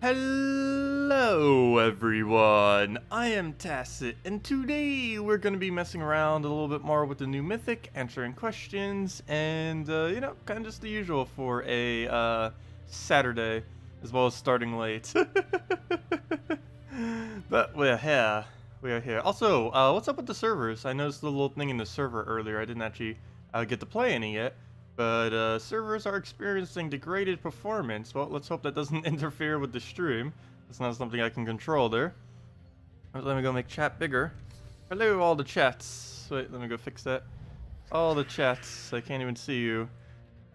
Hello everyone, I am Tacet, and today we're going to be messing around a little bit more with the new mythic, answering questions, and you know, kind of just the usual for a Saturday, as well as starting late. But we're here. Also, what's up with the servers? I noticed the little thing in the server earlier. I didn't actually get to play any yet. But servers are experiencing degraded performance. Well, let's hope that doesn't interfere with the stream. That's not something I can control there. Let me go make chat bigger. Hello, all the chats. Wait, let me go fix that. All the chats. I can't even see you.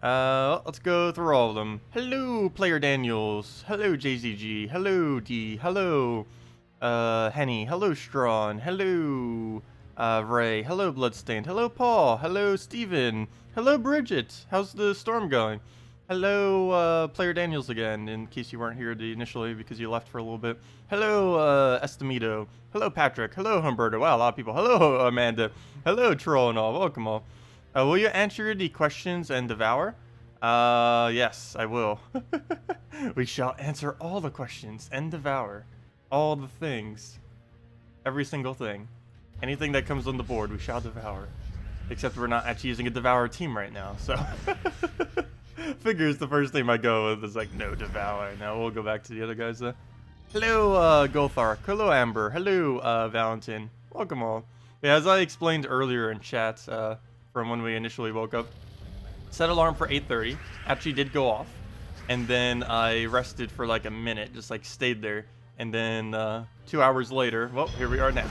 Let's go through all of them. Hello, Player Daniels. Hello, JZG. Hello, D. Hello, Henny. Hello, Strawn. Hello, Ray. Hello, Bloodstained. Hello, Paul. Hello, Steven. Hello, Bridget. How's the storm going? Hello, Player Daniels again, in case you weren't here initially because you left for a little bit. Hello, Estemido. Hello, Patrick. Hello, Humberto. Wow, a lot of people. Hello, Amanda. Hello, Troll and all. Welcome all. Will you answer the questions and devour? Yes, I will. We shall answer all the questions and devour all the things. Every single thing. Anything that comes on the board, we shall devour. Except we're not actually using a Devour team right now, so... Figures the first thing I go with is like, no Devour. Now we'll go back to the other guys, though. Hello, Gothark. Hello, Amber. Hello, Valentin. Welcome all. Yeah, as I explained earlier in chat, from when we initially woke up, set alarm for 8:30. Actually did go off. And then I rested for like a minute, just like stayed there. And then 2 hours later, well, here we are now.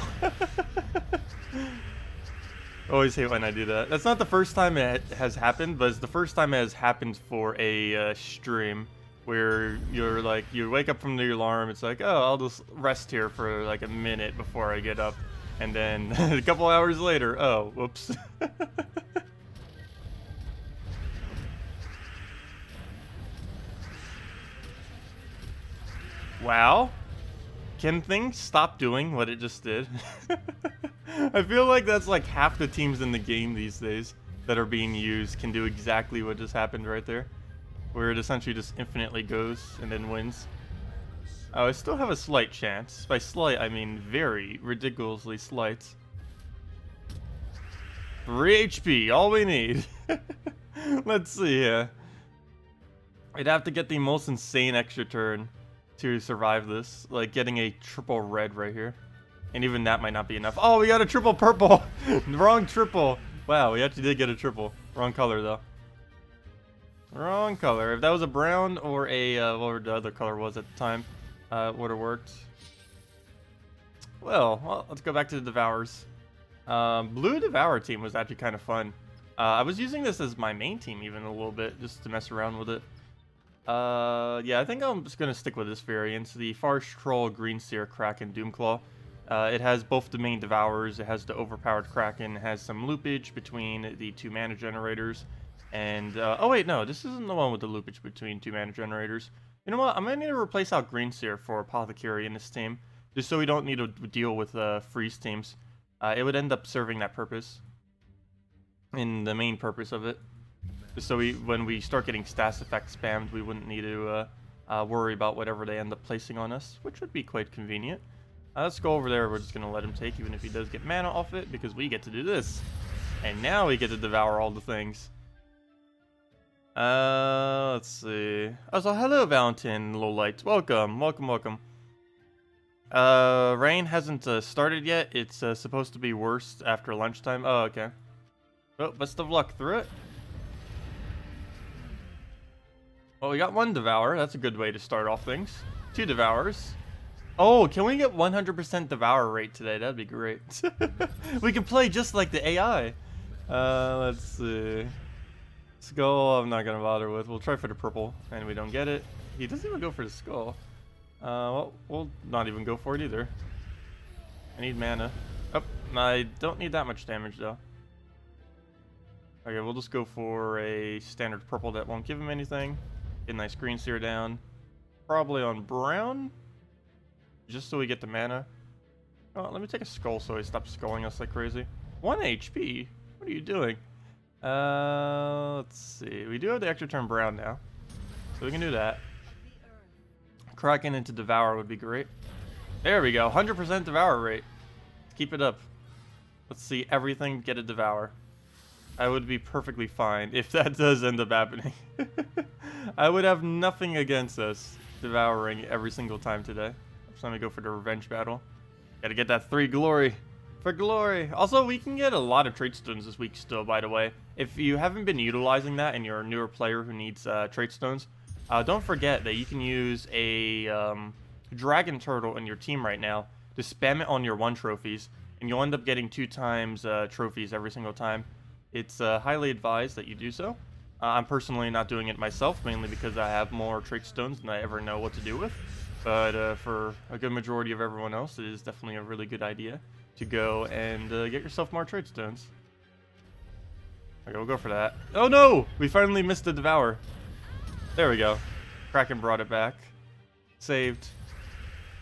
Always hate when I do that. That's not the first time it has happened, but it's the first time it has happened for a stream where you're like, you wake up from the alarm, it's like, oh, I'll just rest here for like a minute before I get up. And then a couple hours later, oh, whoops. Wow. Can things stop doing what it just did? I feel like that's like half the teams in the game these days that are being used can do exactly what just happened right there. Where it essentially just infinitely goes and then wins. Oh, I still have a slight chance. By slight, I mean very ridiculously slight. 3 HP, all we need. Let's see here. I'd have to get the most insane extra turn to survive this, like getting a triple red right here, and even that might not be enough. Oh, we got a triple purple. Wrong triple. Wow, we actually did get a triple. Wrong color though. Wrong color. If that was a brown or a whatever the other color was at the time, would have worked. Well, let's go back to the Devours. Blue Devour team was actually kind of fun. I was using this as my main team even a little bit just to mess around with it. Yeah, I think I'm just gonna stick with this variant. The Forest Troll, Greenseer, Kraken, Doomclaw. It has both the main Devours, it has the overpowered Kraken, it has some loopage between the 2 mana generators, and, oh wait, no, this isn't the one with the loopage between 2 mana generators. You know what, I'm gonna need to replace out Greenseer for Apothecary in this team, just so we don't need to deal with, freeze teams. It would end up serving that purpose, in the main purpose of it. So when we start getting stats effect spammed, we wouldn't need to worry about whatever they end up placing on us, which would be quite convenient. Let's go over there. We're just going to let him take, even if he does get mana off it, because we get to do this. And now we get to devour all the things. Let's see. Oh, so hello, Valentin, Lowlight. Welcome, welcome, welcome. Rain hasn't started yet. It's supposed to be worse after lunchtime. Oh, okay. Oh, best of luck through it. Well, we got 1 Devour. That's a good way to start off things. 2 Devours. Oh, can we get 100% Devour rate today? That'd be great. We can play just like the AI. Let's see. Skull, I'm not going to bother with. We'll try for the purple, and we don't get it. He doesn't even go for the skull. Well, we'll not even go for it either. I need mana. Oh, I don't need that much damage, though. Okay, we'll just go for a standard purple that won't give him anything. Get a nice Greenseer down. Probably on brown. Just so we get the mana. Oh, let me take a skull so he stops sculling us like crazy. 1 HP? What are you doing? Let's see. We do have the extra turn brown now. So we can do that. Kraken into Devour would be great. There we go, 100% Devour rate. Keep it up. Let's see everything get a Devour. I would be perfectly fine if that does end up happening. I would have nothing against us devouring every single time today. I'm just gonna go for the revenge battle. Gotta get that 3 glory. For glory. Also, we can get a lot of trait stones this week still, by the way. If you haven't been utilizing that and you're a newer player who needs trait stones, don't forget that you can use a dragon turtle in your team right now to spam it on your 1 trophies, and you'll end up getting 2 times trophies every single time. It's highly advised that you do so. I'm personally not doing it myself, mainly because I have more trait stones than I ever know what to do with. But for a good majority of everyone else, it is definitely a really good idea to go and get yourself more trait stones. Okay, we'll go for that. Oh no! We finally missed the Devour. There we go. Kraken brought it back. Saved.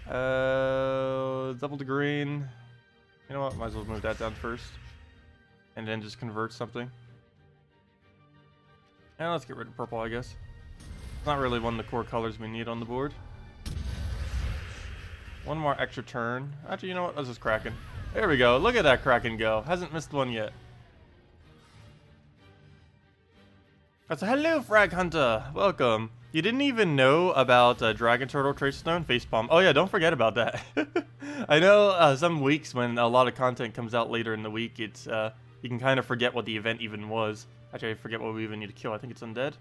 Double the green. You know what? Might as well move that down first. And then just convert something. And let's get rid of purple, I guess. It's not really one of the core colors we need on the board. One more extra turn. Actually, you know what? Let's just Kraken. There we go. Look at that Kraken go. Hasn't missed one yet. That's a hello, Frag Hunter. Welcome. You didn't even know about Dragon Turtle Trait Stone Facepalm. Oh yeah, don't forget about that. I know some weeks when a lot of content comes out later in the week, it's you can kind of forget what the event even was. Actually, I forget what we even need to kill. I think it's undead.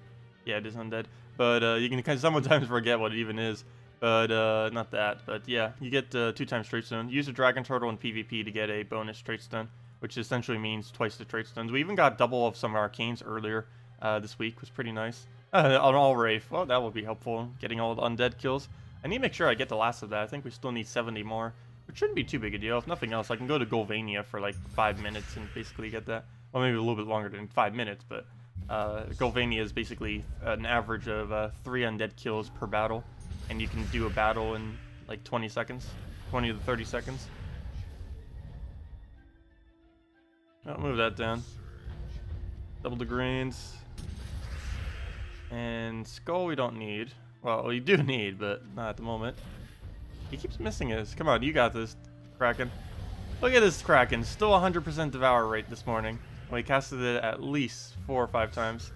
Yeah, it is undead. But you can kind of sometimes forget what it even is. But not that. But yeah, you get 2 times trait stone. Use a dragon turtle in PvP to get a bonus trait stone, which essentially means twice the trait stones. We even got double of some arcanes earlier this week. Was pretty nice. On all Wraith. Well, that will be helpful. Getting all the undead kills. I need to make sure I get the last of that. I think we still need 70 more, which shouldn't be too big a deal. If nothing else, I can go to Golvania for like 5 minutes and basically get that. Well, maybe a little bit longer than 5 minutes, but Golvania is basically an average of 3 undead kills per battle. And you can do a battle in like 20 seconds, 20 to 30 seconds. I'll move that down. Double the greens. And skull we don't need. Well, we do need, but not at the moment. He keeps missing his. Come on, you got this, Kraken. Look at this Kraken. Still 100% Devour rate this morning. We casted it at least 4 or 5 times.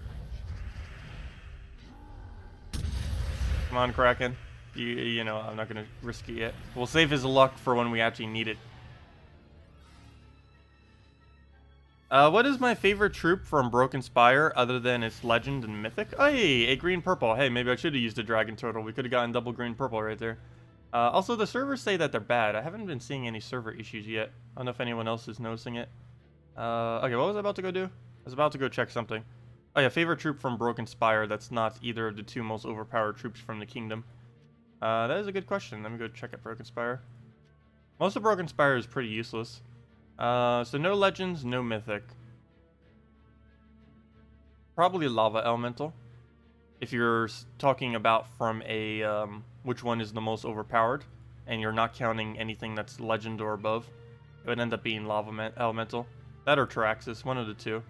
Come on, Kraken. You know, I'm not going to risk it yet. We'll save his luck for when we actually need it. What is my favorite troop from Broken Spire other than its legend and mythic? Hey, a green-purple. Hey, maybe I should have used a dragon turtle. We could have gotten double green-purple right there. Also, the servers say that they're bad. I haven't been seeing any server issues yet. I don't know if anyone else is noticing it. Okay, what was I about to go do? I was about to go check something. Oh yeah, favorite troop from Broken Spire that's not either of the 2 most overpowered troops from the kingdom. That is a good question. Let me go check out Broken Spire. Most of Broken Spire is pretty useless. So no legends, no mythic. Probably Lava Elemental. If you're talking about from a, which one is the most overpowered, and you're not counting anything that's legend or above, it would end up being Lava Elemental. That or Traxxas, one of the 2.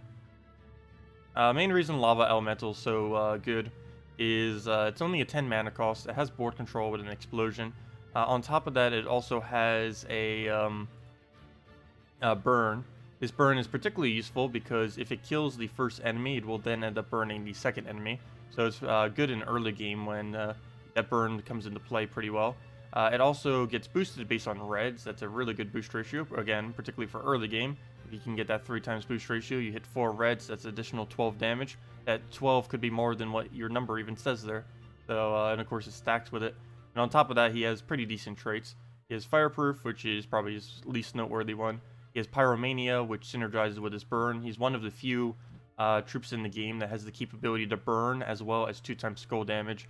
Main reason Lava Elemental is so good is it's only a 10 mana cost. It has board control with an explosion. On top of that, it also has a burn. This burn is particularly useful because if it kills the first enemy, it will then end up burning the second enemy. So it's good in early game when that burn comes into play pretty well. It also gets boosted based on reds. That's a really good boost ratio, again, particularly for early game. If you can get that 3 times boost ratio, you hit 4 reds, that's additional 12 damage. That 12 could be more than what your number even says there. So, and of course it stacks with it. And on top of that, he has pretty decent traits. He has Fireproof, which is probably his least noteworthy one. He has Pyromania, which synergizes with his burn. He's one of the few troops in the game that has the capability to burn as well as 2 times skull damage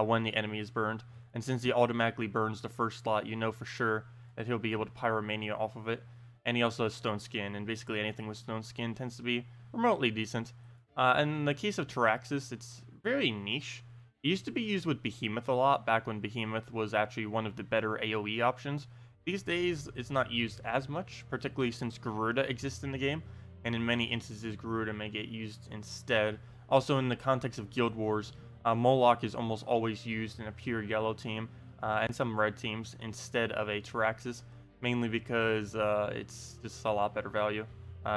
when the enemy is burned. And since he automatically burns the first slot, you know for sure that he'll be able to Pyromania off of it. And he also has Stone Skin, and basically anything with Stone Skin tends to be remotely decent. And in the case of Traxxas, it's very niche. It used to be used with Behemoth a lot, back when Behemoth was actually one of the better AoE options. These days, it's not used as much, particularly since Garuda exists in the game, and in many instances, Garuda may get used instead. Also, in the context of Guild Wars, Moloch is almost always used in a pure yellow team, and some red teams instead of a Taraxis, mainly because it's just a lot better value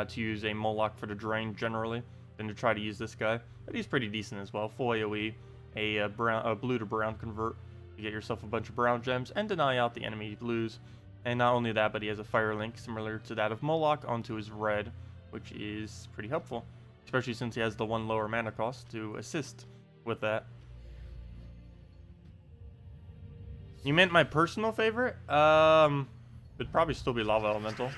to use a Moloch for the drain generally than to try to use this guy. But he's pretty decent as well. Full AoE, a blue to brown convert to get yourself a bunch of brown gems and deny out the enemy blues. And not only that, but he has a fire link similar to that of Moloch onto his red, which is pretty helpful, especially since he has the 1 lower mana cost to assist with that. You meant my personal favorite? It'd probably still be Lava Elemental.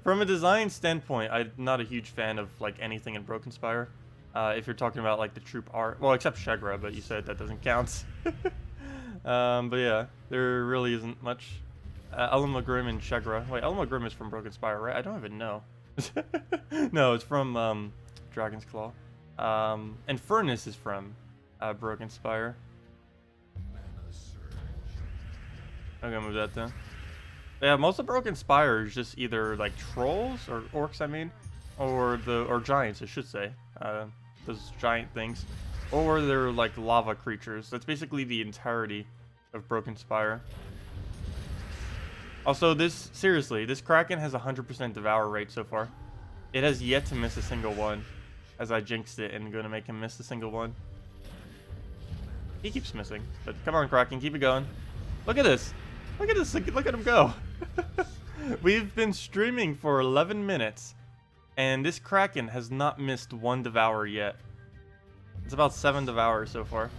From a design standpoint, I'm not a huge fan of like anything in Broken Spire. If you're talking about like the troop art, well, except Shegra, but you said that doesn't count. But yeah, there really isn't much. Elamagrim and Shegra. Wait, Elamagrim is from Broken Spire, right? I don't even know. No, it's from Dragon's Claw. And Furnace is from Broken Spire. I'm gonna move that down. Yeah, most of Broken Spire is just either like trolls or orcs, I mean, or giants, I should say. Those giant things, or they're like lava creatures. That's basically the entirety of Broken Spire. Also, this Kraken has 100% devour rate so far. It has yet to miss a single one, as I jinxed it and gonna make him miss a single one. He keeps missing, but come on, Kraken, keep it going. Look at this. Look at this. Look at him go. We've been streaming for 11 minutes, and this Kraken has not missed 1 devour yet. It's about 7 devours so far.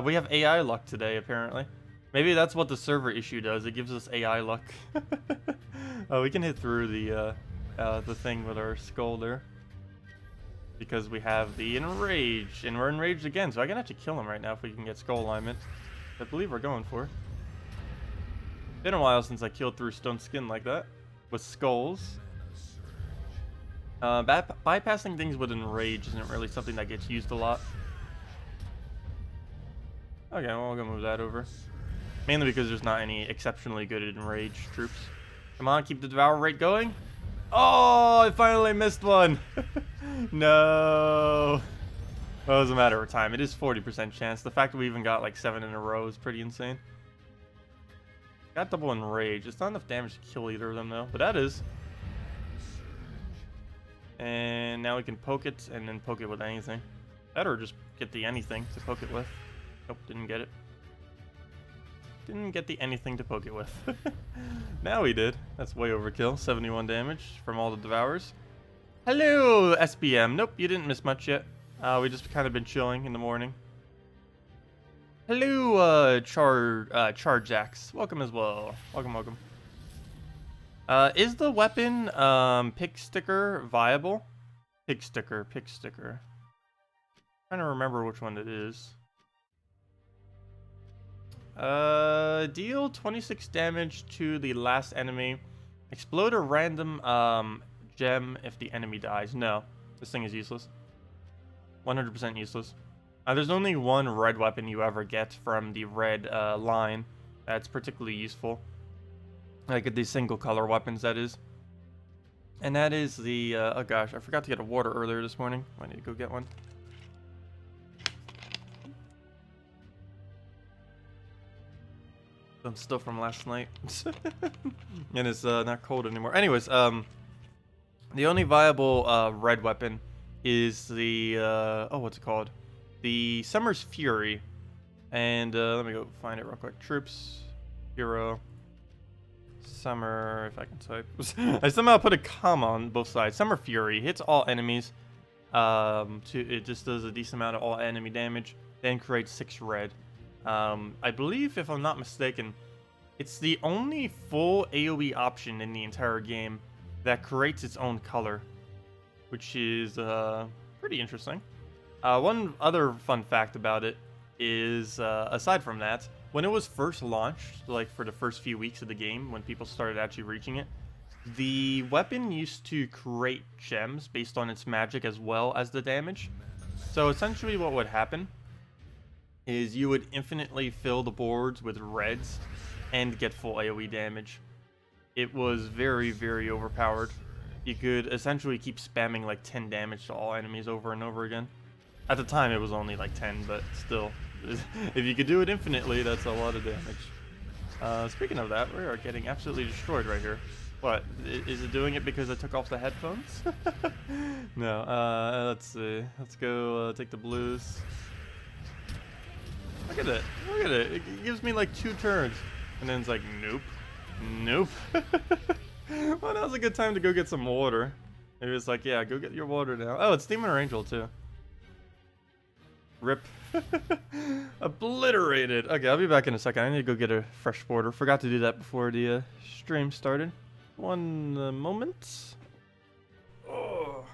We have AI luck today, apparently. Maybe that's what the server issue does. It gives us AI luck. We can hit through the thing with our skull there, because we have the enrage, and we're enraged again. So I can actually kill him right now if we can get skull alignment. I believe we're going for. Been a while since I killed through stone skin like that with skulls. Bypassing things with enrage isn't really something that gets used a lot. Okay, well, I'll go move that over. Mainly because there's not any exceptionally good enrage troops. Come on, keep the devour rate going. Oh, I finally missed one. No. Well, it doesn't matter of time. It is 40% chance. The fact that we even got like 7 in a row is pretty insane. Got double enrage. It's not enough damage to kill either of them though, but that is. And now we can poke it and then poke it with anything. Better just get the anything to poke it with. Nope, didn't get it. Didn't get the anything to poke it with. Now we did. That's way overkill. 71 damage from all the devours. Hello, SBM. Nope, you didn't miss much yet. We just kind of been chilling in the morning. Hello, Charjax. Welcome as well. Welcome, welcome. Is the weapon pick sticker viable? Pick sticker. Trying to remember which one it is. Deal 26 damage to the last enemy. Explode a random gem if the enemy dies. No, this thing is useless. 100% useless. There's only one red weapon you ever get from the red line that's particularly useful. Like these single color weapons, that is. And that is the, oh gosh, I forgot to get a water earlier this morning. I need to go get one. I'm still from last night. And it's not cold anymore. Anyways, the only viable red weapon is the, oh, what's it called? The Summer's Fury. And let me go find it real quick. Troops, hero, Summer, if I can type. I somehow put a comma on both sides. Summer Fury hits all enemies. It just does a decent amount of all enemy damage. Then creates 6 red. I believe, if I'm not mistaken, it's the only full AoE option in the entire game that creates its own color, which is pretty interesting. One other fun fact about it is, aside from that, when it was first launched, like for the first few weeks of the game, when people started actually reaching it, the weapon used to create gems based on its magic as well as the damage. So essentially what would happen is you would infinitely fill the boards with reds and get full AoE damage. It was very, very overpowered. You could essentially keep spamming like 10 damage to all enemies over and over again. At the time, it was only like 10, but still, if you could do it infinitely, that's a lot of damage. Speaking of that, we are getting absolutely destroyed right here. What? Is it doing it because I took off the headphones? No. Let's see. Let's go take the blues. Look at it. Look at it. It gives me like 2 turns. And then it's like, nope. Nope. Well, now's a good time to go get some water. Maybe it's like, yeah, go get your water now. Oh, it's Demon or Angel too. Rip. Obliterated. Okay, I'll be back in a second. I need to go get a fresh water. Forgot to do that before the stream started. One moment. Oh.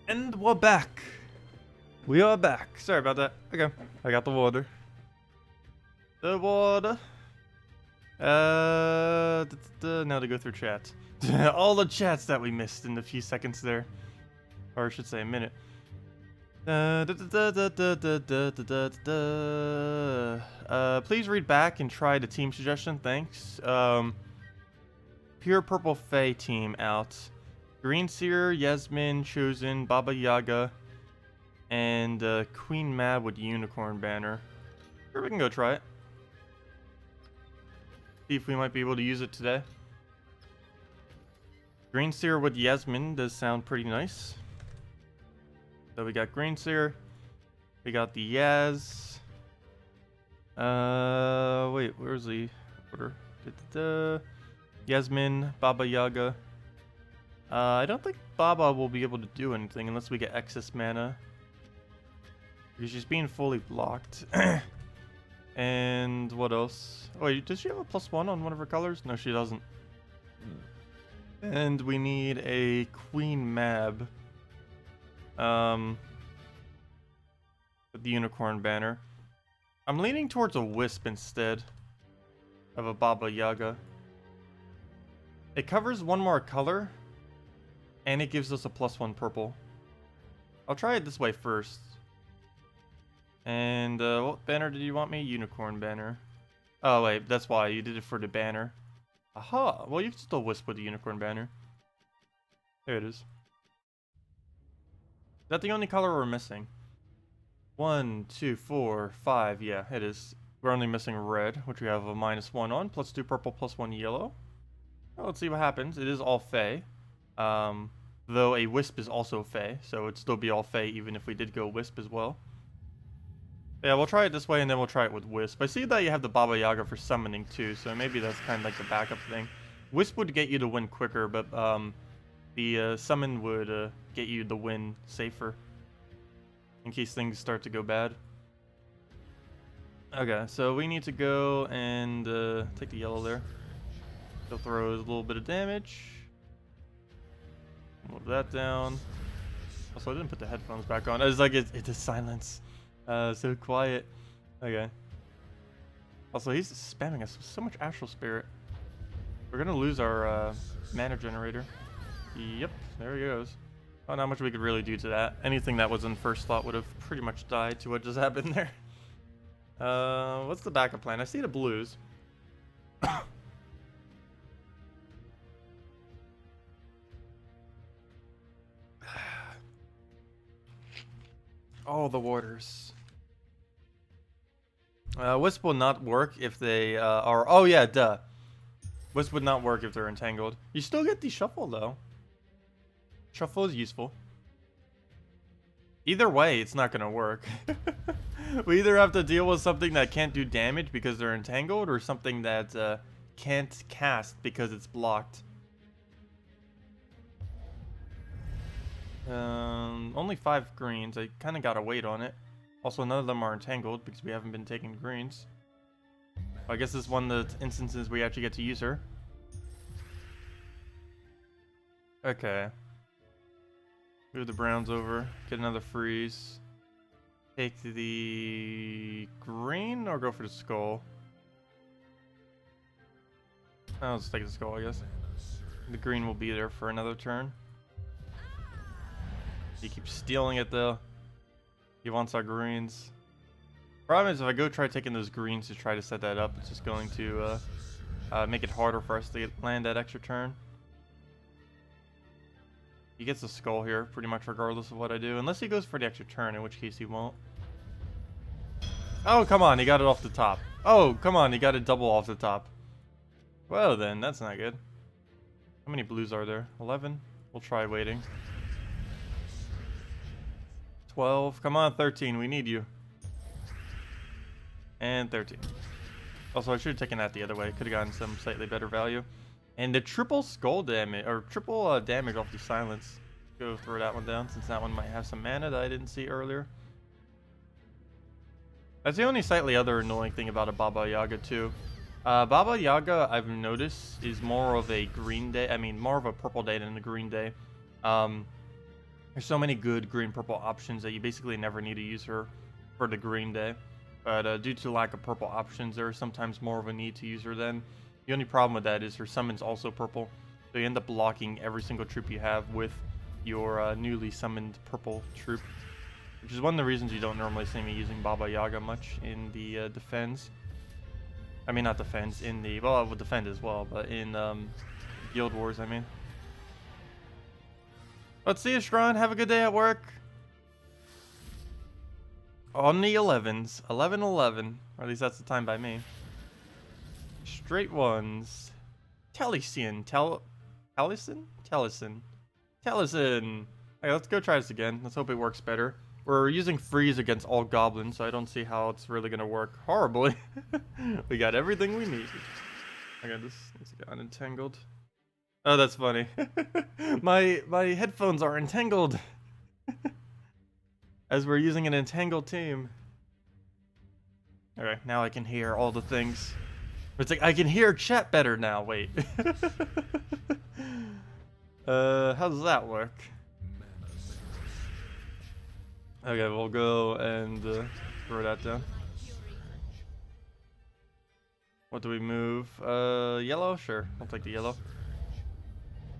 And we're back. We are back. Sorry about that. Okay, I got the water. The water. Now to go through chat. All the chats that we missed in the few seconds there. Or I should say a minute. Please read back and try the team suggestion. Thanks. Pure Purple Fae team out. Green Seer, Yasmin, Chosen, Baba Yaga, and Queen Mab with Unicorn Banner. Sure, we can go try it. See if we might be able to use it today. Green Seer with Yasmin does sound pretty nice. So we got Green Seer. We got the Yaz. Wait, where's the order? Yasmin, Baba Yaga. I don't think Baba will be able to do anything unless we get excess mana. Because she's being fully blocked. And what else? Oh, wait, does she have a +1 on one of her colors? No, she doesn't. And we need a Queen Mab. With the Unicorn Banner. I'm leaning towards a Wisp instead of a Baba Yaga. It covers one more color. And it gives us a +1 purple. I'll try it this way first. And what banner did you want me? Unicorn banner. Oh wait, that's why you did it for the banner. Aha! Well, you can still Wisp with the Unicorn banner. There it is. Is that the only color we're missing? 1, 2, 4, 5. Yeah, it is. We're only missing red, which we have a -1 on. +2 purple, +1 yellow. Well, let's see what happens. It is all Fae. Though a Wisp is also Fae, so it'd still be all Fae even if we did go Wisp as well. Yeah, we'll try it this way and then we'll try it with Wisp. I see that you have the Baba Yaga for summoning too, so maybe that's kind of like the backup thing. Wisp would get you to win quicker, but the the summon would get you the win safer. In case things start to go bad. Okay, so we need to go and take the yellow there. He'll throw a little bit of damage. Move that down. Also, I didn't put the headphones back on. I was like, it is silence. So quiet. Okay. Also, he's spamming us with so much Astral Spirit. We're gonna lose our mana generator. Yep, there he goes. Oh, not much we could really do to that. Anything that was in first slot would have pretty much died to what just happened there. What's the backup plan? I see the blues. Oh, the waters. Wisp will not work if they are... Oh, yeah, duh. Wisp would not work if they're entangled. You still get the shuffle, though. Shuffle is useful. Either way, it's not going to work. We either have to deal with something that can't do damage because they're entangled, or something that can't cast because it's blocked. Only 5 greens. I kind of got to wait on it. Also, none of them are entangled because we haven't been taking greens. I guess this is one of the instances we actually get to use her. Okay. Move the browns over. Get another freeze. Take the green or go for the skull? I'll just take the skull, I guess. The green will be there for another turn. He keeps stealing it though. He wants our greens. Problem is, if I go try taking those greens to try to set that up, it's just going to make it harder for us to land that extra turn. He gets the skull here, pretty much regardless of what I do. Unless he goes for the extra turn, in which case he won't. Oh, come on, he got it off the top. Oh, come on, he got it double off the top. Well then, that's not good. How many blues are there? 11? We'll try waiting. 12. Come on, 13. We need you. And 13. Also, I should have taken that the other way. Could have gotten some slightly better value. And the triple skull damage, or triple damage off the silence. Go throw that one down, since that one might have some mana that I didn't see earlier. That's the only slightly other annoying thing about a Baba Yaga too. Baba Yaga, I've noticed, is more of a green day. I mean, more of a purple day than a green day. There's so many good green-purple options that you basically never need to use her for the green day. But due to lack of purple options, there is sometimes more of a need to use her then. The only problem with that is her summon's also purple. So you end up blocking every single troop you have with your newly summoned purple troop. Which is one of the reasons you don't normally see me using Baba Yaga much in the defense. I mean, not defense, in the... Well, I would defend as well, but in Guild Wars, I mean. Let's see you, Strahd. Have a good day at work. On the 11s. 11-11. Or at least that's the time by me. Straight ones. Taliesin. Taliesin? Taliesin. Taliesin. Okay, let's go try this again. Let's hope it works better. We're using freeze against all goblins, so I don't see how it's really going to work horribly. We got everything we need. Okay, this needs to get unentangled. Oh, that's funny. my headphones are entangled. As we're using an entangled team. Okay, now I can hear all the things. It's like I can hear chat better now. Wait. How does that work? Okay, we'll go and throw that down. What do we move? Yellow? Sure, I'll take the yellow.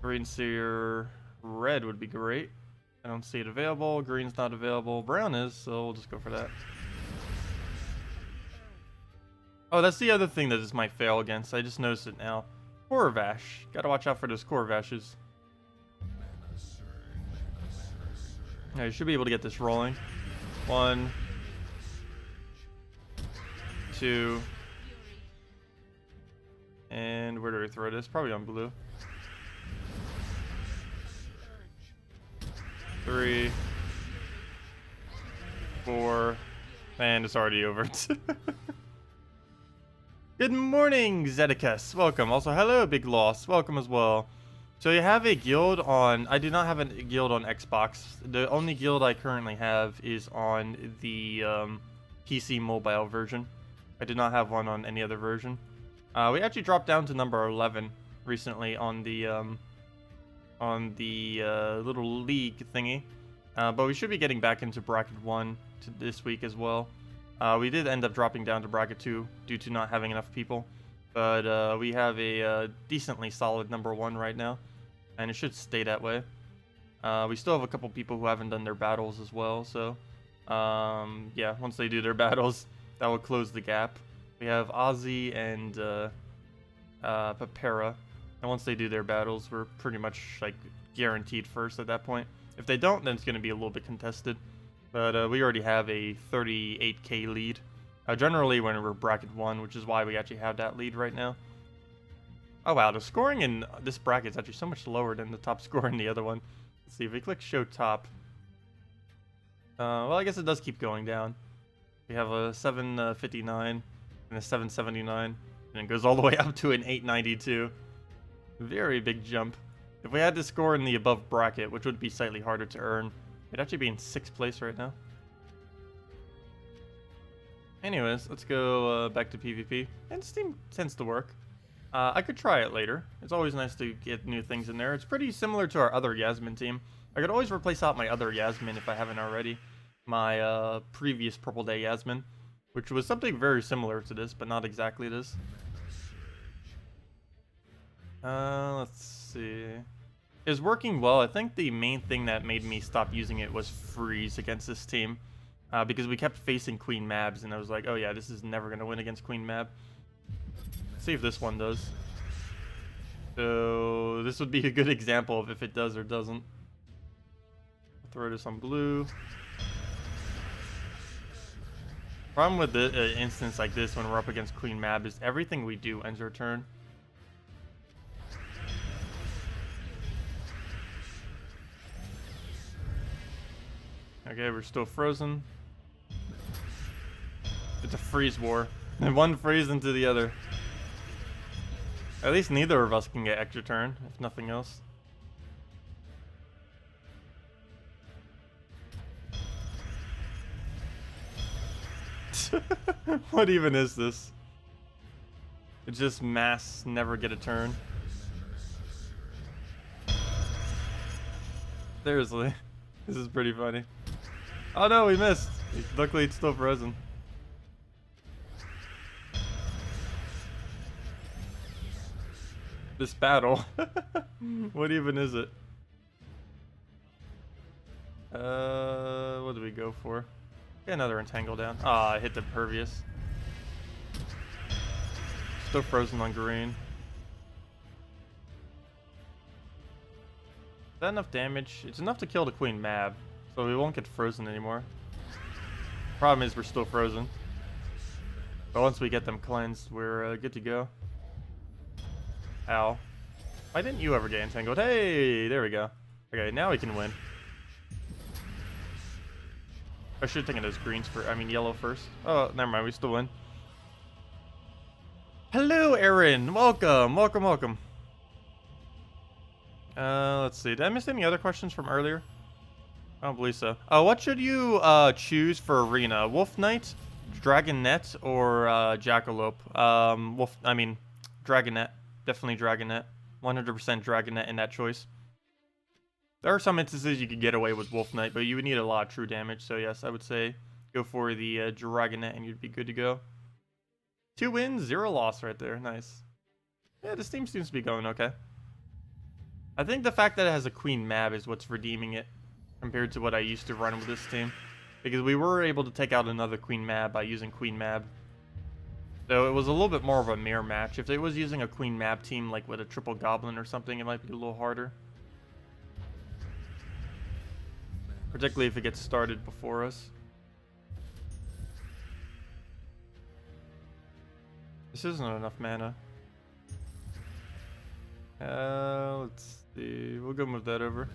Green seer, red would be great. I don't see it available. Green's not available. Brown is, so we'll just go for that. Oh, that's the other thing that this might fail against. I just noticed it now. Korvash. Gotta watch out for those Korvashes. Yeah, you should be able to get this rolling. 1, 2, and where do we throw this? Probably on blue. 3, 4, and it's already over. Good morning, Zedicus. Welcome. Also, hello, Big Loss. Welcome as well. So you have a guild on... I do not have a guild on Xbox. The only guild I currently have is on the PC mobile version. I do not have one on any other version. We actually dropped down to number 11 recently on the little league thingy. But we should be getting back into bracket 1 this week as well. We did end up dropping down to bracket 2 due to not having enough people. But we have a decently solid number 1 right now. And it should stay that way. We still have a couple people who haven't done their battles as well. So, yeah, once they do their battles, that will close the gap. We have Wozzy and Papera. And once they do their battles, we're pretty much like guaranteed first at that point. If they don't, then it's going to be a little bit contested. But we already have a 38k lead. Generally when we're bracket 1, which is why we actually have that lead right now. Oh wow, the scoring in this bracket is actually so much lower than the top score in the other one. Let's see, if we click show top. Well, I guess it does keep going down. We have a 759 and a 779. And it goes all the way up to an 892. Very big jump. If we had to score in the above bracket, which would be slightly harder to earn, it'd actually be in 6th place right now. Anyways, let's go back to PvP. And Steam tends to work. I could try it later. It's always nice to get new things in there. It's pretty similar to our other Yasmin team. I could always replace out my other Yasmin if I haven't already. My previous Purple Day Yasmin, which was something very similar to this, but not exactly this. Let's see. It's working well. I think the main thing that made me stop using it was freeze against this team. Because we kept facing Queen Mabs, and I was like, oh yeah, this is never going to win against Queen Mab. Let's see if this one does. So this would be a good example of if it does or doesn't. Throw this on blue. Problem with the instance like this when we're up against Queen Mab is everything we do ends our turn. Okay, we're still frozen. It's a freeze war. And one freeze into the other. At least neither of us can get extra turn, if nothing else. What even is this? It's just mass never get a turn. Seriously. This is pretty funny. Oh no, we missed. Luckily it's still frozen. This battle. What even is it? What do we go for? Get another entangle down. Ah, I hit the pervious. Still frozen on green. Is that enough damage? It's enough to kill the Queen Mab, so we won't get frozen anymore. Problem is we're still frozen. But once we get them cleansed, we're good to go. Ow. Why didn't you ever get entangled? Hey, there we go. Okay, now we can win. I should have taken those greens for, yellow first. Oh, never mind, we still win. Hello, Aaron. Welcome, welcome, welcome. Let's see. Did I miss any other questions from earlier? I don't believe so. What should you choose for arena? Wolf Knight, Dragonette, or Jackalope? Dragonette. Definitely Dragonette. 100% Dragonette in that choice. There are some instances you could get away with Wolf Knight, but you would need a lot of true damage. So yes, I would say go for the Dragonette and you'd be good to go. 2 wins, 0 loss right there. Nice. Yeah, this team seems to be going okay. I think the fact that it has a Queen Mab is what's redeeming it compared to what I used to run with this team. Because we were able to take out another Queen Mab by using Queen Mab. So it was a little bit more of a mirror match. If it was using a Queen Mab team like with a triple Goblin or something, it might be a little harder. Particularly if it gets started before us. This isn't enough mana. Let's see. We'll go move that over.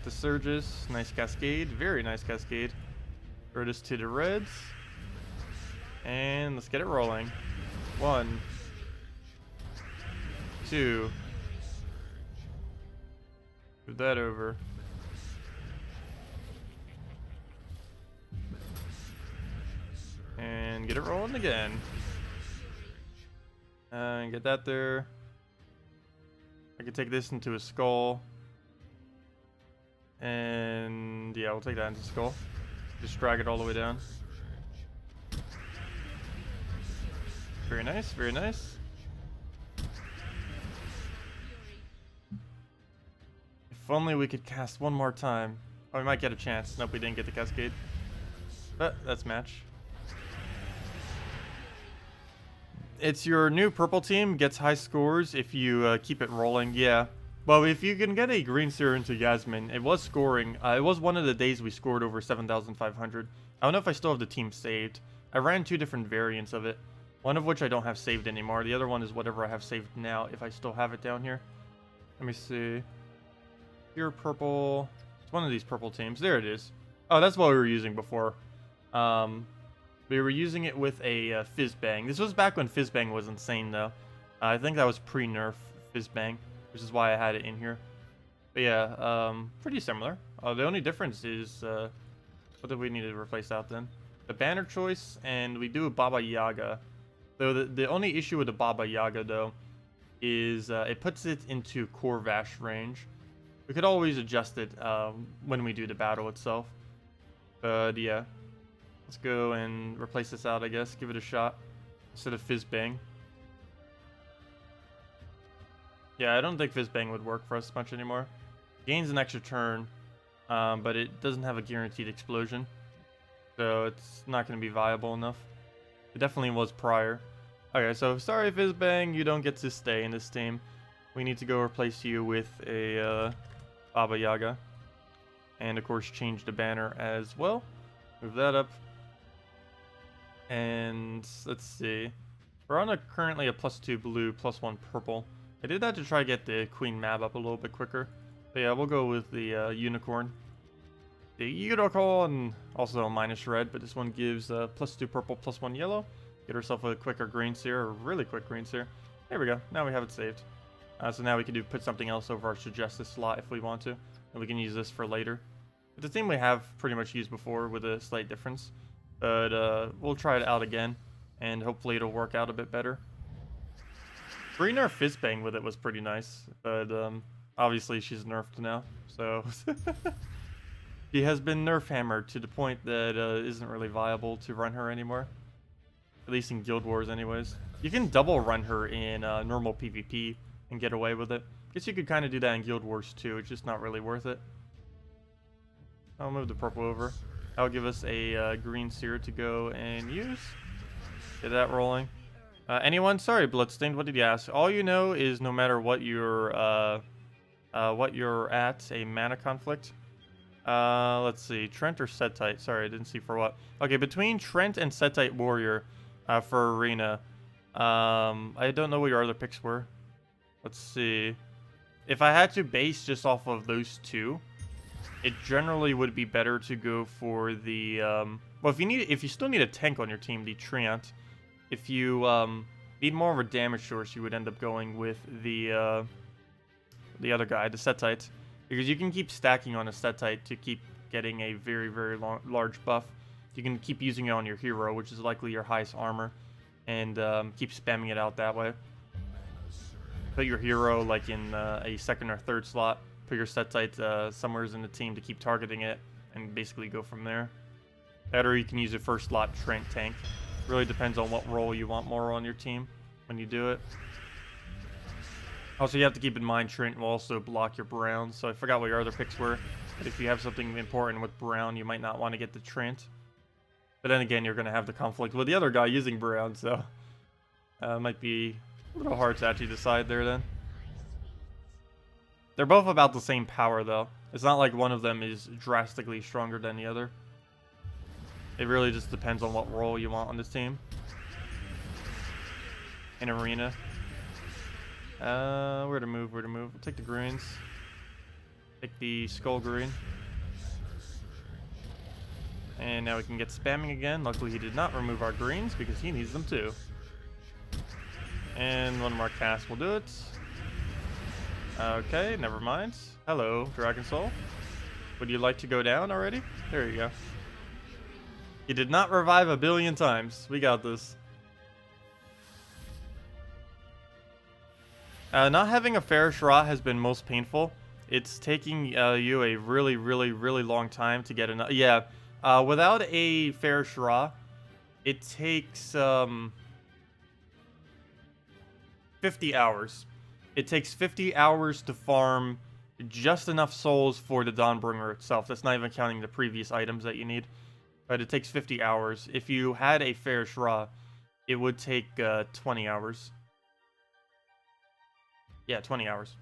The Surges. Nice Cascade. Very nice Cascade. Throw this to the Reds. And let's get it rolling. 1, 2, Move that over. And get it rolling again. And get that there. I can take this into a skull. And yeah, we'll take that into skull. Just drag it all the way down. Very nice, very nice. If only we could cast one more time. Oh, we might get a chance. Nope, we didn't get the cascade. But that's match. It's your new purple team gets high scores if you keep it rolling. Yeah. Well, if you can get a green seer into Yasmin, it was scoring. It was one of the days we scored over 7,500. I don't know if I still have the team saved. I ran 2 different variants of it. One of which I don't have saved anymore. The other one is whatever I have saved now, if I still have it down here. Let me see. Pure purple. It's one of these purple teams. There it is. Oh, that's what we were using before. We were using it with a Fizzbang. This was back when Fizzbang was insane, though. I think that was pre-nerf Fizzbang, which is why I had it in here. But yeah, pretty similar. The only difference is, what did we need to replace out then? The banner choice, and we do a Baba Yaga. So the only issue with the Baba Yaga, though, is it puts it into Corvash range. We could always adjust it when we do the battle itself. But yeah. Let's go and replace this out, I guess. Give it a shot instead of Fizzbang. Yeah, I don't think Fizzbang would work for us much anymore. Gains an extra turn, but it doesn't have a guaranteed explosion. So it's not going to be viable enough. It definitely was prior. Okay, so sorry Fizzbang, you don't get to stay in this team. We need to go replace you with a Baba Yaga. And of course change the banner as well. Move that up. And let's see. We're on currently a +2 blue, +1 purple. I did that to try to get the Queen map up a little bit quicker. But yeah, we'll go with the unicorn. The unicorn, also a minus red, but this one gives +2 purple, +1 yellow. Get ourselves a quicker green seer, a really quick green seer. There we go. Now we have it saved. So now we can put something else over our suggested slot if we want to. And we can use this for later. It's a theme we have pretty much used before with a slight difference. But we'll try it out again, and hopefully it'll work out a bit better. Pre-nerf Fizzbang with it was pretty nice, but obviously she's nerfed now, so she has been nerf hammered to the point that isn't really viable to run her anymore. At least in Guild Wars anyways. You can double run her in normal PvP and get away with it. Guess you could kind of do that in Guild Wars too, it's just not really worth it. I'll move the purple over. That'll give us a green seer to go and use. Get that rolling. Anyone? Sorry, Bloodstained. What did you ask? All you know is no matter what you're at, a mana conflict. Let's see. Trent or Setite? Sorry, I didn't see for what. Okay, between Trent and Setite Warrior for Arena. I don't know what your other picks were. Let's see. If I had to base just off of those two, it generally would be better to go for the well, if you still need a tank on your team, the Treant. If you need more of a damage source, you would end up going with the other guy, the Setite, because you can keep stacking on a Setite to keep getting a very, very large buff. You can keep using it on your hero, which is likely your highest armor, and keep spamming it out that way. Put your hero like in a second or third slot. Put your Setite somewhere in the team to keep targeting it, and basically go from there. That, or you can use a first slot Trent tank. Really depends on what role you want more on your team when you do it. Also, you have to keep in mind Trent will also block your Brown, so I forgot what your other picks were. But if you have something important with Brown, you might not want to get the Trent. But then again, you're going to have the conflict with the other guy using Brown, so it might be a little hard to actually decide there then. They're both about the same power, though. It's not like one of them is drastically stronger than the other. It really just depends on what role you want on this team. In Arena. Where to move, where to move. We'll take the greens. Take the skull green. And now we can get spamming again. Luckily he did not remove our greens because he needs them too. And one more cast will do it. Okay, never mind. Hello, Dragon Soul. Would you like to go down already? There you go. He did not revive 1 billion times. We got this. Not having a fair Shra has been most painful. It's taking you a really, really, really long time to get enough. Yeah, without a fair Shra, it takes 50 hours. It takes 50 hours to farm just enough souls for the Dawnbringer itself. That's not even counting the previous items that you need. But it takes 50 hours. If you had a fair Shra, it would take 20 hours. Yeah, 20 hours.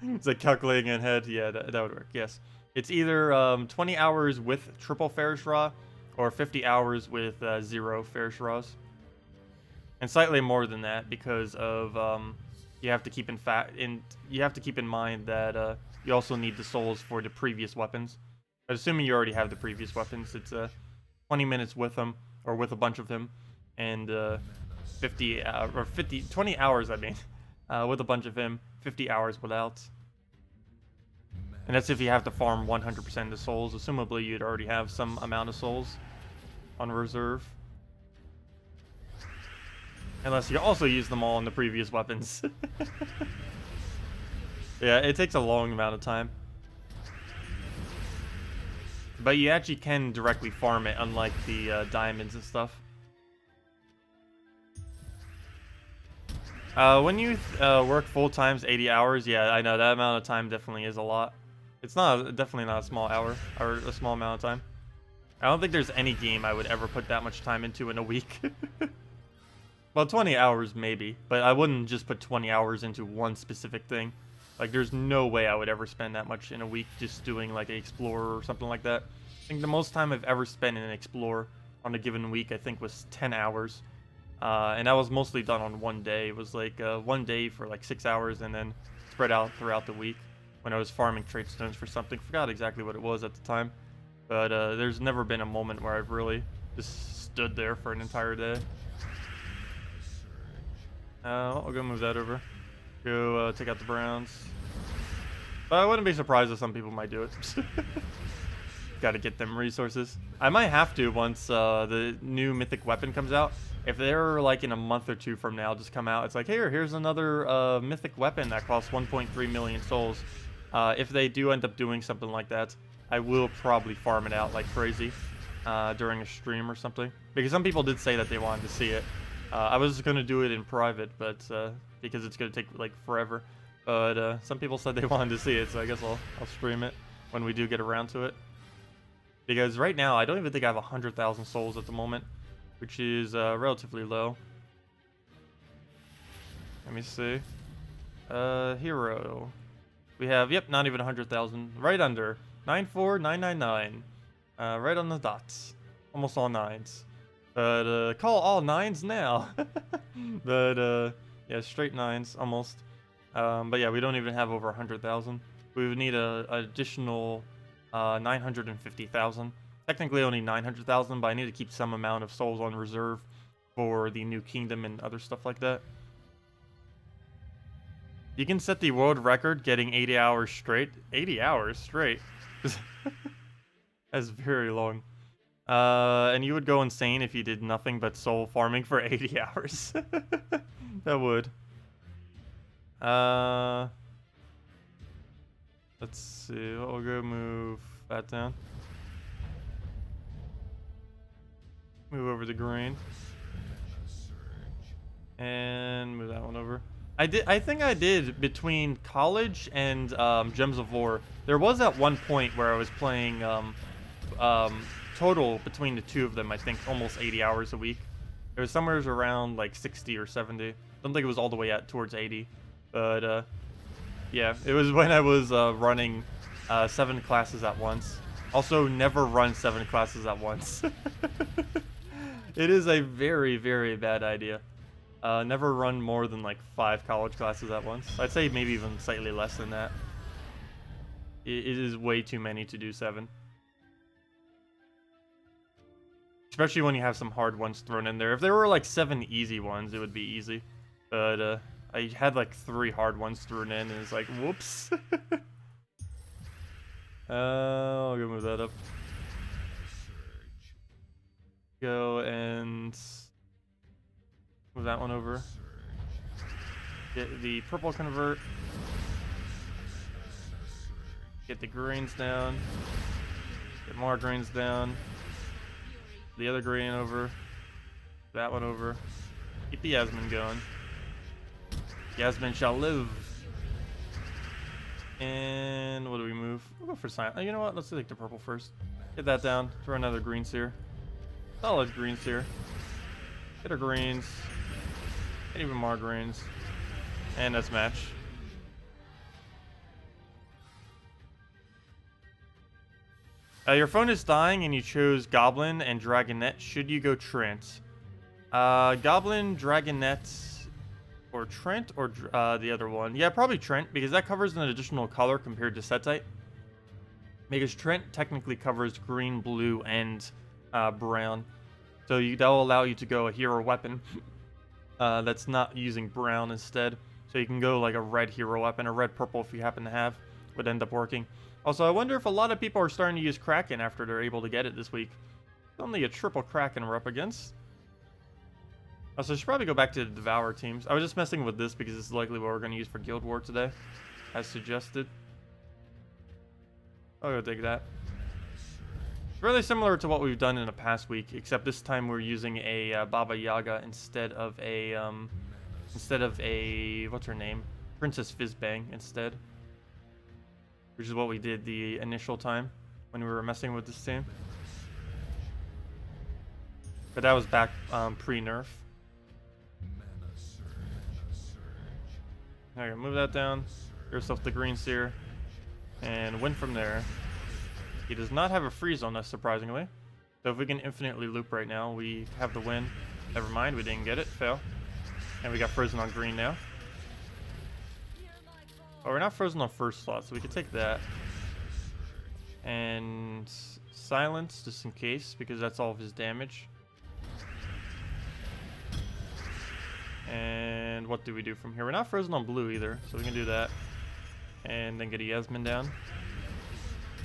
It's like calculating in head. Yeah, that would work. Yes. It's either 20 hours with triple fair Shra or 50 hours with 0 fair Shras. And slightly more than that because of you have to keep in mind that you also need the souls for the previous weapons. But assuming you already have the previous weapons, it's 20 minutes with them or with a bunch of them, and 20 hours. I mean, with a bunch of him, 50 hours without. And that's if you have to farm 100% of the souls. Assumably, you'd already have some amount of souls on reserve. Unless you also use them all in the previous weapons. Yeah, it takes a long amount of time. But you actually can directly farm it, unlike the diamonds and stuff. When you work full times 80 hours, yeah, I know that amount of time definitely is a lot. It's definitely not a small hour or a small amount of time. I don't think there's any game I would ever put that much time into in a week. Well, 20 hours maybe, but I wouldn't just put 20 hours into one specific thing. Like, there's no way I would ever spend that much in a week just doing, like, an Explorer or something like that. I think the most time I've ever spent in an Explorer on a given week, I think, was 10 hours. And that was mostly done on one day. It was, like, one day for, like, 6 hours and then spread out throughout the week when I was farming trade stones for something. Forgot exactly what it was at the time. But there's never been a moment where I've really just stood there for an entire day. I'll go move that over. Go take out the Browns. But I wouldn't be surprised if some people might do it. Gotta get them resources. I might have to once the new mythic weapon comes out. If they're like in a month or two from now just come out, it's like, here's another mythic weapon that costs 1.3 million souls. If they do end up doing something like that, I will probably farm it out like crazy during a stream or something. Because some people did say that they wanted to see it. I was going to do it in private, but because it's going to take like forever. But some people said they wanted to see it, so I guess I'll stream it when we do get around to it. Because right now, I don't even think I have 100,000 souls at the moment, which is relatively low. Let me see. Hero. We have, yep, not even 100,000. Right under. 94999. Right on the dots. Almost all nines. But call all nines now. But yeah, straight nines almost. But yeah, we don't even have over 100,000. We would need an additional 950,000. Technically only 900,000, but I need to keep some amount of souls on reserve for the new kingdom and other stuff like that. You can set the world record getting 80 hours straight. 80 hours straight? That's very long. And you would go insane if you did nothing but soul farming for 80 hours. That would. Let's see. I'll go move that down. Move over the green. And move that one over. I think I did between college and Gems of War. There was at one point where I was playing total between the two of them, I think almost 80 hours a week. It was somewhere around like 60 or 70. Don't think it was all the way at towards 80. But yeah, it was when I was running 7 classes at once. Also, never run 7 classes at once. It is a very, very bad idea. Never run more than like 5 college classes at once. I'd say maybe even slightly less than that. It is way too many to do 7. Especially when you have some hard ones thrown in there. If there were like 7 easy ones, it would be easy. But I had like 3 hard ones thrown in, and it's like, whoops. I'll go move that up. Go and move that one over. Get the purple convert. Get the greens down. Get more greens down. The other green over. That one over. Keep the Yasmin going. Yasmin shall live. And what do we move? We'll go for silent. Oh, you know what? Let's take the purple first. Get that down. Throw another green seer. Solid green seer. Get our greens. Get even more greens. And that's match. Your phone is dying and you chose Goblin and Dragonette. Should you go Trent? Goblin, Dragonette, or Trent, or the other one. Yeah, probably Trent, because that covers an additional color compared to Setite. Because Trent technically covers green, blue, and brown. So that will allow you to go a hero weapon that's not using brown instead. So you can go like a red hero weapon, or red purple if you happen to have, would end up working. Also, I wonder if a lot of people are starting to use Kraken after they're able to get it this week. It's only a triple Kraken we're up against. Also, I should probably go back to the Devour teams. I was just messing with this because this is likely what we're going to use for Guild War today, as suggested. I'll go take that. Really similar to what we've done in the past week, except this time we're using a Baba Yaga instead of a what's her name? Princess Fizzbang instead. Which is what we did the initial time when we were messing with this team. But that was back pre-nerf. Okay, move that down. Get yourself the green seer. And win from there. He does not have a freeze on us, surprisingly. So if we can infinitely loop right now, we have the win. Never mind, we didn't get it. Fail. And we got frozen on green now. Oh, we're not frozen on first slot, so we could take that. And silence, just in case, because that's all of his damage. And what do we do from here? We're not frozen on blue either, so we can do that. And then get a Yasmin down.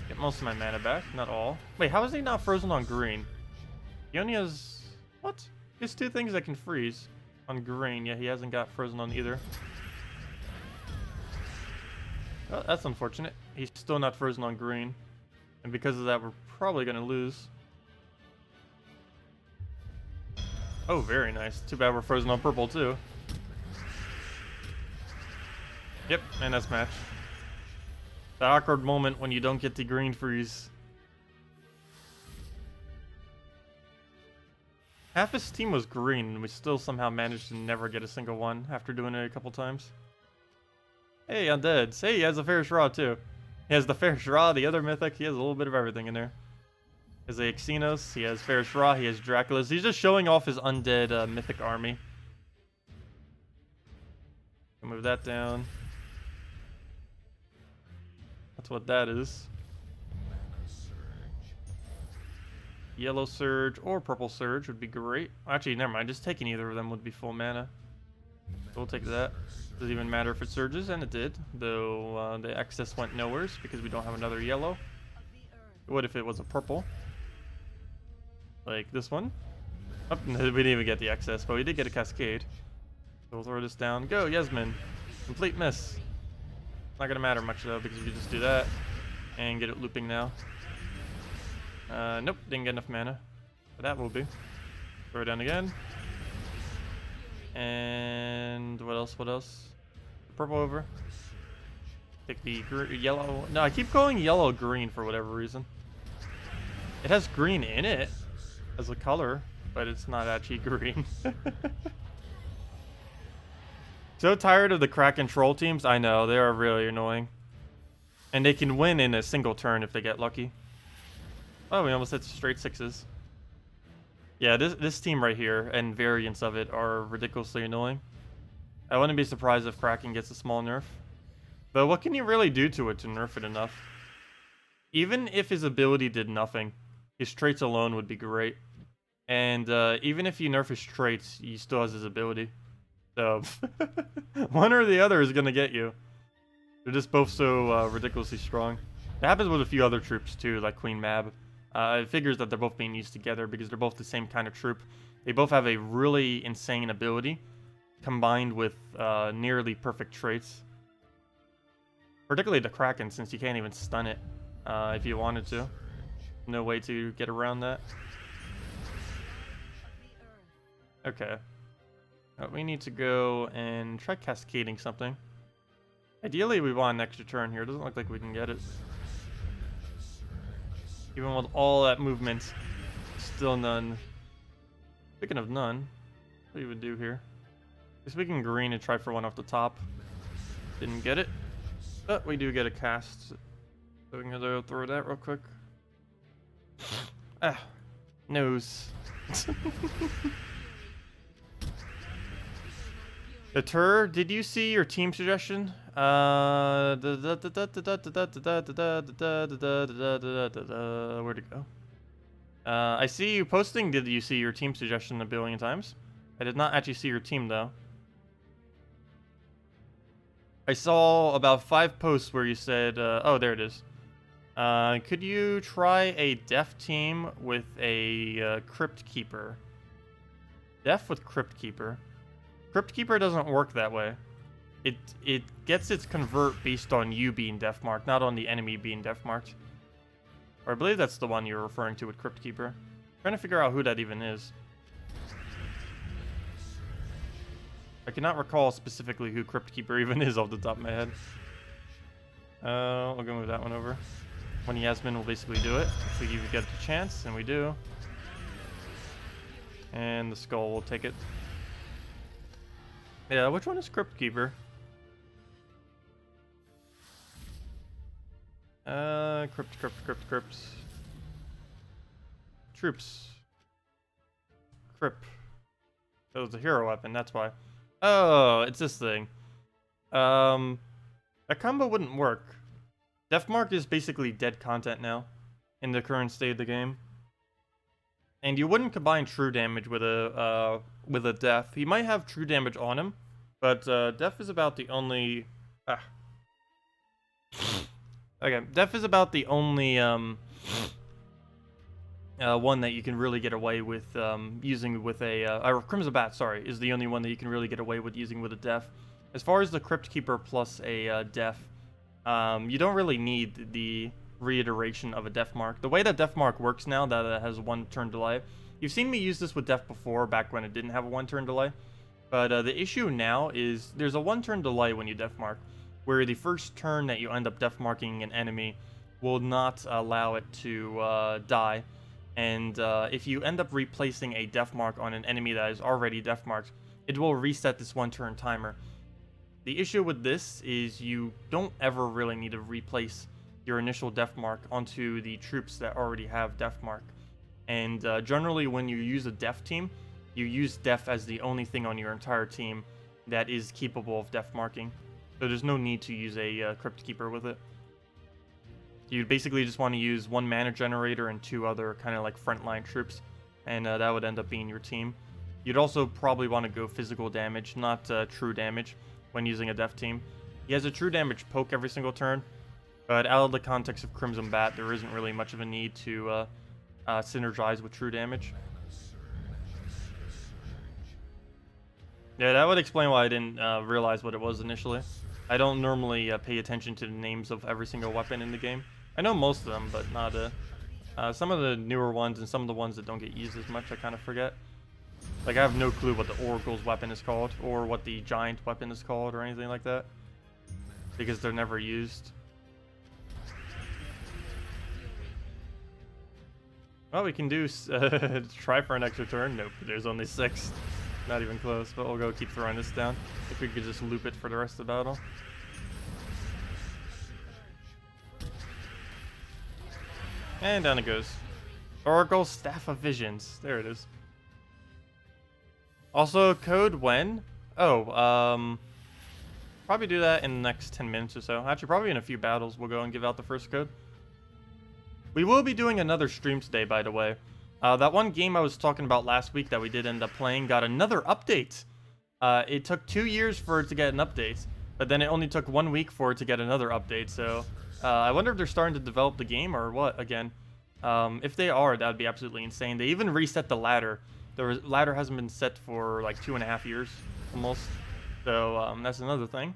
Get most of my mana back, not all. Wait, how is he not frozen on green? He only has... what? He has 2 things that can freeze on green. Yeah, he hasn't got frozen on either. Well, that's unfortunate. He's still not frozen on green. And because of that, we're probably going to lose. Oh, very nice. Too bad we're frozen on purple, too. Yep, and that's match. The awkward moment when you don't get the green freeze. Half his team was green, and we still somehow managed to never get a single one after doing it a couple times. Hey, Undead. Hey, he has a Fair Shraw, too. He has the Fair Shraw, the other mythic. He has a little bit of everything in there. He has a Xenos, he has Fair Shraw, he has Dracula's. He's just showing off his undead mythic army. Move that down. That's what that is. Yellow Surge or Purple Surge would be great. Actually, never mind. Just taking either of them would be full mana. So we'll take that. Doesn't even matter if it surges, and it did. Though the excess went nowheres because we don't have another yellow. What if it was a purple? Like this one? Oh, we didn't even get the excess, but we did get a Cascade. So we'll throw this down. Go, Yasmin. Complete miss. Not gonna matter much though, because we just do that and get it looping now. Nope, didn't get enough mana. But that will be. Throw it down again. And what else? What else? Purple over. Take the yellow. No, I keep going yellow green for whatever reason. It has green in it as a color, but it's not actually green. So tired of the Kraken troll teams. I know, they are really annoying. And they can win in a single turn if they get lucky. Oh, we almost hit straight 6s. Yeah, this team right here and variants of it are ridiculously annoying. I wouldn't be surprised if Kraken gets a small nerf. But what can you really do to it to nerf it enough? Even if his ability did nothing, his traits alone would be great. And even if you nerf his traits, he still has his ability. So, one or the other is gonna get you. They're just both so ridiculously strong. It happens with a few other troops too, like Queen Mab. It figures that they're both being used together because they're both the same kind of troop. They both have a really insane ability, combined with nearly perfect traits. Particularly the Kraken, since you can't even stun it if you wanted to. No way to get around that. Okay. We need to go and try cascading something. Ideally, we want an extra turn here. Doesn't look like we can get it. Even with all that movement, still none. Speaking of none, what do we would do here? Guess we can green and try for one off the top. Didn't get it. But we do get a cast. So we can go throw that real quick. Ah, nose. Deter, did you see your team suggestion? Where'd it go? I see you posting. Did you see your team suggestion a billion times? I did not actually see your team though. I saw about 5 posts where you said, oh, there it is. Could you try a Def team with a Crypt Keeper? Def with Crypt Keeper. Crypt Keeper doesn't work that way. It gets its convert based on you being Def marked, not on the enemy being Def marked. Or I believe that's the one you're referring to with Crypt Keeper. Trying to figure out who that even is. I cannot recall specifically who Crypt Keeper even is off the top of my head. I'll go move that one over. When Yasmin will basically do it, if we get the chance, and we do. And the skull will take it. Yeah, which one is Crypt Keeper? Crypt. Troops. Crypt. That was a hero weapon, that's why. Oh, it's this thing. That combo wouldn't work. Deathmark is basically dead content now, in the current state of the game. And you wouldn't combine true damage with a death. He might have true damage on him, but death is about the only. Okay, death is about the only one that you can really get away with using with a Crimson Bat. Sorry, is the only one that you can really get away with using with a death. As far as the Crypt Keeper plus a death, you don't really need the reiteration of a Death Mark. The way that Death Mark works now, that it has 1 turn delay. You've seen me use this with Death before, back when it didn't have a 1 turn delay. But the issue now is there's a 1 turn delay when you Death Mark, where the first turn that you end up Death Marking an enemy will not allow it to die. And if you end up replacing a Death Mark on an enemy that is already Death Marked, it will reset this 1 turn timer. The issue with this is you don't ever really need to replace your initial Death Mark onto the troops that already have Death Mark. And generally when you use a Death team, you use Death as the only thing on your entire team that is capable of Death marking. So there's no need to use a Crypt Keeper with it. You basically just want to use 1 mana generator and 2 other kind of like frontline troops, and that would end up being your team. You'd also probably want to go physical damage, not true damage, when using a Death team. He has a true damage poke every single turn, but out of the context of Crimson Bat, there isn't really much of a need to synergize with true damage. Yeah, that would explain why I didn't realize what it was initially. I don't normally pay attention to the names of every single weapon in the game. I know most of them, but not some of the newer ones and some of the ones that don't get used as much, I kind of forget. Like, I have no clue what the Oracle's weapon is called, or what the Giant weapon is called, or anything like that. Because they're never used. Well, we can do try for an extra turn. Nope, there's only 6. Not even close, but we'll go keep throwing this down. If we could just loop it for the rest of the battle. And down it goes. Oracle Staff of Visions. There it is. Also, code when? Oh, probably do that in the next 10 minutes or so. Actually, probably in a few battles we'll go and give out the first code. We will be doing another stream today, by the way. That one game I was talking about last week that we did end up playing got another update. it took 2 years for it to get an update, but then it only took 1 week for it to get another update. So I wonder if they're starting to develop the game or what again. If they are, that would be absolutely insane. They even reset the ladder. The ladder hasn't been set for like 2.5 years almost. So that's another thing.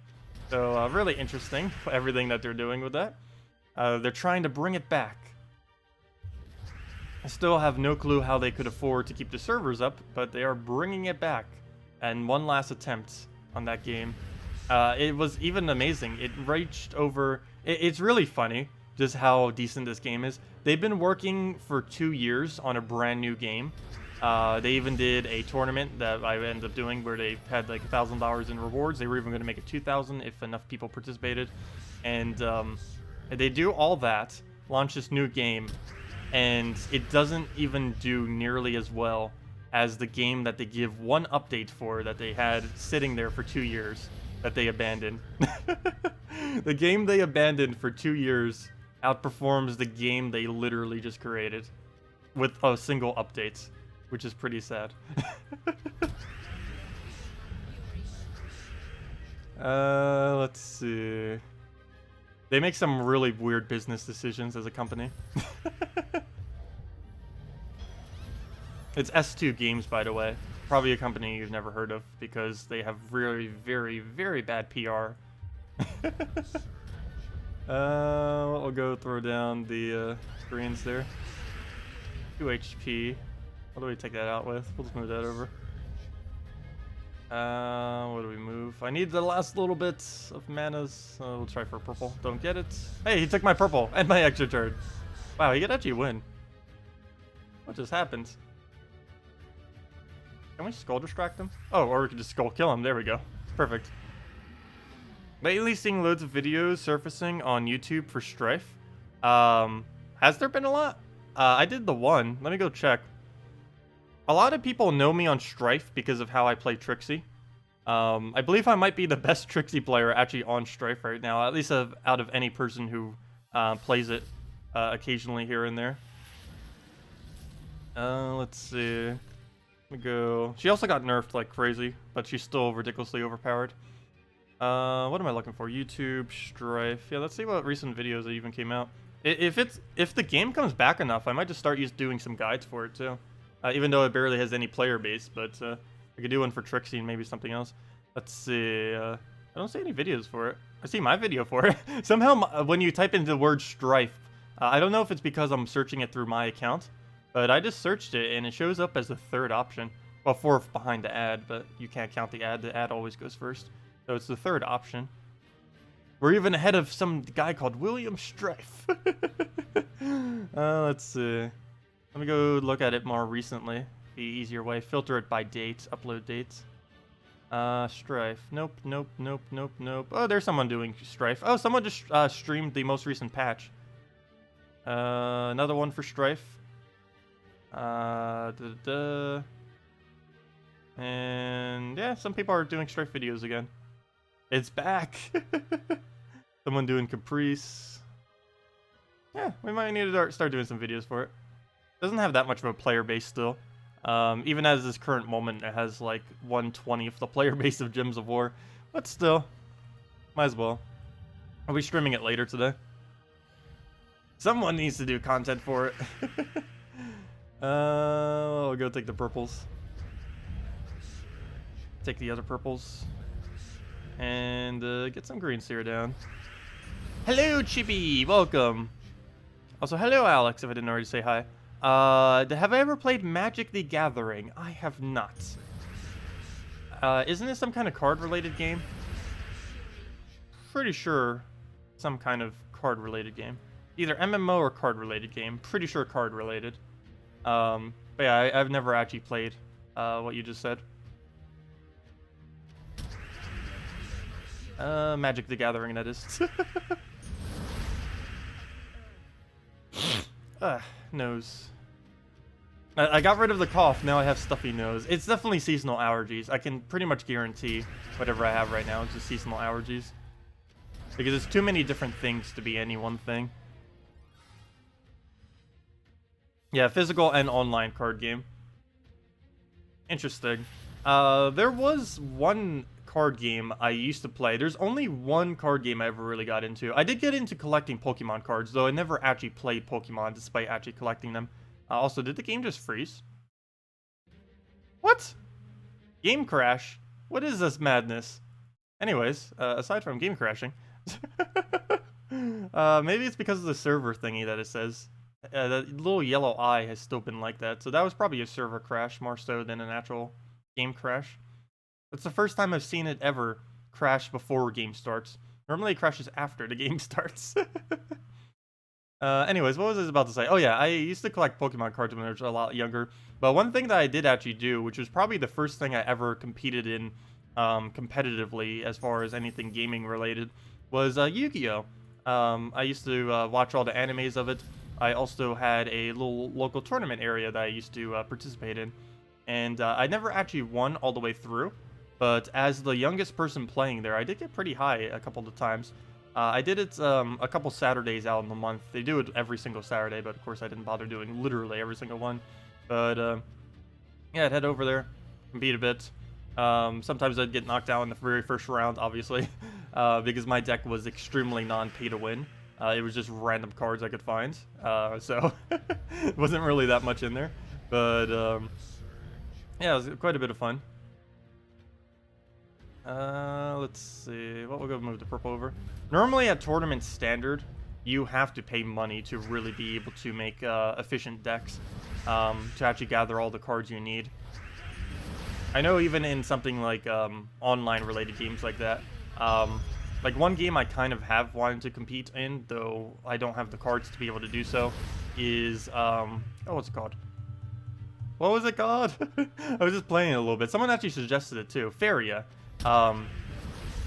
So really interesting, everything that they're doing with that. They're trying to bring it back. I still have no clue how they could afford to keep the servers up, but they are bringing it back. And one last attempt on that game. It was even amazing. It reached over... It's really funny just how decent this game is. They've been working for 2 years on a brand new game. They even did a tournament that I ended up doing where they had like $1,000 in rewards. They were even going to make it 2,000 if enough people participated. And they do all that, launch this new game, and it doesn't even do nearly as well as the game that they give one update for that they had sitting there for 2 years that they abandoned. The game they abandoned for 2 years outperforms the game they literally just created with a single update, which is pretty sad. Let's see. They make some really weird business decisions as a company. It's S2 Games, by the way. Probably a company you've never heard of because they have really, very, very bad PR. We'll go throw down the screens there. 2 HP. What do we take that out with? We'll just move that over. What do we move? I need the last little bit of manas. We'll try for purple. Don't get it. Hey, he took my purple and my extra turn. Wow, he could actually win. What just happened? Can we skull distract him? Oh, or we could just skull kill him. There we go. Perfect. Lately seeing loads of videos surfacing on YouTube for Strife. Has there been a lot? I did the one. Let me go check. A lot of people know me on Strife because of how I play Trixie. I believe I might be the best Trixie player actually on Strife right now, at least out of any person who plays it occasionally here and there. Let's see. Let me go. She also got nerfed like crazy, but she's still ridiculously overpowered. What am I looking for? YouTube, Strife. Yeah, let's see what recent videos that even came out. If the game comes back enough, I might just start doing some guides for it too. Even though it barely has any player base, but I could do one for Trixie and maybe something else. Let's see. I don't see any videos for it. I see my video for it. Somehow, when you type in the word Strife, I don't know if it's because I'm searching it through my account, but I just searched it and it shows up as the third option. Well, fourth behind the ad, but you can't count the ad. The ad always goes first. So it's the third option. We're even ahead of some guy called William Strife. Let's see. Let me go look at it more recently. The easier way. Filter it by date. Upload dates. Strife. Nope, nope, nope, nope, nope. Oh, there's someone doing Strife. Oh, someone just streamed the most recent patch. Another one for Strife. And yeah, some people are doing Strife videos again. It's back. Someone doing Caprice. Yeah, we might need to start doing some videos for it. Doesn't have that much of a player base still. Even as this current moment, it has like 1/20 of the player base of Gems of War. But still, might as well. Are we streaming it later today? Someone needs to do content for it. I'll go take the purples. Take the other purples. And get some greens here down. Hello, Chibi! Welcome! Also, hello, Alex, if I didn't already say hi. Have I ever played Magic the Gathering? I have not. Isn't this some kind of card-related game? Pretty sure some kind of card-related game. Either MMO or card-related game. Pretty sure card-related. But yeah, I've never actually played what you just said. Magic the Gathering, that is. Nose. I got rid of the cough, now I have stuffy nose. It's definitely seasonal allergies. I can pretty much guarantee whatever I have right now is just seasonal allergies. Because it's too many different things to be any one thing. Yeah, physical and online card game. Interesting. There was one card game I used to play. There's only one card game I ever really got into. I did get into collecting Pokemon cards, though I never actually played Pokemon despite actually collecting them. Also, did the game just freeze? What? Game crash? What is this madness? Anyways, aside from game crashing, maybe it's because of the server thingy that it says. That little yellow eye has still been like that, so that was probably a server crash more so than an actual game crash. It's the first time I've seen it ever crash before a game starts. Normally it crashes after the game starts. Anyways, what was I about to say? Oh yeah, I used to collect Pokemon cards when I was a lot younger. But one thing that I did actually do, which was probably the first thing I ever competed in competitively as far as anything gaming related, was Yu-Gi-Oh! I used to watch all the animes of it. I also had a little local tournament area that I used to participate in. And I never actually won all the way through. But as the youngest person playing there, I did get pretty high a couple of times. I did it a couple Saturdays out in the month. They do it every single Saturday, but of course I didn't bother doing literally every single one. But yeah, I'd head over there, compete a bit. Sometimes I'd get knocked out in the very first round, obviously, because my deck was extremely non-pay to win. It was just random cards I could find, so it wasn't really that much in there. But yeah, it was quite a bit of fun. Let's see. Well, we'll go move the purple over. Normally at tournament standard, you have to pay money to really be able to make efficient decks, to actually gather all the cards you need. I know even in something like online related games like that, like one game I kind of have wanted to compete in, though I don't have the cards to be able to do so, is, oh, what's it called? What was it called? I was just playing it a little bit. Someone actually suggested it too. Faria.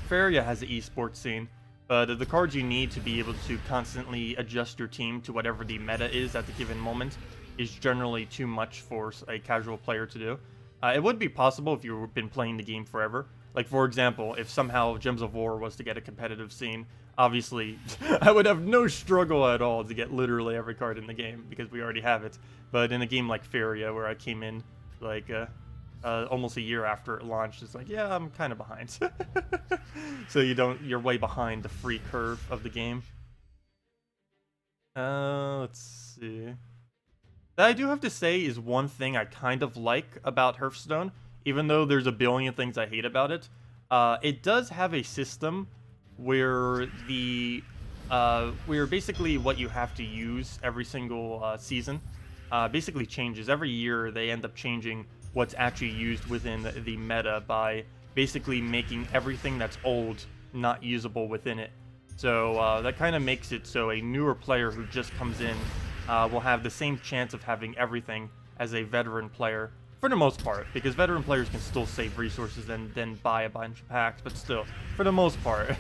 Faria has an esports scene, but the cards you need to be able to constantly adjust your team to whatever the meta is at the given moment is generally too much for a casual player to do. It would be possible if you've been playing the game forever. Like, for example, if somehow Gems of War was to get a competitive scene, obviously, I would have no struggle at all to get literally every card in the game, because we already have it. But in a game like Faria, where I came in, like, almost a year after it launched, it's like, yeah, I'm kind of behind. So you're way behind the free curve of the game. Let's see. That I do have to say is one thing I kind of like about Hearthstone, even though there's a billion things I hate about it. It does have a system where where basically what you have to use every single season basically changes. Every year they end up changing what's actually used within the meta by basically making everything that's old not usable within it. So that kind of makes it so a newer player who just comes in will have the same chance of having everything as a veteran player, for the most part, because veteran players can still save resources and then buy a bunch of packs, but still, for the most part,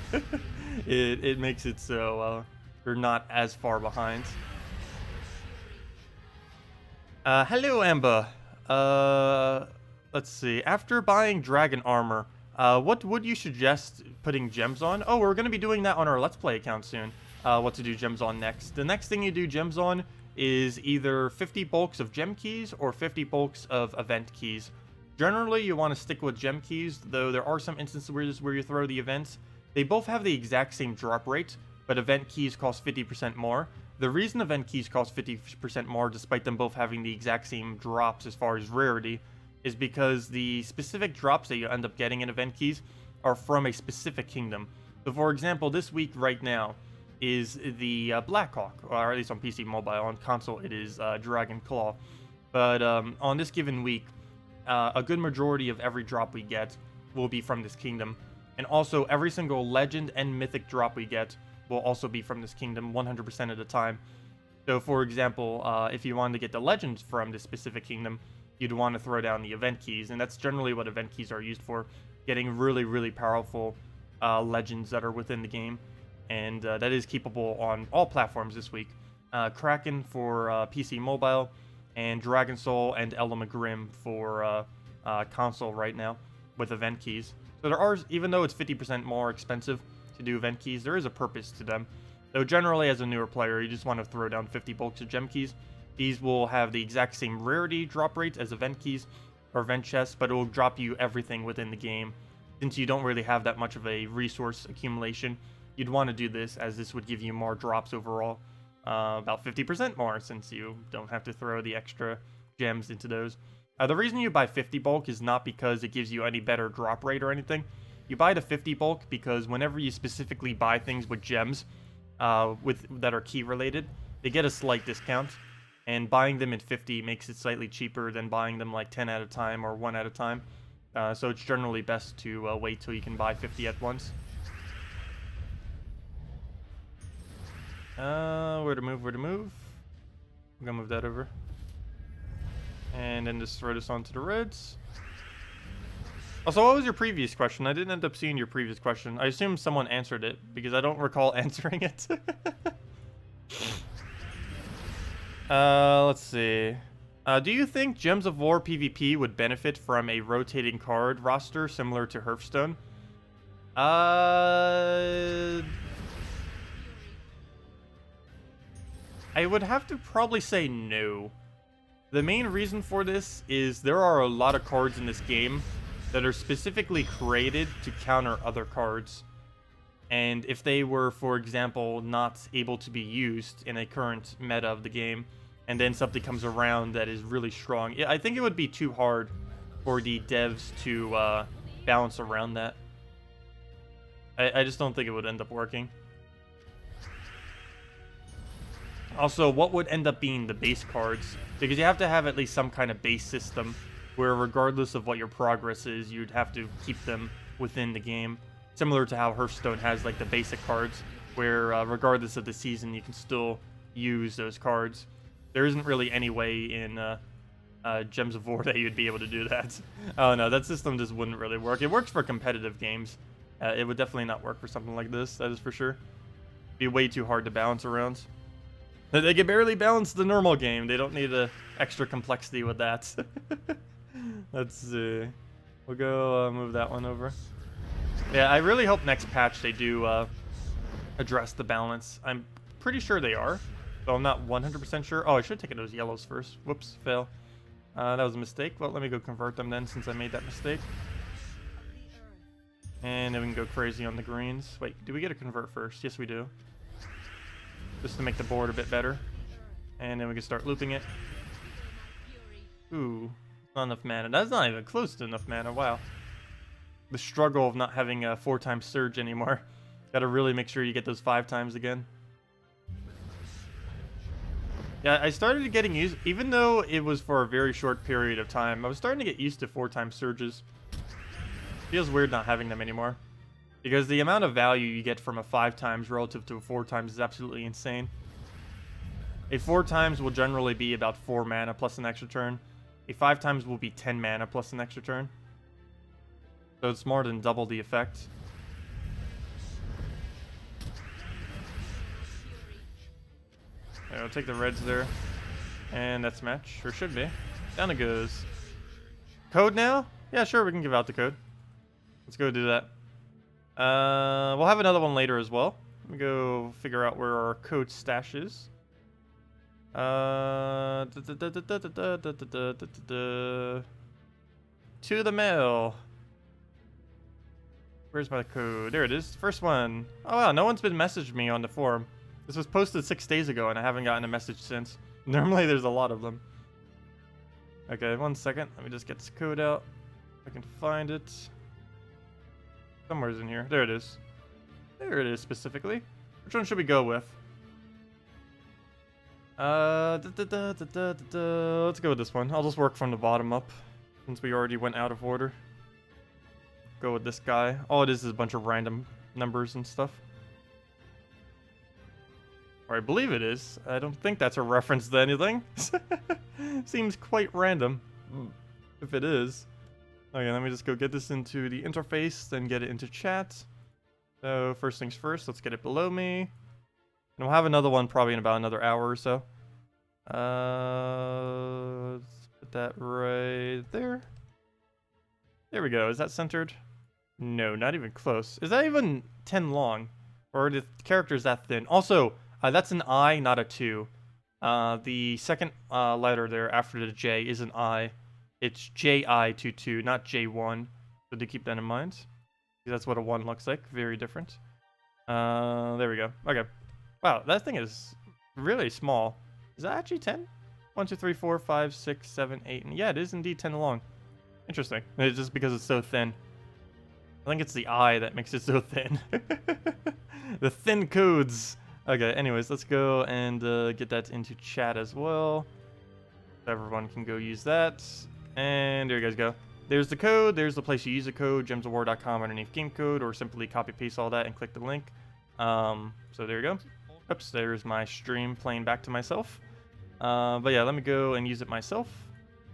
it makes it so you're not as far behind. Hello, Amber. Let's see. After buying dragon armor, what would you suggest putting gems on? Oh, we're going to be doing that on our Let's Play account soon. What to do gems on next. The next thing you do gems on is either 50 bulks of gem keys or 50 bulks of event keys. Generally, you want to stick with gem keys, though there are some instances where you throw the events. They both have the exact same drop rate, but event keys cost 50% more. The reason event keys cost 50% more, despite them both having the exact same drops as far as rarity, is because the specific drops that you end up getting in event keys are from a specific kingdom. So for example, this week right now is the Blackhawk, or at least on PC Mobile. On console it is Dragon Claw. But on this given week, a good majority of every drop we get will be from this kingdom. And also every single legend and mythic drop we get will also be from this kingdom 100% of the time. So for example, if you wanted to get the legends from this specific kingdom, you'd want to throw down the event keys, and that's generally what event keys are used for, getting really, really powerful legends that are within the game. And that is keepable on all platforms this week. Kraken for PC Mobile, and Dragon Soul and Element Grim for console right now with event keys. So there are, even though it's 50% more expensive to do event keys, there is a purpose to them. Though generally as a newer player, you just want to throw down 50 bulks of gem keys. These will have the exact same rarity drop rate as event keys, or vent chest, but it will drop you everything within the game. Since you don't really have that much of a resource accumulation, you'd want to do this, as this would give you more drops overall. About 50% more, since you don't have to throw the extra gems into those. The reason you buy 50 bulk is not because it gives you any better drop rate or anything. You buy the 50 bulk because whenever you specifically buy things with gems that are key related, they get a slight discount. And buying them at 50 makes it slightly cheaper than buying them like 10 at a time or 1 at a time. So it's generally best to wait till you can buy 50 at once. Where to move? I'm gonna move that over. And then just throw this onto the reds. Also, what was your previous question? I didn't end up seeing your previous question. I assume someone answered it, because I don't recall answering it. Let's see. Do you think Gems of War PvP would benefit from a rotating card roster similar to Hearthstone? I would have to probably say no. The main reason for this is there are a lot of cards in this game that are specifically created to counter other cards. And if they were, for example, not able to be used in a current meta of the game, and then something comes around that is really strong, I think it would be too hard for the devs to balance around that. I just don't think it would end up working. Also, what would end up being the base cards? Because you have to have at least some kind of base system where regardless of what your progress is, you'd have to keep them within the game. Similar to how Hearthstone has like the basic cards, where regardless of the season, you can still use those cards. There isn't really any way in Gems of War that you'd be able to do that. Oh no, that system just wouldn't really work. It works for competitive games. It would definitely not work for something like this, that is for sure. It'd be way too hard to balance around. They can barely balance the normal game. They don't need extra complexity with that. Let's see. We'll go move that one over. Yeah, I really hope next patch they do address the balance. I'm pretty sure they are, but I'm not 100% sure. Oh, I should have taken those yellows first. Whoops, fail. That was a mistake. Well, let me go convert them then, since I made that mistake. And then we can go crazy on the greens. Wait, do we get a convert first? Yes, we do. Just to make the board a bit better. And then we can start looping it. Ooh, not enough mana. That's not even close to enough mana. Wow. The struggle of not having a 4-time surge anymore. Gotta really make sure you get those 5 times again. Yeah, I started getting used, even though it was for a very short period of time, I was starting to get used to 4-time surges. Feels weird not having them anymore. Because the amount of value you get from a 5 times relative to a 4 times is absolutely insane. A 4 times will generally be about 4 mana plus an extra turn. A 5 times will be 10 mana plus an extra turn. So it's more than double the effect. I'll take the reds there. And that's match. Or should be. Down it goes. Code now? Yeah, sure, we can give out the code. Let's go do that. We'll have another one later as well. Let me go figure out where our code stash is. To the mail. Where's my code? There it is. First one. Oh wow, no one's been messaging me on the forum. This was posted 6 days ago and I haven't gotten a message since. Normally there's a lot of them. Okay, 1 second. Let me just get this code out. If I can find it. Somewhere's in here. There it is. There it is specifically. Which one should we go with? Let's go with this one. I'll just work from the bottom up, since we already went out of order. Go with this guy. All it is a bunch of random numbers and stuff. Or I believe it is. I don't think that's a reference to anything. Seems quite random. If it is. Okay, let me just go get this into the interface, then get it into chat. So, first things first, let's get it below me. And we'll have another one probably in about another hour or so. Let's put that right there. There we go. Is that centered? No, not even close. Is that even 10 long? Or are the characters that thin? Also, that's an I, not a 2. The second letter there after the J is an I. It's JI22, not J1. So do keep that in mind. That's what a 1 looks like. Very different. There we go. Okay. Wow, that thing is really small. Is that actually 10? 1, 2, 3, 4, 5, 6, 7, 8. And yeah, it is indeed 10 long. Interesting. It's just because it's so thin. I think it's the eye that makes it so thin. The thin codes. Okay, anyways, let's go and get that into chat as well. Everyone can go use that. And there you guys go. There's the code. There's the place you use the code, gemsofwar.com underneath game code, or simply copy paste all that and click the link. So there you go. Oops, there's my stream playing back to myself. But yeah, let me go and use it myself.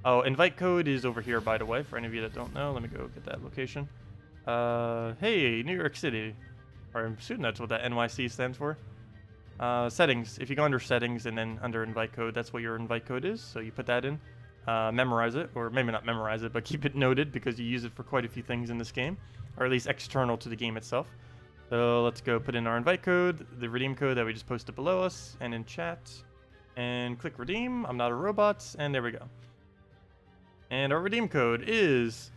Oh, invite code is over here, by the way, for any of you that don't know. Let me go get that location. Hey, New York City. Or I'm assuming that's what that NYC stands for. Settings. If you go under settings and then under invite code, that's what your invite code is. So you put that in. Memorize it, or maybe not memorize it, but keep it noted because you use it for quite a few things in this game, or at least external to the game itself. So let's go put in our invite code, the redeem code that we just posted below us, and in chat, and click redeem. I'm not a robot, and there we go. And our redeem code is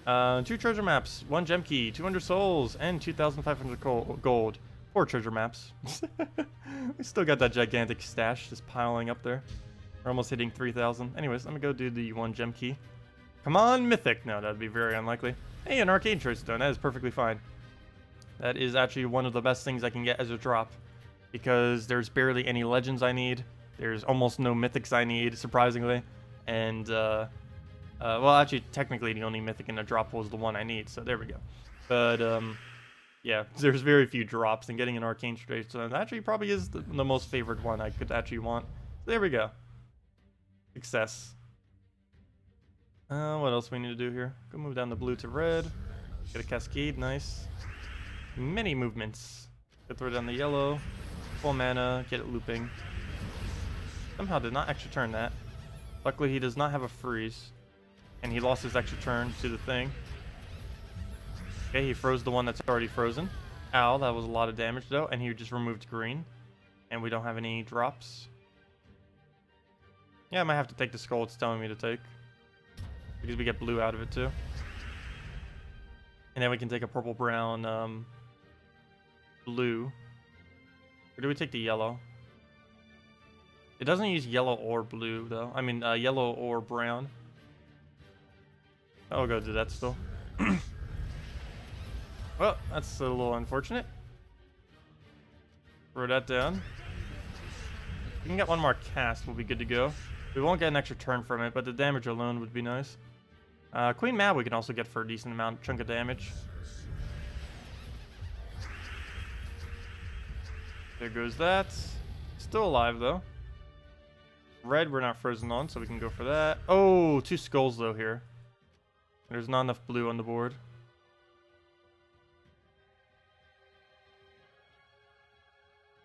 2 treasure maps, 1 gem key, 200 souls, and 2,500 gold. 4 treasure maps. We still got that gigantic stash just piling up there. We're almost hitting 3,000. Anyways, let me go do the 1 gem key. Come on, mythic. No, that'd be very unlikely. Hey, an arcane choice stone. That is perfectly fine. That is actually one of the best things I can get as a drop, because there's barely any legends I need. There's almost no mythics I need, surprisingly. And, well, actually, technically, the only mythic in the drop was the one I need, so there we go. But, yeah, there's very few drops, and getting an arcane choice stone actually probably is the most favored one I could actually want. So there we go. Success. What else we need to do here? Go move down the blue to red. Get a cascade, nice. Many movements. Go throw down the yellow. Full mana, get it looping. Somehow did not extra turn that. Luckily he does not have a freeze. And he lost his extra turn to the thing. Okay, he froze the one that's already frozen. Ow, that was a lot of damage though. And he just removed green. And we don't have any drops. Yeah, I might have to take the skull it's telling me to take. Because we get blue out of it too. And then we can take a purple-brown blue. Or do we take the yellow? It doesn't use yellow or blue though. I mean yellow or brown. I'll go do that still. Well, that's a little unfortunate. Throw that down. If we can get 1 more cast, we'll be good to go. We won't get an extra turn from it, but the damage alone would be nice. Queen Mab we can also get for a decent chunk of damage. There goes that. Still alive though. Red we're not frozen on, so we can go for that. Oh, 2 skulls though here. There's not enough blue on the board.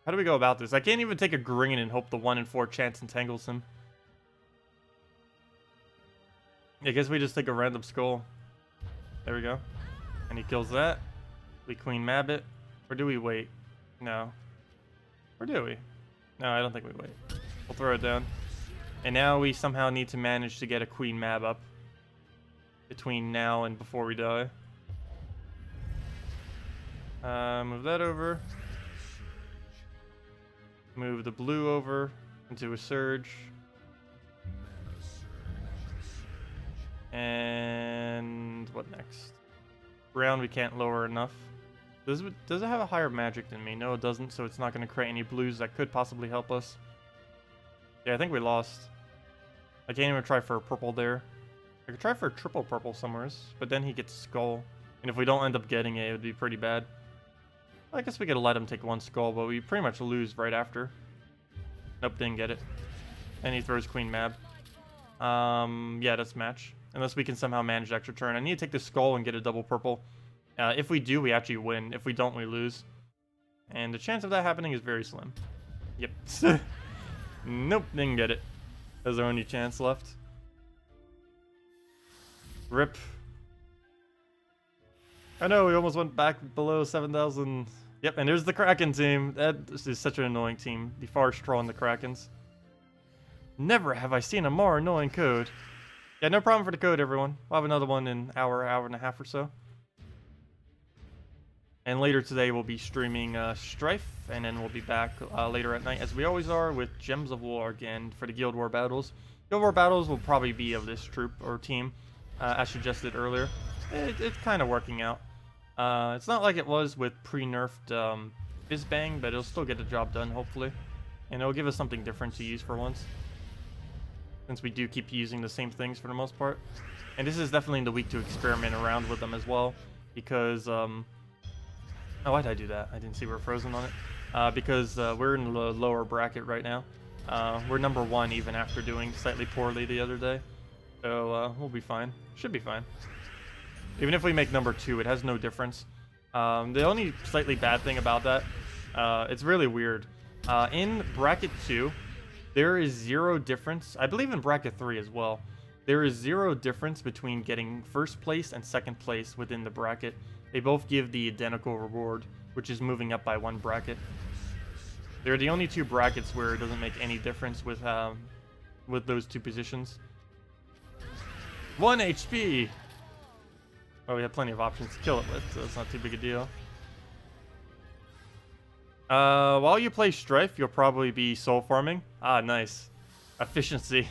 How do we go about this? I can't even take a green and hope the 1 in 4 chance entangles him. I guess we just take a random skull. There we go. And he kills that. We Queen Mab it. Or do we wait? No. Or do we? No, I don't think we wait. We'll throw it down. And now we somehow need to manage to get a Queen Mab up. Between now and before we die. Move that over. Move the blue over into a surge. And what next? Brown we can't lower enough. Does it have a higher magic than me? No, it doesn't, so it's not going to create any blues that could possibly help us. Yeah, I think we lost. I can't even try for a purple there. I could try for a triple purple somewheres, but then he gets skull. And if we don't end up getting it, it would be pretty bad. I guess we could let him take 1 skull, but we pretty much lose right after. Nope, didn't get it. And he throws Queen Mab. Yeah, that's match. Unless we can somehow manage extra turn. I need to take the skull and get a double purple. If we do, we actually win. If we don't, we lose. And the chance of that happening is very slim. Yep. Nope, didn't get it. That's our only chance left. Rip. I know, we almost went back below 7,000. Yep, and there's the Kraken team. That is such an annoying team. The Farstraw and the Krakens. Never have I seen a more annoying code. Yeah, no problem for the code, everyone. We'll have another one in an hour, hour and a half or so. And later today, we'll be streaming Strife, and then we'll be back later at night, as we always are, with Gems of War again for the Guild War battles. Guild War battles will probably be of this troop or team, as suggested earlier. It's kind of working out. It's not like it was with pre-nerfed Fizzbang, but it'll still get the job done, hopefully. And it'll give us something different to use for once, since we do keep using the same things for the most part. And this is definitely the week to experiment around with them as well, because... Oh, why'd I do that? I didn't see we're frozen on it. Because we're in the lower bracket right now. We're number 1 even after doing slightly poorly the other day. So we'll be fine. Should be fine. Even if we make number 2, it has no difference. The only slightly bad thing about that, it's really weird. In bracket 2, there is 0 difference. I believe in bracket 3 as well. There is 0 difference between getting first place and second place within the bracket. They both give the identical reward, which is moving up by 1 bracket. They're the only 2 brackets where it doesn't make any difference with those 2 positions. 1 HP! Oh, we have plenty of options to kill it with, so it's not too big a deal. While you play Strife, you'll probably be soul farming. Ah, nice. Efficiency.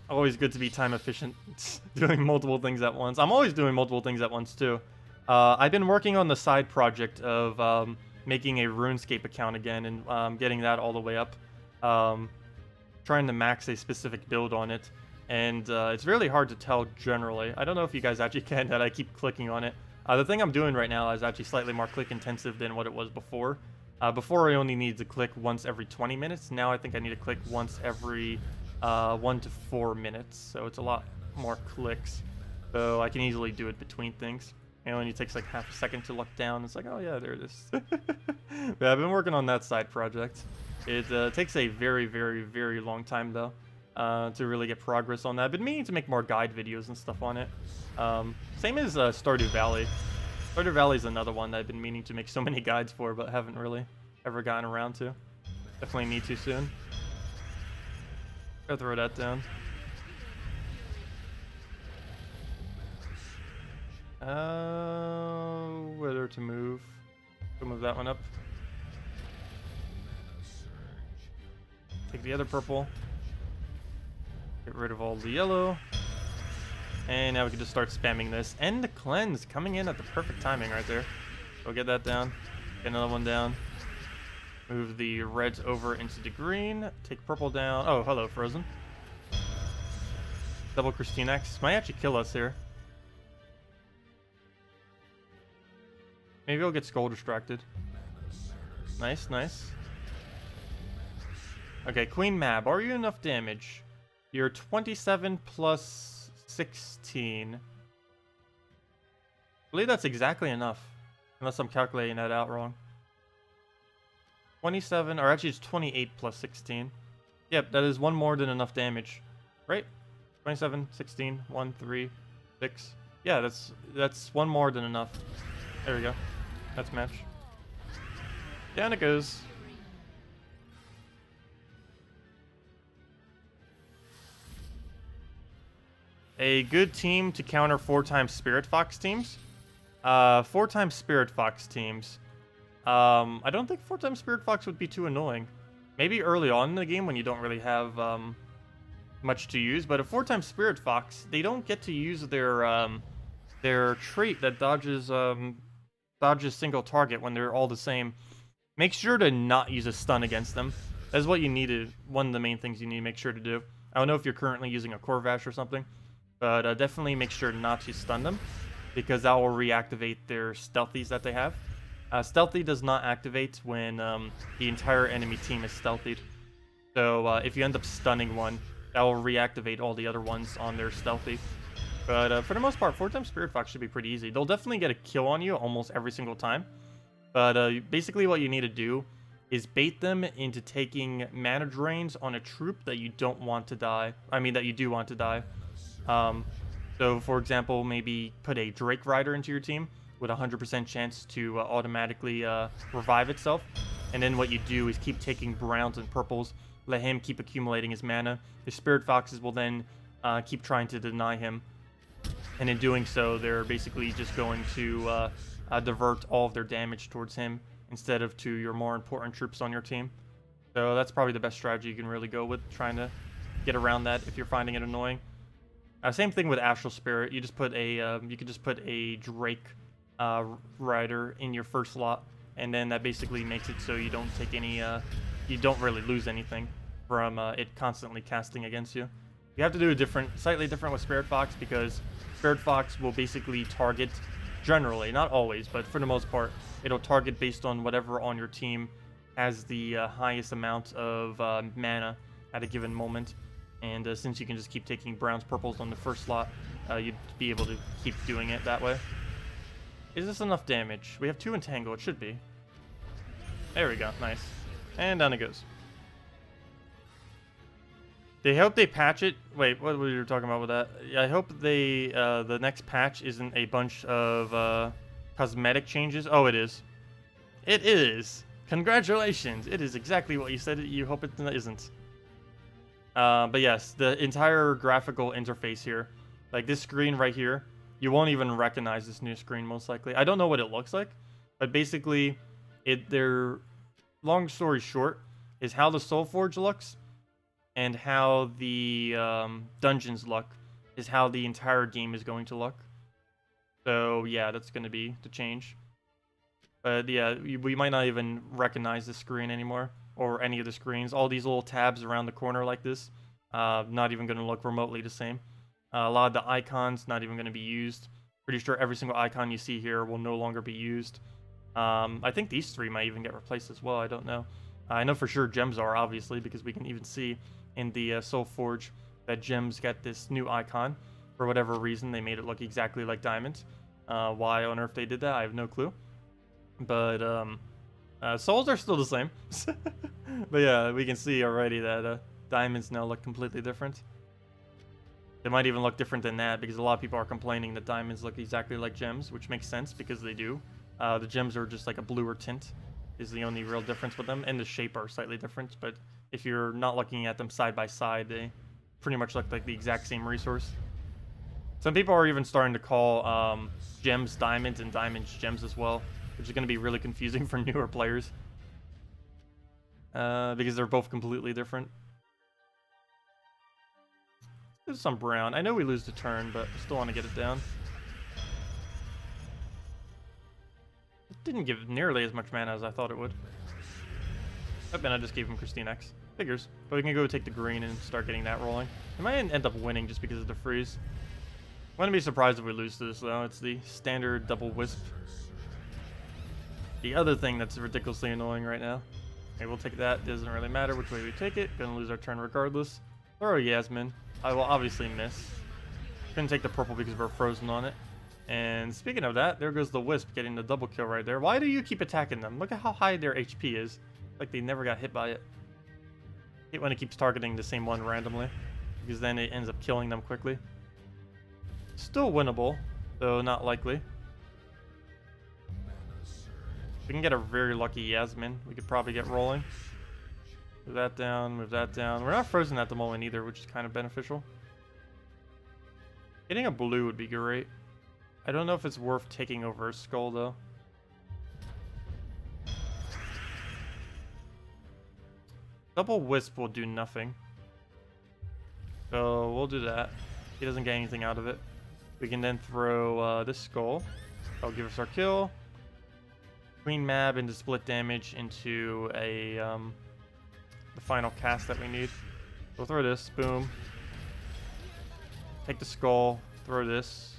Always good to be time efficient, doing multiple things at once. I'm always doing multiple things at once too. I've been working on the side project of making a RuneScape account again and getting that all the way up. Trying to max a specific build on it. And it's really hard to tell generally. I don't know if you guys actually can, that I keep clicking on it. The thing I'm doing right now is actually slightly more click intensive than what it was before. Before I only needed to click once every 20 minutes. Now I think I need to click once every 1 to 4 minutes, so it's a lot more clicks. So I can easily do it between things. It only takes like half a second to look down. It's like, oh yeah, there it is. Yeah, I've been working on that side project. It takes a very, very, very long time though to really get progress on that. I've been meaning to make more guide videos and stuff on it. Same as Stardew Valley. Stardew Valley is another one that I've been meaning to make so many guides for, but haven't really ever gotten around to. Definitely need to soon. Gotta throw that down. Whether to move. Go move that one up. Take the other purple. Get rid of all the yellow. And now we can just start spamming this. And the cleanse coming in at the perfect timing right there. Go get that down. Get another one down. Move the reds over into the green. Take purple down. Oh, hello, Frozen. Double KrissTigger. Might actually kill us here. Maybe we'll get Skull distracted. Nice, nice. Okay, Queen Mab, are you enough damage? You're 27 plus 16. I believe that's exactly enough. Unless I'm calculating that out wrong. 27, or actually it's 28 plus 16. Yep, that is 1 more than enough damage. Right? 27, 16, 1, 3, 6. Yeah, that's 1 more than enough. There we go. That's match. Down it goes. A good team to counter 4x Spirit Fox teams. 4x Spirit Fox teams. I don't think 4x Spirit Fox would be too annoying. Maybe early on in the game when you don't really have much to use, but a 4x Spirit Fox, they don't get to use their trait that dodges single target when they're all the same. Make sure to not use a stun against them. That's what you need to, one of the main things you need to make sure to do. I don't know if you're currently using a Corvash or something, but definitely make sure not to stun them, because that will reactivate their stealthies that they have. Stealthy does not activate when the entire enemy team is stealthied. So if you end up stunning one, that will reactivate all the other ones on their stealthy. But for the most part, 4x Spirit Fox should be pretty easy. They'll definitely get a kill on you almost every single time. But basically what you need to do is bait them into taking mana drains on a troop that you don't want to die. I mean, that you do want to die. So for example, maybe put a Drake Rider into your team with a 100% chance to automatically revive itself. And then what you do is keep taking browns and purples, let him keep accumulating his mana. The Spirit Foxes will then keep trying to deny him. And in doing so, they're basically just going to divert all of their damage towards him instead of to your more important troops on your team. So that's probably the best strategy you can really go with, trying to get around that if you're finding it annoying. Same thing with Astral Spirit. You just put a you could just put a Drake rider in your first slot, and then that basically makes it so you don't take any you don't really lose anything from it constantly casting against you. You have to do a slightly different with Spirit Fox, because Spirit Fox will basically target, generally, not always, but for the most part, it'll target based on whatever on your team has the highest amount of mana at a given moment. And since you can just keep taking browns, purples on the first slot, you'd be able to keep doing it that way. Is this enough damage? We have 2 Entangle, it should be. There we go, nice. And down it goes. They hope they patch it. Wait, what were you talking about with that? Yeah, I hope they the next patch isn't a bunch of cosmetic changes. Oh, it is. It is. Congratulations. It is exactly what you said. You hope it isn't. But yes, the entire graphical interface here, like this screen right here, you won't even recognize this new screen most likely. I don't know what it looks like, but basically, long story short, is how the Soulforge looks and how the dungeons look is how the entire game is going to look. So yeah, that's going to be the change. But yeah, we might not even recognize the screen anymore, or any of the screens. All these little tabs around the corner like this, not even going to look remotely the same. A lot of the icons not even going to be used. Pretty sure every single icon you see here will no longer be used. I think these 3 might even get replaced as well. I don't know. I know for sure gems are, obviously, because we can even see in the Soulforge that gems get this new icon. For whatever reason, they made it look exactly like diamonds. Why on earth they did that, I have no clue. But souls are still the same. But yeah, we can see already that diamonds now look completely different. They might even look different than that, because a lot of people are complaining that diamonds look exactly like gems, which makes sense because they do. The gems are just like a bluer tint is the only real difference with them, and the shape are slightly different, but if you're not looking at them side by side, they pretty much look like the exact same resource. Some people are even starting to call gems diamonds and diamonds gems as well, which is going to be really confusing for newer players, because they're both completely different. There's some brown. I know we lose the turn, but I still want to get it down. It didn't give nearly as much mana as I thought it would. Oh, and I just gave him KrissTigger. Figures. But we can go take the green and start getting that rolling. We might end up winning just because of the freeze. I wouldn't be surprised if we lose to this, though. It's the standard double wisp. The other thing that's ridiculously annoying right now. Okay, we'll take that. Doesn't really matter which way we take it. Gonna lose our turn regardless. Throw a Yasmin. I will obviously miss. Couldn't take the purple because we're frozen on it. And speaking of that, there goes the Wisp getting the double kill right there. Why do you keep attacking them? Look at how high their HP is. Like they never got hit by it. I hate when it keeps targeting the same one randomly, because then it ends up killing them quickly. Still winnable, though not likely. We can get a very lucky Yasmin. We could probably get rolling. Move that down, move that down. We're not frozen at the moment either, which is kind of beneficial. Getting a blue would be great. I don't know if it's worth taking over a skull, though. Double Wisp will do nothing. So we'll do that. He doesn't get anything out of it. We can then throw this skull. That'll give us our kill. Queen Mab into split damage into a the final cast that we need. We'll throw this. Boom. Take the skull. Throw this.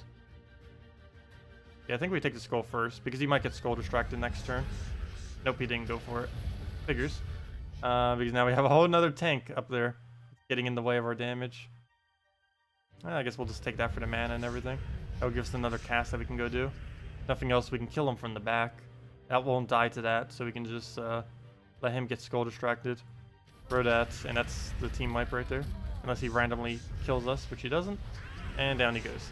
Yeah, I think we take the skull first, because he might get skull distracted next turn. Nope, he didn't go for it. Figures. Because now we have a whole nother tank up there getting in the way of our damage. I guess we'll just take that for the mana and everything. That'll give us another cast that we can go do. Nothing else, we can kill him from the back. That won't die to that, so we can just let him get skull distracted. Throw that, and that's the team wipe right there. Unless he randomly kills us, which he doesn't. And down he goes.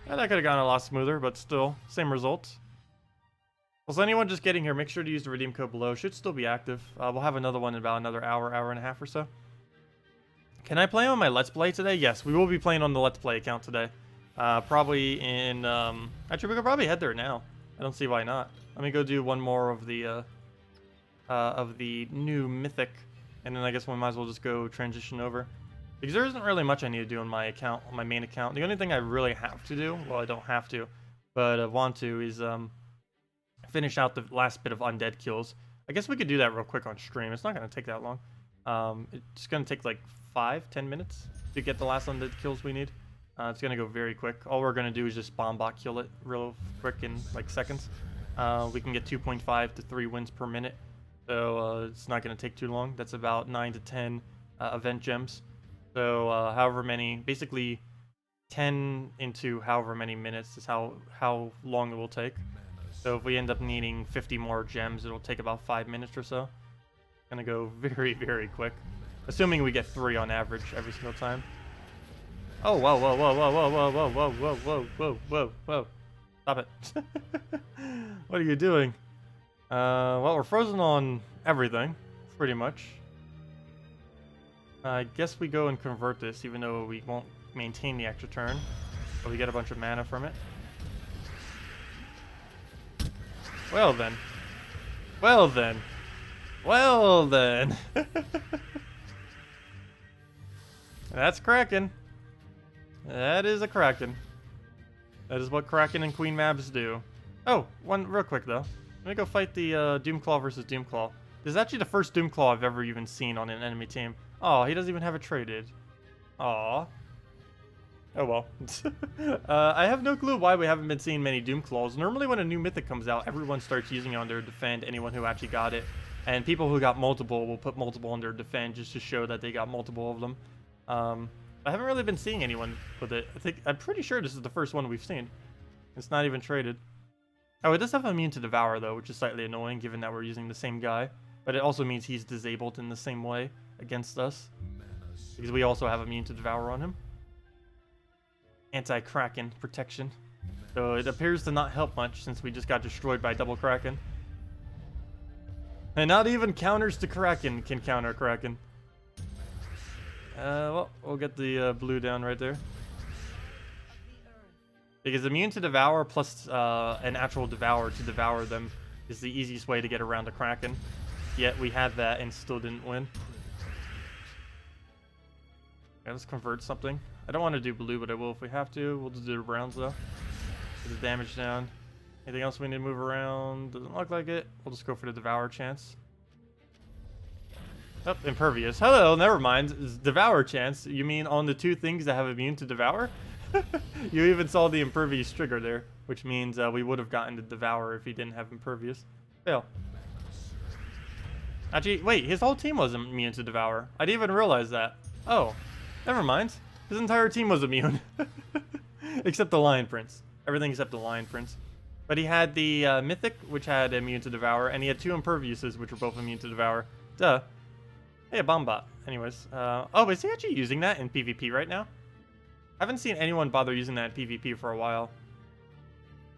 Yeah, that could have gone a lot smoother, but still, same result. So anyone just getting here, make sure to use the redeem code below. Should still be active. We'll have another one in about another hour, hour and a half or so. Can I play on my Let's Play today? Yes, we will be playing on the Let's Play account today. Probably in... actually, we could probably head there now. I don't see why not. Let me go do one more of the new Mythic. And then I guess we might as well just go transition over. Because there isn't really much I need to do on my account, on my main account. The only thing I really have to do, well, I don't have to, but I want to, is finish out the last bit of undead kills. I guess we could do that real quick on stream. It's not going to take that long. It's going to take like 5-10 minutes to get the last undead kills we need. It's going to go very quick. All we're going to do is just bomb bot kill it real quick in like seconds. We can get 2.5 to 3 wins per minute. So it's not going to take too long. That's about 9 to 10 event gems. So however many, basically 10 into however many minutes is how long it will take. So if we end up needing 50 more gems, it'll take about 5 minutes or so. Gonna go very, very quick. Assuming we get 3 on average every single time. Oh, whoa, whoa, whoa, whoa, whoa, whoa, whoa, whoa, whoa, whoa, whoa, whoa, whoa. Stop it. What are you doing? Well, we're frozen on everything, pretty much. I guess we go and convert this, even though we won't maintain the extra turn. But we get a bunch of mana from it. Well then. Well then. Well then. That's Kraken. That is a Kraken. That is what Kraken and Queen Mabs do. Oh, one real quick though. Let me go fight the Doomclaw versus Doomclaw. This is actually the first Doomclaw I've ever even seen on an enemy team. Oh, he doesn't even have it traded. Aw. Oh well. I have no clue why we haven't been seeing many Doomclaws. Normally when a new mythic comes out, everyone starts using it on their defend, anyone who actually got it. And people who got multiple will put multiple on their defend just to show that they got multiple of them. I haven't really been seeing anyone with it. I'm pretty sure this is the first one we've seen. It's not even traded. Oh, it does have immune to Devour though, which is slightly annoying given that we're using the same guy. But it also means he's disabled in the same way against us. Because we also have immune to Devour on him. Anti-Kraken protection. So it appears to not help much since we just got destroyed by double Kraken. And not even counters to Kraken can counter Kraken. Well, we'll get the blue down right there. Because immune to Devour plus an actual Devour to devour them is the easiest way to get around a Kraken. Yet we had that and still didn't win. Okay, let's convert something. I don't want to do blue, but I will if we have to. We'll just do the browns though. Get the damage down. Anything else we need to move around? Doesn't look like it. We'll just go for the Devour chance. Oh, impervious. Hello, never mind. It's Devour chance. You mean on the 2 things that have immune to Devour? You even saw the impervious trigger there, which means we would have gotten the Devour if he didn't have impervious. Fail. Actually, wait, his whole team was immune to Devour. I didn't even realize that. Oh, never mind. His entire team was immune. Except the Lion Prince. Everything except the Lion Prince. But he had the Mythic, which had immune to Devour, and he had 2 Imperviouses, which were both immune to Devour. Duh. Hey, a Bombot. Anyways. Oh, is he actually using that in PvP right now? I haven't seen anyone bother using that in PvP for a while.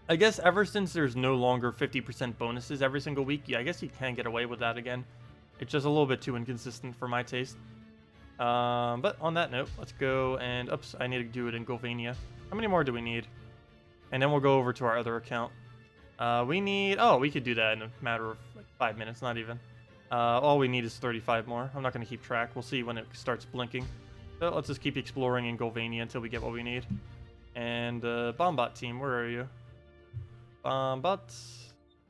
I guess ever since there's no longer 50% bonuses every single week, yeah, I guess you can get away with that again. It's just a little bit too inconsistent for my taste. But on that note, let's go and... Oops, I need to do it in Golvania. How many more do we need? And then we'll go over to our other account. We need... Oh, we could do that in a matter of like 5 minutes, not even. All we need is 35 more. I'm not going to keep track. We'll see when it starts blinking. So let's just keep exploring in Golvania until we get what we need. And Bombot team, where are you? Bombot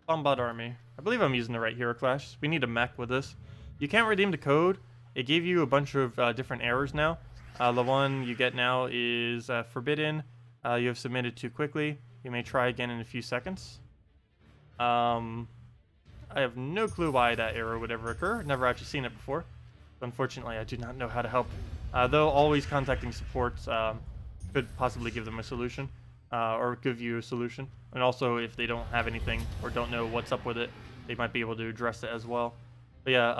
army. I believe I'm using the right hero class. We need a mech with this. You can't redeem the code. It gave you a bunch of different errors now. The one you get now is forbidden. You have submitted too quickly. You may try again in a few seconds. I have no clue why that error would ever occur. Never actually seen it before. Unfortunately, I do not know how to help. Though always contacting support could possibly give them a solution. Or give you a solution. And also, if they don't have anything or don't know what's up with it, they might be able to address it as well. But yeah,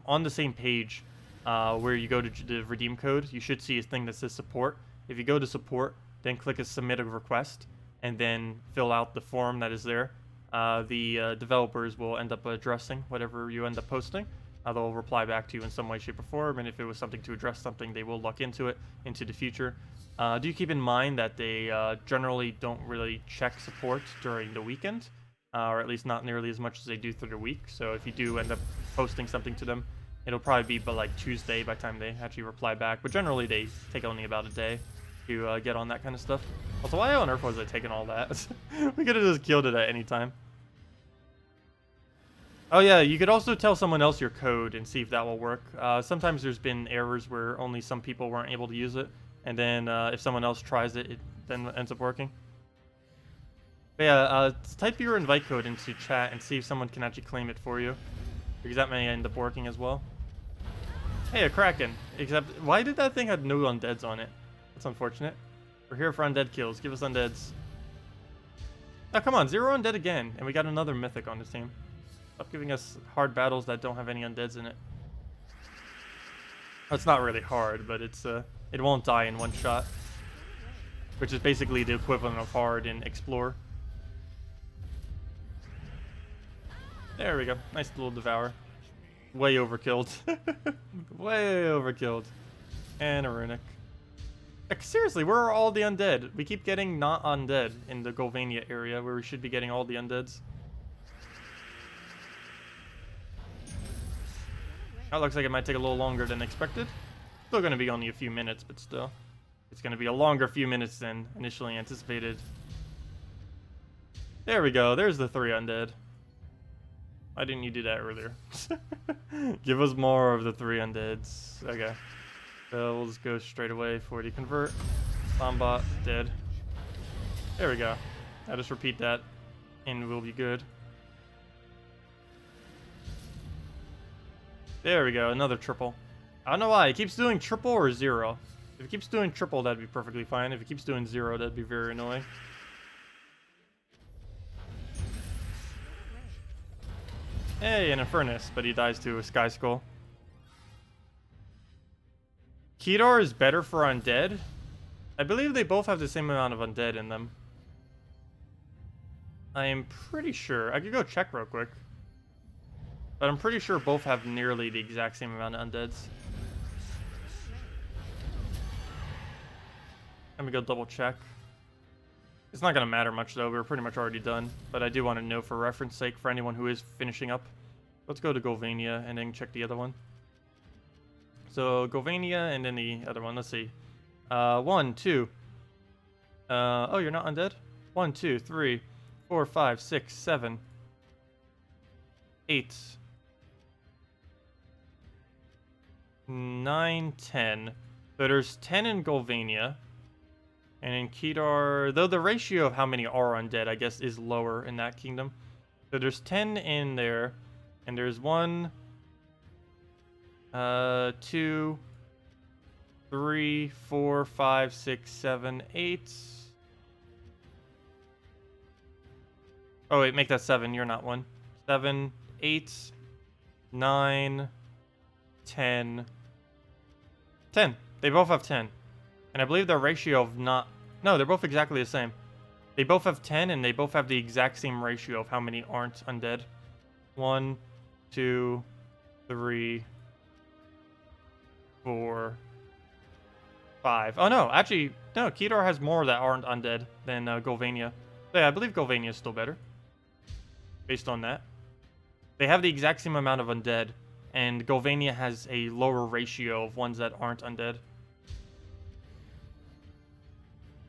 on the same page where you go to the redeem code, you should see a thing that says support. If you go to support, then click a submit a request, and then fill out the form that is there. the developers will end up addressing whatever you end up posting. They'll reply back to you in some way, shape, or form, and if it was something to address something, they will look into it into the future. Do keep in mind that they generally don't really check support during the weekend, or at least not nearly as much as they do through the week. So if you do end up posting something to them, it'll probably be by like Tuesday by the time they actually reply back. But generally, they take only about a day to get on that kind of stuff. Also, why on earth was I taking all that? We could have just killed it at any time. Oh yeah, you could also tell someone else your code and see if that will work. Sometimes there's been errors where only some people weren't able to use it, and then if someone else tries it, it then ends up working. But yeah, type your invite code into chat and see if someone can actually claim it for you, because that may end up working as well. Hey, a Kraken. Except, why did that thing have no undeads on it? That's unfortunate. We're here for undead kills. Give us undeads. Oh, come on, 0 undead again, and we got another mythic on this team. Stop giving us hard battles that don't have any undeads in it. It's not really hard, but it's it won't die in one shot, which is basically the equivalent of hard in Explore. There we go. Nice little Devour. Way overkilled. Way overkilled. And a Runic. Like, seriously, where are all the undead? We keep getting not undead in the Golvania area where we should be getting all the undeads. That looks like it might take a little longer than expected. Still going to be only a few minutes, but still. It's going to be a longer few minutes than initially anticipated. There we go. There's the 3 undead. Why didn't you do that earlier? Give us more of the 3 undeads. Okay. So we'll just go straight away for the convert. Bombot, dead. There we go. I'll just repeat that and we'll be good. There we go, another triple. I don't know why, it keeps doing triple or 0. If it keeps doing triple, that'd be perfectly fine. If it keeps doing 0, that'd be very annoying. Hey, an Infernus, but he dies to a Sky Skull. Kedar is better for undead? I believe they both have the same amount of undead in them. I am pretty sure. I could go check real quick. But I'm pretty sure both have nearly the exact same amount of undeads. Let me go double check. It's not going to matter much though, we're pretty much already done. But I do want to know for reference sake for anyone who is finishing up. Let's go to Golvania and then check the other one. So Golvania and then the other one, let's see. 1, 2. Oh, you're not undead? 1, 2, 3, 4, 5, 6, 7, 8. 9, 10. So there's 10 in Golvania. And in Kedar, though the ratio of how many are undead, I guess, is lower in that kingdom. So there's 10 in there. And there's 1, 2, 3, 4, 5, 6, 7, 8. Oh, wait, make that 7. You're not 1. 7, 8, 9, 10. 10. They both have 10. And I believe their ratio of not... No, they're both exactly the same. They both have 10, and they both have the exact same ratio of how many aren't undead. 1, 2, 3, 4, 5. Oh, no. Actually, no. Kedar has more that aren't undead than Golvania. So, yeah, I believe Golvania is still better. Based on that. They have the exact same amount of undead. And Golvania has a lower ratio of ones that aren't undead.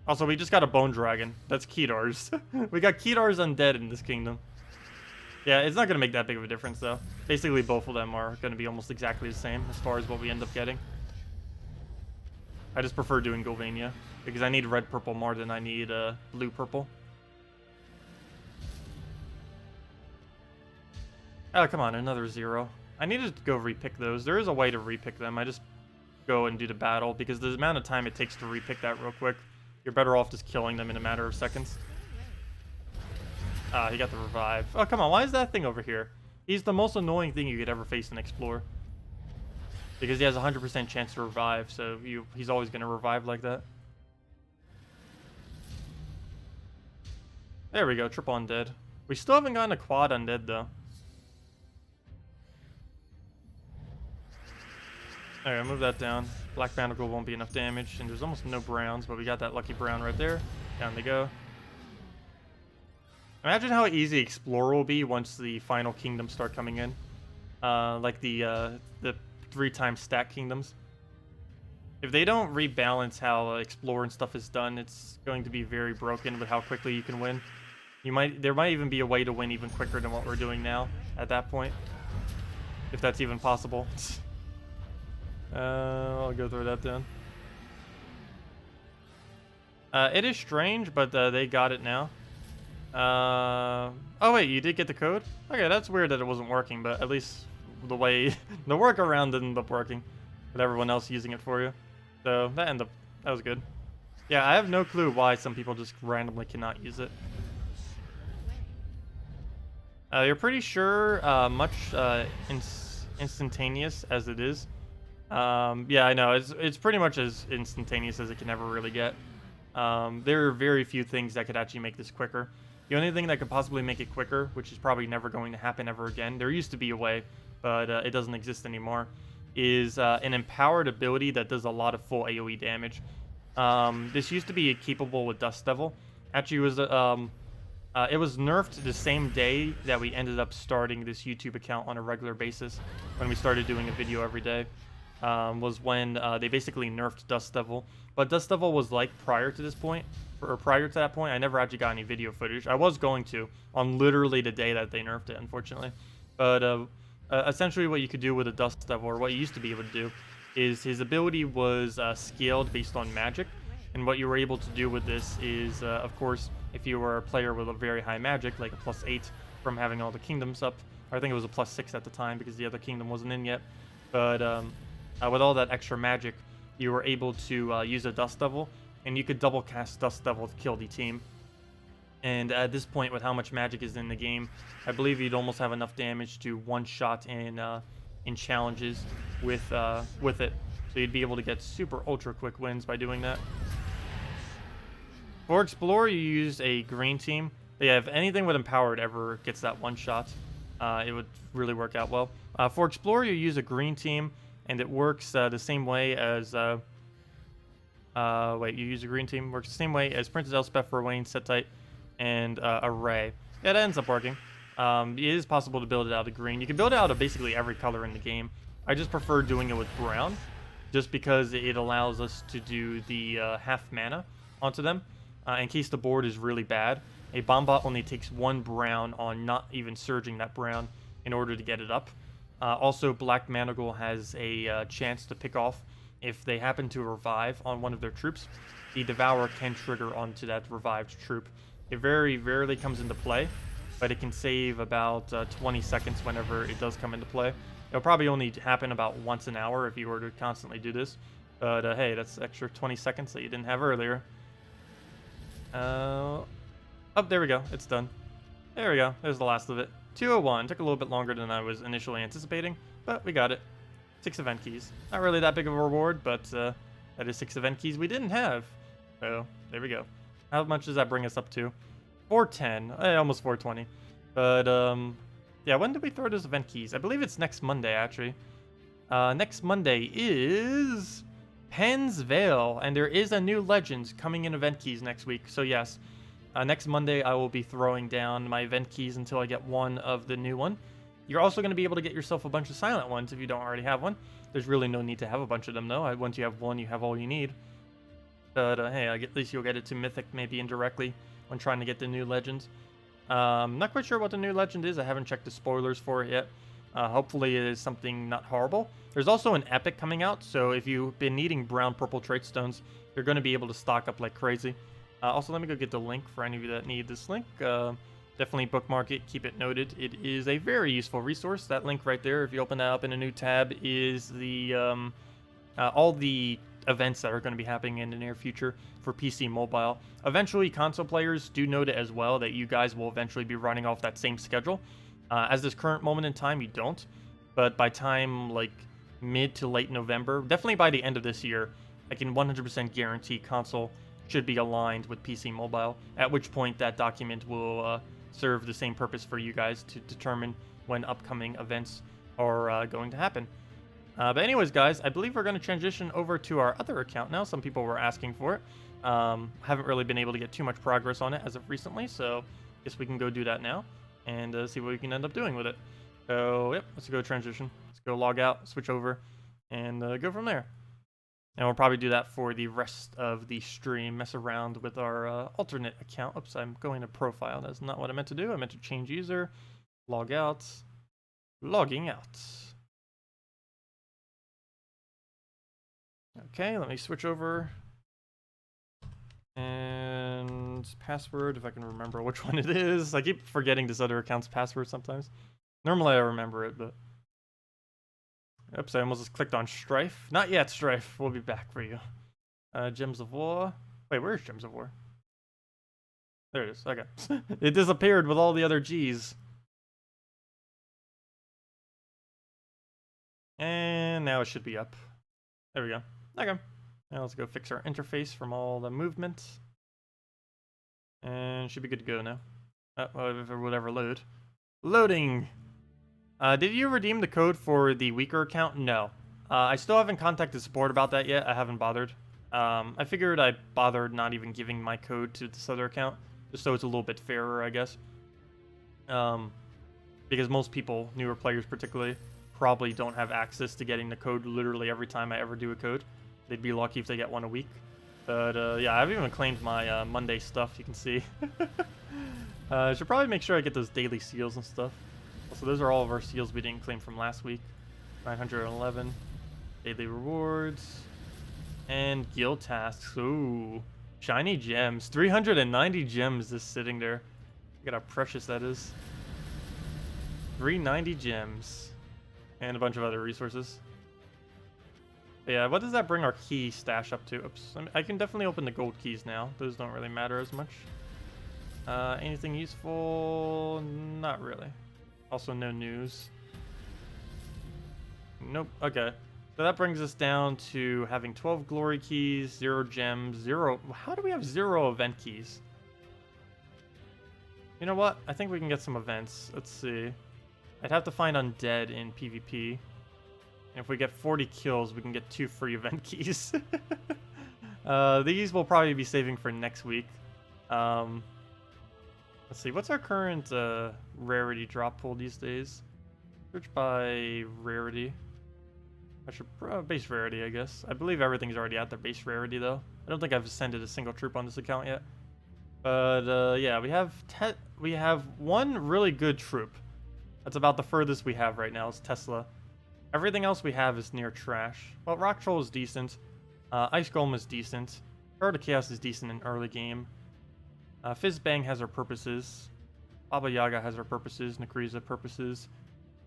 Also, we just got a Bone Dragon. That's Kedar's. We got Kedar's undead in this kingdom. Yeah, it's not going to make that big of a difference, though. Basically, both of them are going to be almost exactly the same as far as what we end up getting. I just prefer doing Golvania, because I need red-purple more than I need blue-purple. Oh, come on, another 0. I need to go repick those. There is a way to repick them. I just go and do the battle, because the amount of time it takes to repick that real quick, you're better off just killing them in a matter of seconds. Ah, he got the revive. Oh, come on, why is that thing over here? He's the most annoying thing you could ever face in Explore. Because he has a 100% chance to revive, so he's always going to revive like that. There we go, triple undead. We still haven't gotten a quad undead, though. Alright, move that down. Black Barnacle won't be enough damage, and there's almost no browns, but we got that lucky brown right there. Down they go. Imagine how easy Explorer will be once the final kingdoms start coming in. Like the 3-time stack kingdoms. If they don't rebalance how Explorer and stuff is done, it's going to be very broken with how quickly you can win. There might even be a way to win even quicker than what we're doing now at that point. If that's even possible. I'll go throw that down. It is strange, but they got it now. Oh wait, you did get the code? Okay, that's weird that it wasn't working, but at least the way the workaround didn't end up working with everyone else using it for you. So that was good. Yeah, I have no clue why some people just randomly cannot use it. You're pretty sure much instantaneous as it is. Yeah, I know. It's pretty much as instantaneous as it can ever really get. There are very few things that could actually make this quicker. The only thing that could possibly make it quicker, which is probably never going to happen ever again, there used to be a way, but it doesn't exist anymore, is an empowered ability that does a lot of full AoE damage. This used to be capable with Dust Devil. Actually, it was nerfed the same day that we ended up starting this YouTube account on a regular basis, when we started doing a video every day. Was when they basically nerfed Dust Devil. But Dust Devil was like prior to this point, or prior to that point, I never actually got any video footage. I was going to, on literally the day that they nerfed it, unfortunately. But essentially what you could do with a Dust Devil, or what you used to be able to do, is his ability was scaled based on magic. And what you were able to do with this is, of course, if you were a player with a very high magic, like a +8 from having all the kingdoms up, or I think it was a +6 at the time because the other kingdom wasn't in yet. But with all that extra magic, you were able to use a Dust Devil, and you could double cast Dust Devil to kill the team. And at this point, with how much magic is in the game, I believe you'd almost have enough damage to one-shot in challenges with it. So you'd be able to get super ultra quick wins by doing that. For Explorer, you use a green team. But yeah, if anything with Empowered ever gets that one-shot, it would really work out well. For Explorer, you use a green team, and it works the same way as... wait, you use a green team? Works the same way as Princess Elspeth for Wayne, Setite, and Array. Yeah, that ends up working. It is possible to build it out of green. You can build it out of basically every color in the game. I just prefer doing it with brown, just because it allows us to do the half mana onto them. In case the board is really bad, a bomb bot only takes 1 brown on not even surging that brown in order to get it up. Also, Black Managle has a chance to pick off if they happen to revive on one of their troops. The Devour can trigger onto that revived troop. It very rarely comes into play, but it can save about 20 seconds whenever it does come into play. It'll probably only happen about once an hour if you were to constantly do this. But hey, that's extra 20 seconds that you didn't have earlier. Oh, there we go. It's done. There we go. There's the last of it. 201. Took a little bit longer than I was initially anticipating, but we got it. 6 event keys. Not really that big of a reward, but that is 6 event keys we didn't have. So, there we go. How much does that bring us up to? 410. Almost 420. But, yeah, when did we throw those event keys? I believe it's next Monday, actually. Next Monday is... Penn's Veil, and there is a new Legends coming in event keys next week. So, yes, next Monday I will be throwing down my event keys until I get one of the new one. You're also going to be able to get yourself a bunch of silent ones if you don't already have one. There's really no need to have a bunch of them, though. Once you have one, you have all you need. But, hey, at least you'll get it to Mythic, maybe indirectly, when trying to get the new Legends. Not quite sure what the new Legend is. I haven't checked the spoilers for it yet. Hopefully it is something not horrible. There's also an Epic coming out, so if you've been needing brown-purple trait stones, you're going to be able to stock up like crazy. Also, let me go get the link for any of you that need this link. Definitely bookmark it, keep it noted. It is a very useful resource. That link right there, if you open that up in a new tab, is the all the events that are going to be happening in the near future for PC mobile. Eventually, console players do note it as well that you guys will eventually be running off that same schedule. As this current moment in time, you don't. But by time, like, mid to late November, definitely by the end of this year, I can 100% guarantee console should be aligned with PC mobile, at which point that document will serve the same purpose for you guys to determine when upcoming events are going to happen. But anyways, guys, I believe we're going to transition over to our other account now. Some people were asking for it. Haven't really been able to get too much progress on it as of recently, so I guess we can go do that now and see what we can end up doing with it. So, yep, let's go transition. Let's go log out, switch over, and go from there. And we'll probably do that for the rest of the stream, mess around with our alternate account. Oops, I'm going to profile. That's not what I meant to do. I meant to change user, log out, logging out. Okay, let me switch over. And password, if I can remember which one it is. I keep forgetting this other account's password sometimes. Normally I remember it, but... Oops, I almost just clicked on Strife. Not yet, Strife. We'll be back for you. Gems of War. Wait, where's Gems of War? There it is. Okay. It disappeared with all the other G's. And now it should be up. There we go. Okay. Now let's go fix our interface from all the movement. And should be good to go now. If it would ever load. Loading! Did you redeem the code for the weaker account? No. I still haven't contacted support about that yet. I haven't bothered. I figured I bothered not even giving my code to this other account, just so it's a little bit fairer, I guess. Because most people, newer players particularly, probably don't have access to getting the code literally every time I ever do a code. They'd be lucky if they get one a week. But yeah, I've even claimed my Monday stuff, you can see. I should probably make sure I get those daily seals and stuff. So those are all of our seals we didn't claim from last week. 911. Daily rewards. And guild tasks. Ooh. Shiny gems. 390 gems just sitting there. Look at how precious that is. 390 gems. And a bunch of other resources. But yeah, what does that bring our key stash up to? Oops. I can definitely open the gold keys now. Those don't really matter as much. Anything useful? Not really. Also no news. Nope. Okay. So that brings us down to having 12 glory keys, 0 gems, 0... How do we have 0 event keys? You know what? I think we can get some events. Let's see. I'd have to find undead in PvP. And if we get 40 kills, we can get 2 free event keys. These we'll probably be saving for next week. Let's see, what's our current rarity drop pool these days? Search by rarity. I should base rarity, I guess. I believe everything's already at their base rarity though. I don't think I've ascended a single troop on this account yet. But yeah, we have one really good troop. That's about the furthest we have right now. It's Tesla. Everything else we have is near trash. Well, Rock Troll is decent. Ice Golem is decent. Heart of Chaos is decent in early game. Fizzbang has her purposes. Baba Yaga has her purposes. Nakriza purposes.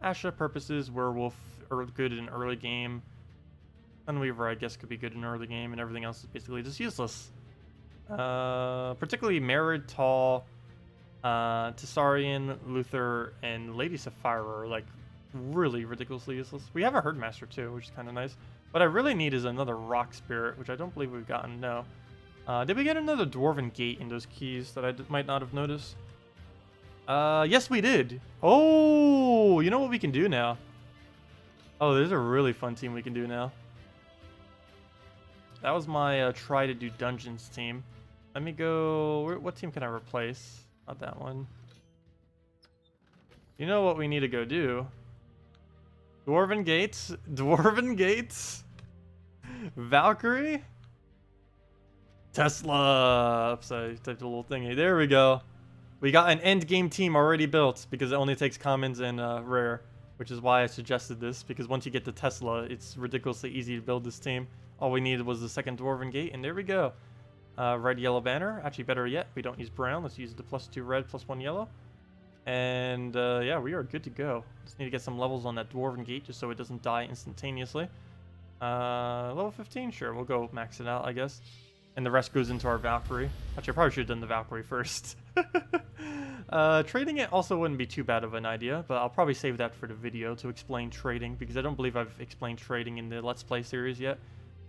Asha purposes. Werewolf are good in early game. Sunweaver, I guess, could be good in early game, and everything else is basically just useless. Particularly Merid, Tall, Tessarian, Luther, and Lady Sapphire are like really ridiculously useless. We have a Herdmaster too, which is kind of nice. What I really need is another Rock Spirit, which I don't believe we've gotten. No. Did we get another Dwarven Gate in those keys that I might not have noticed? Yes, we did. Oh, you know what we can do now? Oh, there's a really fun team we can do now. That was my try to do dungeons team. Let me go... What team can I replace? Not that one. You know what we need to go do? Dwarven Gates. Dwarven Gates. Valkyrie. Tesla. Oops, I typed a little thingy. There we go. We got an end game team already built because it only takes commons and rare, which is why I suggested this, because once you get to Tesla, it's ridiculously easy to build this team. All we needed was the second Dwarven Gate, and there we go. Red, yellow banner. Actually, better yet, we don't use brown. Let's use the +2 red, +1 yellow. And yeah, we are good to go. Just need to get some levels on that Dwarven Gate just so it doesn't die instantaneously. Level 15? Sure, we'll go max it out, I guess. And the rest goes into our Valkyrie. Actually, I probably should have done the Valkyrie first. Trading it also wouldn't be too bad of an idea, but I'll probably save that for the video to explain trading, because I don't believe I've explained trading in the Let's Play series yet.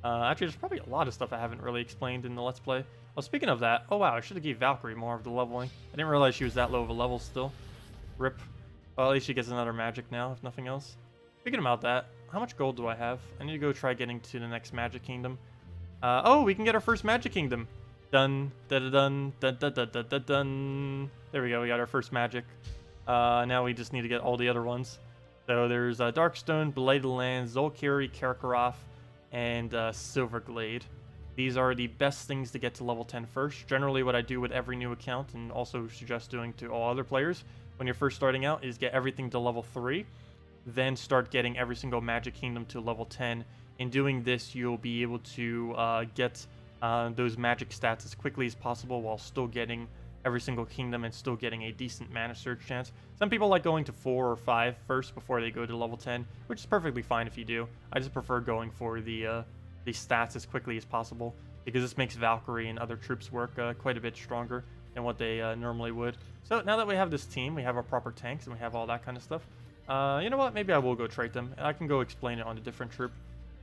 Actually, there's probably a lot of stuff I haven't really explained in the Let's Play. Well, speaking of that, oh wow, I should have gave Valkyrie more of the leveling. I didn't realize she was that low of a level still. Rip. Well, at least she gets another magic now, if nothing else. Speaking about that, how much gold do I have? I need to go try getting to the next Magic Kingdom. Oh, we can get our first Magic Kingdom. Dun, da da dun, dun dun dun dun dun dun. There we go, we got our first magic. Now we just need to get all the other ones. So there's Darkstone, Blighted Lands, Zolkiri, Karkaroth, and Silverglade. These are the best things to get to level 10 first. Generally what I do with every new account, and also suggest doing to all other players when you're first starting out, is get everything to level 3. Then start getting every single Magic Kingdom to level 10. In doing this, you'll be able to get those magic stats as quickly as possible while still getting every single kingdom and still getting a decent mana surge chance. Some people like going to 4 or 5 first before they go to level 10, which is perfectly fine if you do. I just prefer going for the stats as quickly as possible because this makes Valkyrie and other troops work quite a bit stronger than what they normally would. So now that we have this team, we have our proper tanks and we have all that kind of stuff. You know what? Maybe I will go trade them. I can go explain it on a different troop,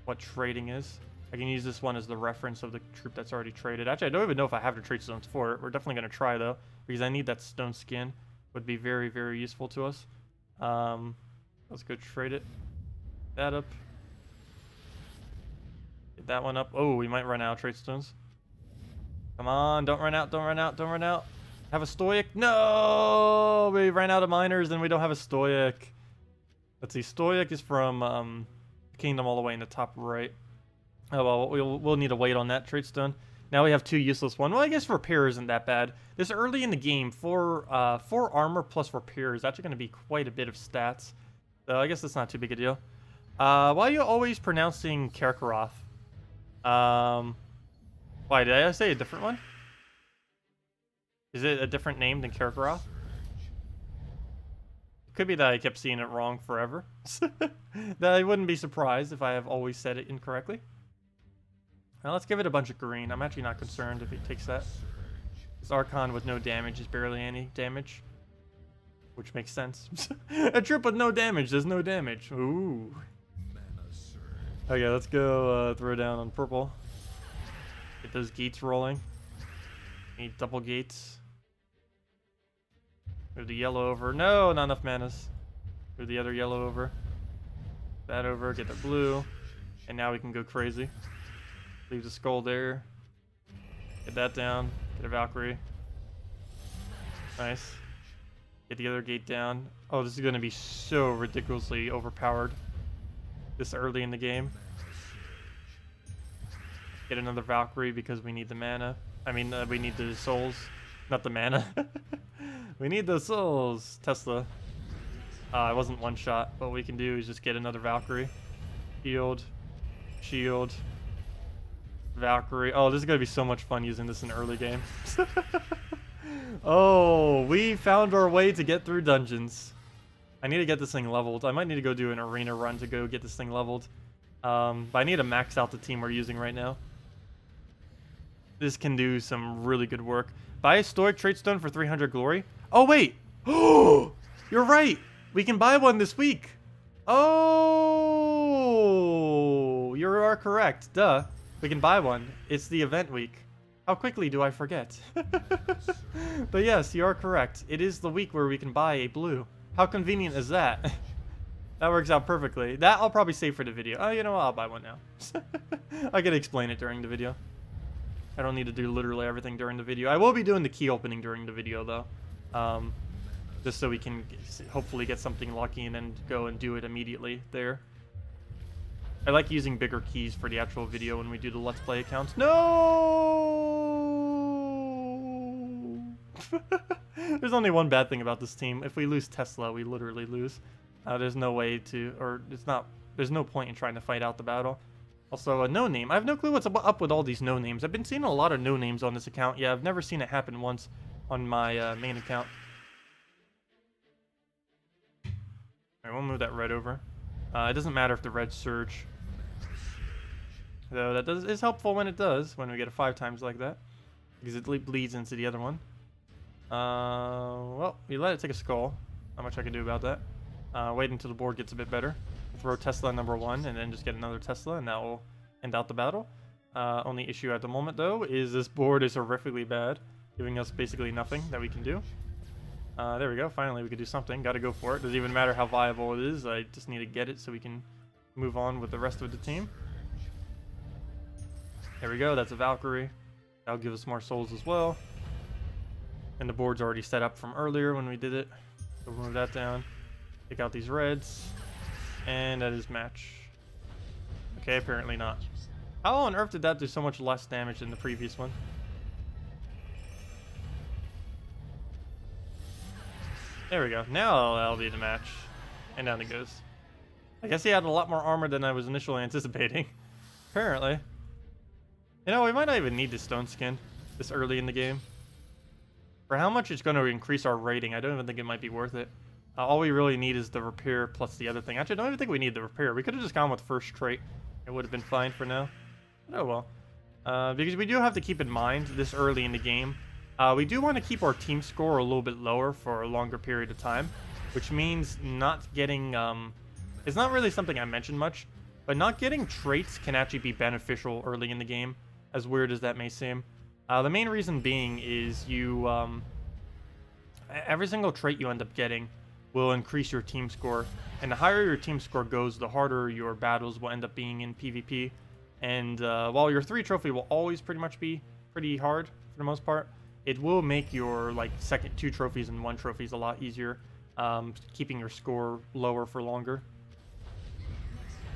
what trading is. I can use this one as the reference of the troop that's already traded. Actually, I don't even know if I have the trade stones for it. We're definitely going to try, though, because I need that stone skin. Would be very, very useful to us. Let's go trade it. That up. Get that one up. Oh, we might run out of trade stones. Come on, don't run out, don't run out, don't run out. Have a stoic? No! We ran out of miners and we don't have a stoic. Let's see, stoic is from kingdom all the way in the top right. Oh well, we'll need to wait on that trade stone. Now we have 2 useless ones. Well, I guess repair isn't that bad. This early in the game, 4 armor plus repair is actually going to be quite a bit of stats. So I guess that's not too big a deal. Why are you always pronouncing Karkaroth? Why, did I say a different one? Is it a different name than Karkaroth? Could be that I kept seeing it wrong forever. That I wouldn't be surprised if I have always said it incorrectly. Now let's give it a bunch of green. I'm actually not concerned if it takes that. This Archon with no damage is barely any damage. Which makes sense. A troop with no damage does no damage. Ooh. Okay, let's go throw down on purple. Get those gates rolling. Need double gates. Move the yellow over. No, not enough manas. Move the other yellow over. That over, get the blue. And now we can go crazy. Leave the skull there. Get that down. Get a Valkyrie. Nice. Get the other gate down. Oh, this is going to be so ridiculously overpowered this early in the game. Get another Valkyrie because we need the mana. I mean, we need the souls. Not the mana. We need the souls. Tesla. It wasn't one shot. What we can do is just get another Valkyrie. Shield. Shield. Valkyrie. Oh, this is going to be so much fun using this in early game. Oh, we found our way to get through dungeons. I need to get this thing leveled. I might need to go do an arena run to go get this thing leveled. But I need to max out the team we're using right now. This can do some really good work. Buy a stoic trait stone for 300 glory. Oh, wait. Oh, you're right. We can buy one this week. Oh, you are correct. Duh. We can buy one. It's the event week. How quickly do I forget? But yes, you are correct. It is the week where we can buy a blue. How convenient is that? That works out perfectly. That I'll probably save for the video. Oh, you know what? I'll buy one now. I can explain it during the video. I don't need to do literally everything during the video. I will be doing the key opening during the video, though. Just so we can hopefully get something lucky and then go and do it immediately there. I like using bigger keys for the actual video when we do the Let's Play accounts. No! There's only one bad thing about this team. If we lose Tesla, we literally lose. There's no way to, or it's not, there's no point in trying to fight out the battle. Also, a no-name. I have no clue what's up with all these no-names. I've been seeing a lot of no-names on this account. Yeah, I've never seen it happen once on my main account. Alright, we'll move that red over. It doesn't matter if the red surge. Though that is helpful when it does, when we get a 5 times like that. Because it bleeds into the other one. Well, we let it take a skull. Not much I can do about that. Wait until the board gets a bit better. Throw Tesla number 1 and then just get another Tesla, and that will end out the battle. Only issue at the moment, though, is this board is horrifically bad, giving us basically nothing that we can do. There we go. Finally, we could do something. Got to go for it. Doesn't even matter how viable it is. I just need to get it so we can move on with the rest of the team. There we go. That's a Valkyrie. That'll give us more souls as well. And the board's already set up from earlier when we did it. So we'll move that down. Take out these reds. And that is match. Okay, apparently not. How on earth did that do so much less damage than the previous one? There we go. Now that'll be the match. And down it goes. I guess he had a lot more armor than I was initially anticipating. Apparently. You know, we might not even need the stone skin this early in the game. For how much it's going to increase our rating, I don't even think it might be worth it. All we really need is the repair plus the other thing. Actually, I don't even think we need the repair. We could have just gone with first trait. It would have been fine for now. But oh well. Because we do have to keep in mind this early in the game. We do want to keep our team score a little bit lower for a longer period of time. Which means not getting... it's not really something I mentioned much. But not getting traits can actually be beneficial early in the game. As weird as that may seem. The main reason being is you... every single trait you end up getting will increase your team score. And the higher your team score goes, the harder your battles will end up being in PvP. And while your 3 trophy will always pretty much be pretty hard for the most part, it will make your like second 2 trophies and 1 trophies a lot easier, keeping your score lower for longer.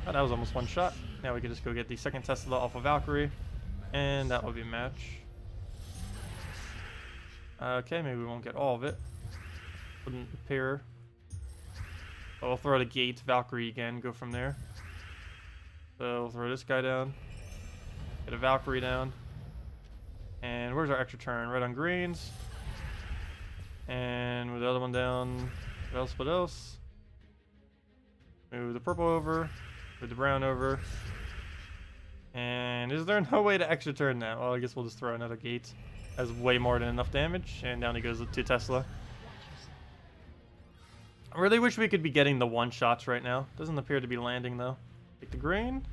Oh, that was almost one shot. Now we can just go get the second Tesla off of Valkyrie, and that will be a match. Okay, maybe we won't get all of it. Wouldn't appear. But we'll throw the gate Valkyrie again, go from there. So we'll throw this guy down. Get a Valkyrie down. And where's our extra turn? Red on greens. And with the other one down. What else? Move the purple over. Move the brown over. And is there no way to extra turn that? Well, I guess we'll just throw another gate. Has way more than enough damage. And down he goes to Tesla. I really wish we could be getting the one-shots right now. Doesn't appear to be landing, though. Take the green.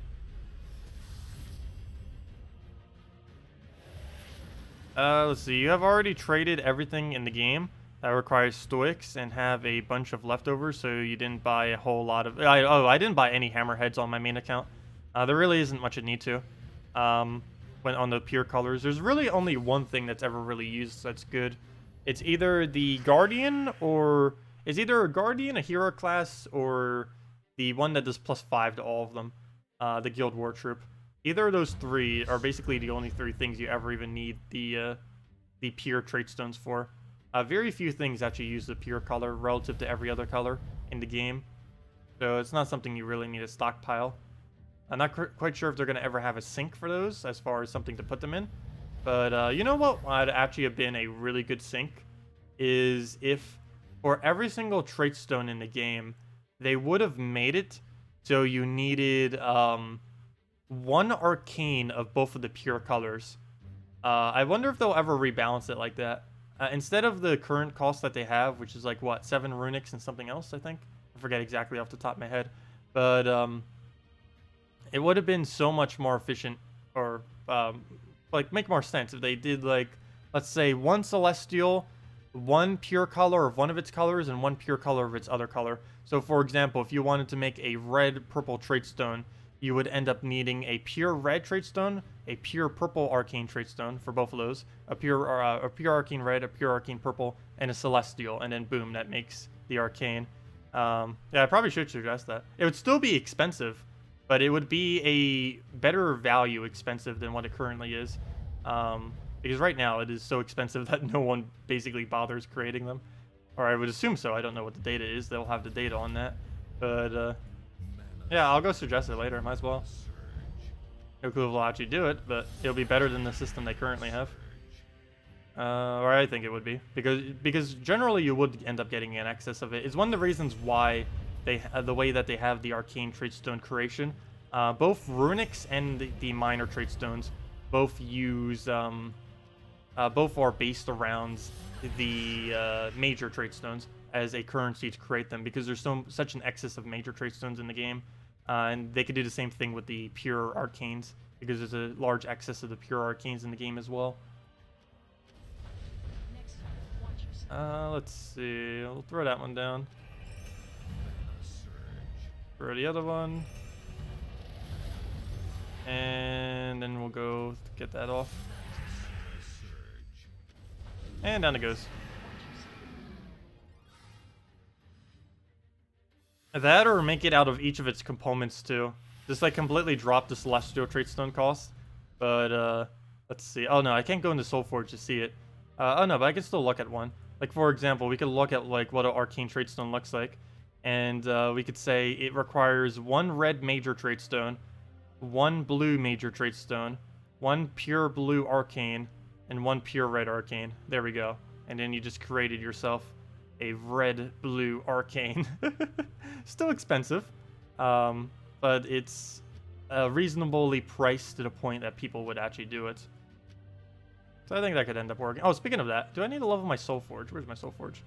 Let's see. You have already traded everything in the game that requires stoics and have a bunch of leftovers, so you didn't buy a whole lot of... I didn't buy any hammerheads on my main account. There really isn't much you need to. When on the pure colors, there's really only one thing that's ever really used that's good. It's either the Guardian or... It's either a Guardian, a hero class, or the one that does +5 to all of them. The Guild War Troop. Either of those 3 are basically the only 3 things you ever even need the pure trait stones for. Very few things actually use the pure color relative to every other color in the game. So it's not something you really need to stockpile. I'm not quite sure if they're going to ever have a sink for those as far as something to put them in. But you know what would actually have been a really good sink is if for every single trait stone in the game, they would have made it so you needed 1 arcane of both of the pure colors. I wonder if they'll ever rebalance it like that. Instead of the current cost that they have, which is like, what, 7 runics and something else, I think? I forget exactly off the top of my head. But it would have been so much more efficient, or like make more sense if they did, like, let's say 1 celestial, 1 pure color of one of its colors, and 1 pure color of its other color. So for example, if you wanted to make a red-purple trait stone, you would end up needing a pure red trait stone, a pure purple arcane trait stone for both of those, a pure arcane red, a pure arcane purple, and a celestial, and then boom, that makes the arcane. Yeah, I probably should suggest that. It would still be expensive, but it would be a better value expensive than what it currently is. Because right now it is so expensive that no one basically bothers creating them. Or I would assume so. I don't know what the data is. They'll have the data on that. But yeah, I'll go suggest it later. Might as well. No clue if they'll actually do it, but it'll be better than the system they currently have. Or I think it would be. Because generally you would end up getting an excess of it. It's one of the reasons why they the way that they have the arcane trait stone creation. Both runics and the minor trait stones both use both are based around the major trait stones as a currency to create them, because there's such an excess of major trait stones in the game, and they could do the same thing with the pure arcanes because there's a large excess of the pure arcanes in the game as well. Let's see. We'll throw that one down. Throw the other one. And then we'll go get that off. And down it goes. That or make it out of each of its components too. Just like completely drop the celestial trait stone cost. But let's see. Oh no, I can't go into Soulforge to see it. Oh no, but I can still look at one. Like for example, we could look at like what an arcane trait stone looks like. And we could say it requires 1 red major trait stone, 1 blue major trait stone, 1 pure blue arcane, and 1 pure red arcane. There we go. And then you just created yourself a red-blue arcane. Still expensive, but it's reasonably priced to the point that people would actually do it. So I think that could end up working. Oh, speaking of that, do I need to level my Soulforge? Where's my Soulforge?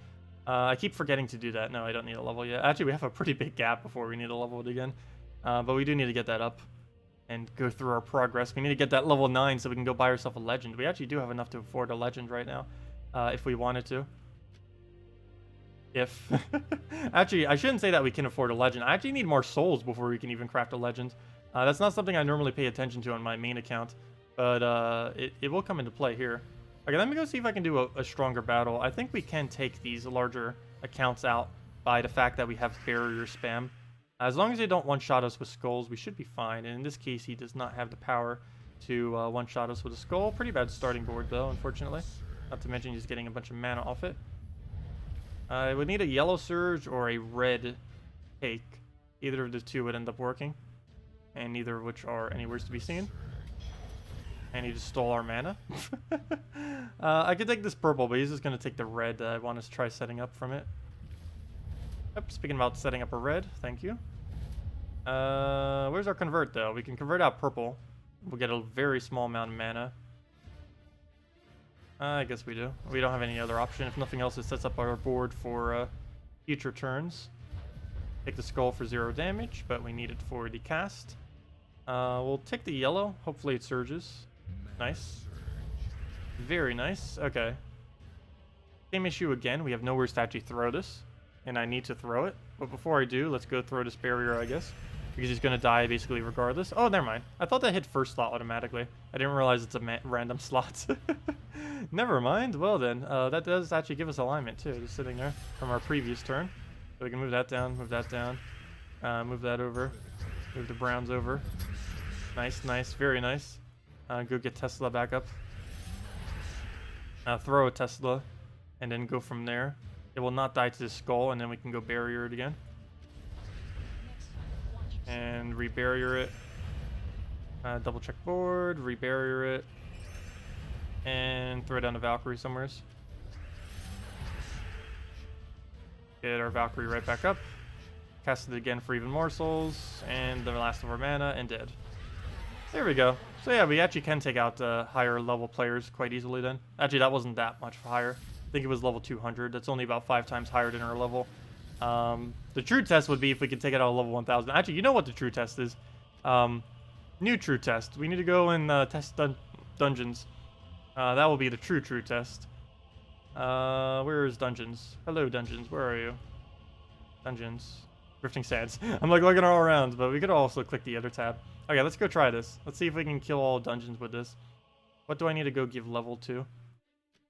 I keep forgetting to do that. No, I don't need a level yet. Actually, we have a pretty big gap before we need to level it again. But we do need to get that up and go through our progress. We need to get that level 9 so we can go buy ourselves a legend. We actually do have enough to afford a legend right now, if we wanted to. If actually, I shouldn't say that we can afford a legend. I actually need more souls before we can even craft a legend. That's not something I normally pay attention to on my main account, but it will come into play here. Okay, let me go see if I can do a stronger battle. I think we can take these larger accounts out by the fact that we have barrier spam. As long as they don't one-shot us with skulls, we should be fine. And in this case, he does not have the power to one-shot us with a skull. Pretty bad starting board, though, unfortunately. Not to mention he's getting a bunch of mana off it. I would need a yellow surge or a red cake. Either of the two would end up working. And neither of which are anywhere to be seen. And he just stole our mana. I could take this purple, but he's just going to take the red. I want to try setting up from it. Yep, speaking about setting up a red, thank you. Where's our convert, though? We can convert out purple. We'll get a very small amount of mana. I guess we do. We don't have any other option. If nothing else, it sets up our board for future turns. Take the skull for 0 damage, but we need it for the cast. We'll take the yellow. Hopefully it surges. Nice. Very nice. Okay. Same issue again. We have nowhere to actually throw this. And I need to throw it. But before I do, let's go throw this barrier, I guess. Because he's going to die basically regardless. Oh, never mind. I thought that hit first slot automatically. I didn't realize it's a random slot. Never mind. Well then, that does actually give us alignment too. Just sitting there from our previous turn. So we can move that down, move that down. Move that over. Move the browns over. Nice, nice. Very nice. Go get Tesla back up. Throw a Tesla. And then go from there. It will not die to the skull, and then we can go barrier it again. And re-barrier it. Double check board, re-barrier it. And throw down a Valkyrie somewheres. Get our Valkyrie right back up. Cast it again for even more souls. And the last of our mana, and dead. There we go. So yeah, we actually can take out higher level players quite easily then. Actually, that wasn't that much higher. I think it was level 200. That's only about 5 times higher than our level. The true test would be if we could take it out of level 1000. Actually, you know what the true test is. New true test. We need to go and test dungeons. That will be the true test. Where is dungeons? Hello, dungeons. Where are you? Dungeons. Drifting Sands. I'm like looking all around, but we could also click the other tab. Okay, let's go try this. Let's see if we can kill all dungeons with this. What do I need to go give level to?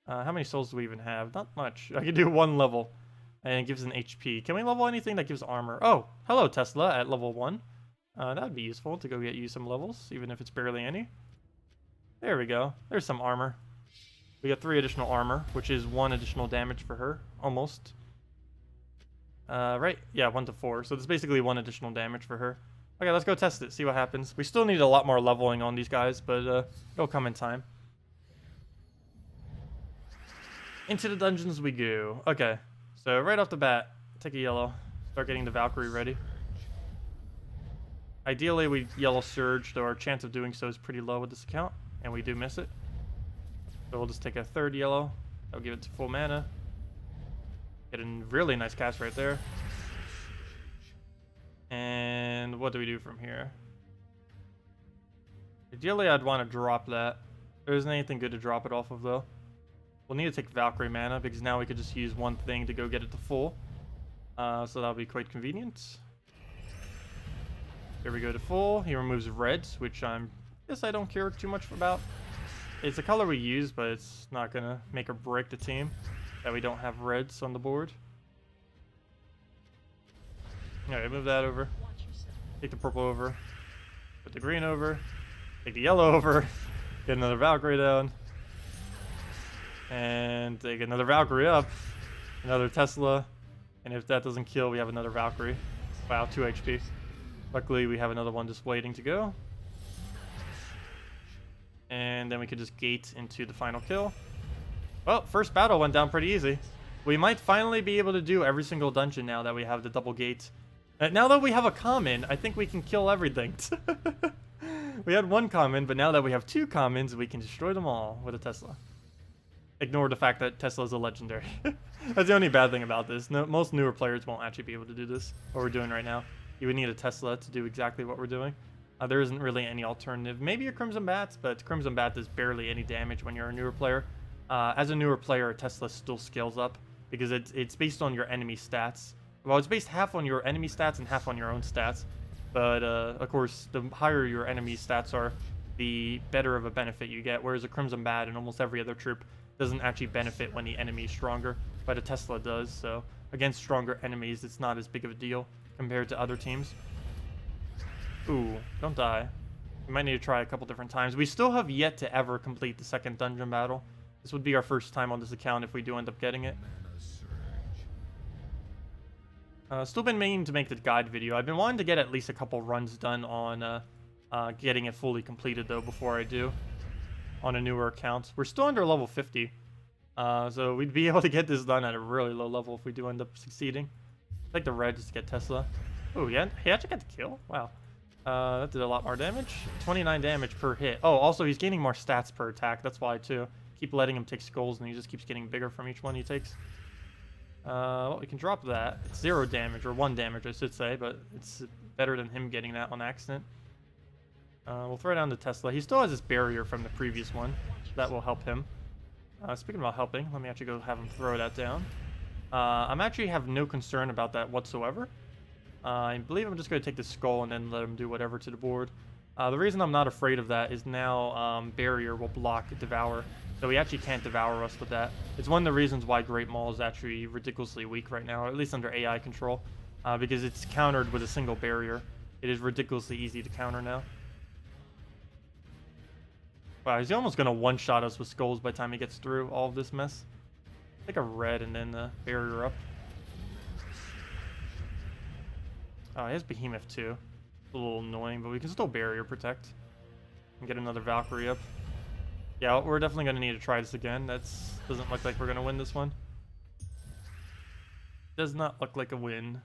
How many souls do we even have? Not much. I can do 1 level. And it gives an HP. Can we level anything that gives armor? Oh, hello Tesla at level 1. That would be useful to go get you some levels, even if it's barely any. There we go. There's some armor. We got 3 additional armor, which is 1 additional damage for her. Almost. Right? Yeah, 1 to 4. So it's basically 1 additional damage for her. Okay, let's go test it. See what happens. We still need a lot more leveling on these guys, but it'll come in time. Into the dungeons we go. Okay, so right off the bat, take a yellow. Start getting the Valkyrie ready. Ideally, we yellow surge, though our chance of doing so is pretty low with this account, and we do miss it. So we'll just take a 3rd yellow. I'll give it to full mana. Get a really nice cast right there. And what do we do from here? Ideally, I'd want to drop that. There isn't anything good to drop it off of, though. We'll need to take Valkyrie mana, because now we could just use one thing to go get it to full. So that'll be quite convenient. Here we go to full. He removes reds, which I guess I don't care too much about. It's a color we use, but it's not going to make or break the team that we don't have reds on the board. Alright, move that over. Take the purple over. Put the green over. Take the yellow over. Get another Valkyrie down. And take another Valkyrie up. Another Tesla. And if that doesn't kill, we have another Valkyrie. Wow, 2 HP. Luckily, we have another one just waiting to go. And then we could just gate into the final kill. Well, first battle went down pretty easy. We might finally be able to do every single dungeon now that we have the double gate. Now that we have a common, I think we can kill everything. We had one common, but now that we have 2 commons, we can destroy them all with a Tesla. Ignore the fact that Tesla is a legendary. That's the only bad thing about this. No, most newer players won't actually be able to do this, what we're doing right now. You would need a Tesla to do exactly what we're doing. There isn't really any alternative. Maybe a Crimson Bat, but Crimson Bat does barely any damage when you're a newer player. As a newer player, a Tesla still scales up because it's based on your enemy stats. Well, it's based half on your enemy stats and half on your own stats. But, of course, the higher your enemy stats are, the better of a benefit you get. Whereas a Crimson Bat and almost every other troop doesn't actually benefit when the enemy is stronger. But a Tesla does, so against stronger enemies, it's not as big of a deal compared to other teams. Ooh, don't die. We might need to try a couple different times. We still have yet to ever complete the second dungeon battle. This would be our first time on this account if we do end up getting it. Still been meaning to make the guide video. I've been wanting to get at least a couple runs done on getting it fully completed, though, before I do. On a newer account. We're still under level 50. So we'd be able to get this done at a really low level if we do end up succeeding. Take the red just to get Tesla. Oh, yeah, he actually got the kill? Wow. That did a lot more damage. 29 damage per hit. Oh, also, he's gaining more stats per attack. That's why, too. Keep letting him take skulls, and he just keeps getting bigger from each one he takes. Well, we can drop that. It's 0 damage, or 1 damage, I should say, but it's better than him getting that on accident. We'll throw down the Tesla. He still has this barrier from the previous one. So that will help him. Speaking about helping, let me actually go have him throw that down. I'm actually have no concern about that whatsoever. I believe I'm just going to take the skull and then let him do whatever to the board. The reason I'm not afraid of that is now barrier will block Devour. So he actually can't devour us with that. It's one of the reasons why Great Maul is actually ridiculously weak right now, or at least under AI control. Because it's countered with a single barrier. It is ridiculously easy to counter now. Wow, he's almost going to one-shot us with skulls by the time he gets through all of this mess. Take a red and then the barrier up. Oh, he has Behemoth too. It's a little annoying, but we can still barrier protect. And get another Valkyrie up. Yeah, we're definitely going to need to try this again. Doesn't look like we're going to win this one. Does not look like a win.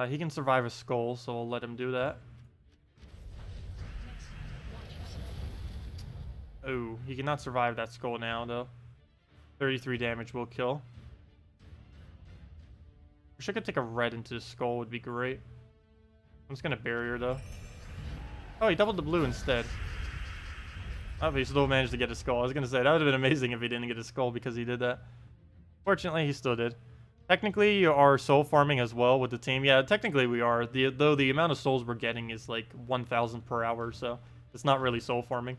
He can survive a skull, so we'll let him do that. Oh, he cannot survive that skull now, though. 33 damage will kill. Wish I could take a red into the skull, would be great. I'm just gonna barrier, though. Oh, he doubled the blue instead. Oh, but he still managed to get a skull. I was gonna say, that would have been amazing if he didn't get a skull because he did that. Fortunately, he still did. Technically, you are soul farming as well with the team. Yeah, technically we are. Though the amount of souls we're getting is like 1,000 per hour, so it's not really soul farming.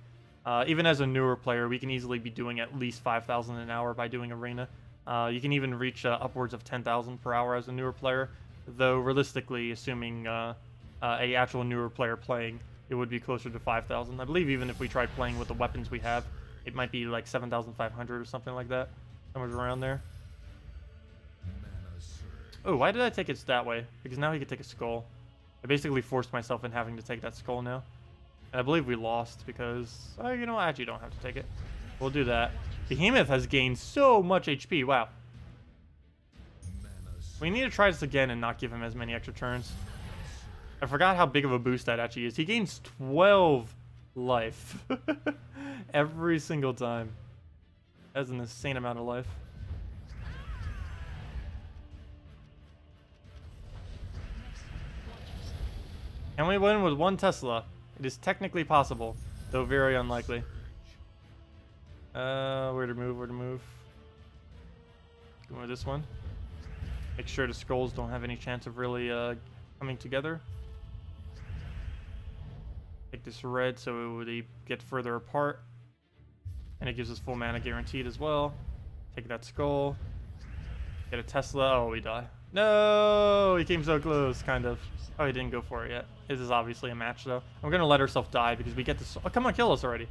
Even as a newer player, we can easily be doing at least 5,000 an hour by doing arena. You can even reach upwards of 10,000 per hour as a newer player, though realistically, assuming a actual newer player playing, it would be closer to 5,000. I believe even if we tried playing with the weapons we have, it might be like 7,500 or something like that, somewhere around there. Oh, why did I take it that way? Because now he could take a skull. I basically forced myself in having to take that skull now. And I believe we lost because, oh, you know, I actually don't have to take it. We'll do that. Behemoth has gained so much HP. Wow. We need to try this again and not give him as many extra turns. I forgot how big of a boost that actually is. He gains 12 life every single time. That's an insane amount of life. Can we win with one Tesla? It is technically possible, though very unlikely. Where to move, where to move. Go with this one. Make sure the scrolls don't have any chance of really coming together. Take this red so they get further apart. And it gives us full mana guaranteed as well. Take that skull. Get a Tesla. Oh, we die. No! He came so close, kind of. Oh, he didn't go for it yet. This is obviously a match, though. I'm going to let ourselves die because we get this. Oh, come on, kill us already.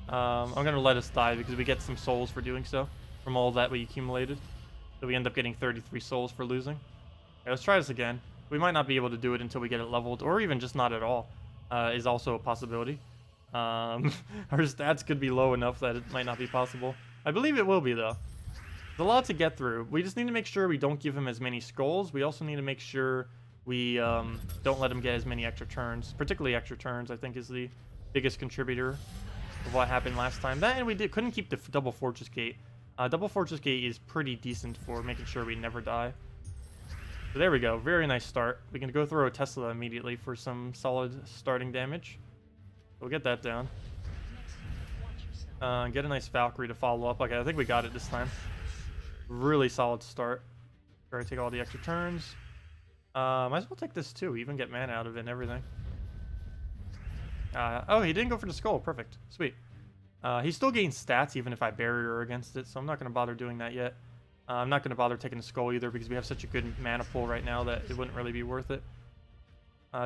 I'm going to let us die because we get some souls for doing so. From all that we accumulated. So we end up getting 33 souls for losing. Okay, let's try this again. We might not be able to do it until we get it leveled, or even just not at all. Is also a possibility. Our stats could be low enough that it might not be possible. I believe it will be, though. There's a lot to get through. We just need to make sure we don't give him as many skulls. We also need to make sure we don't let him get as many extra turns. Particularly extra turns, I think, is the biggest contributor of what happened last time. That, and we couldn't keep the double fortress gate. Double fortress gate is pretty decent for making sure we never die. So there we go. Very nice start. We can go throw a Tesla immediately for some solid starting damage. We'll get that down. Get a nice Valkyrie to follow up. Okay, I think we got it this time. Really solid start. Try to take all the extra turns. Might as well take this too. Even get mana out of it and everything. Oh, he didn't go for the skull. Perfect. Sweet. He still gains stats even if I barrier against it, so I'm not going to bother doing that yet. I'm not going to bother taking the skull either because we have such a good mana pool right now that it wouldn't really be worth it.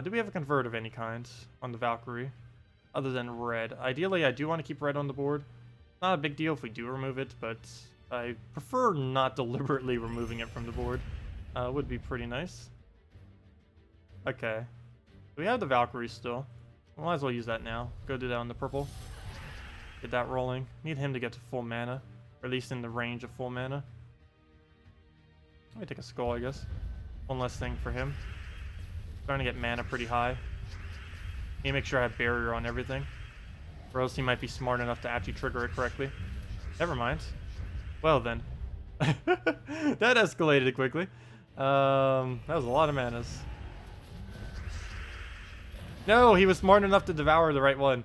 Do we have a convert of any kind on the Valkyrie? Other than red. Ideally, I do want to keep red on the board. Not a big deal if we do remove it, but I prefer not deliberately removing it from the board. Would be pretty nice. Okay. We have the Valkyrie still. We might as well use that now. Go do that on the purple. Get that rolling. Need him to get to full mana. Or at least in the range of full mana. Let me take a skull, I guess. One less thing for him. Starting to get mana pretty high. Need to make sure I have barrier on everything. Or else he might be smart enough to actually trigger it correctly. Never mind. Well then. That escalated quickly. That was a lot of manas. No, he was smart enough to devour the right one.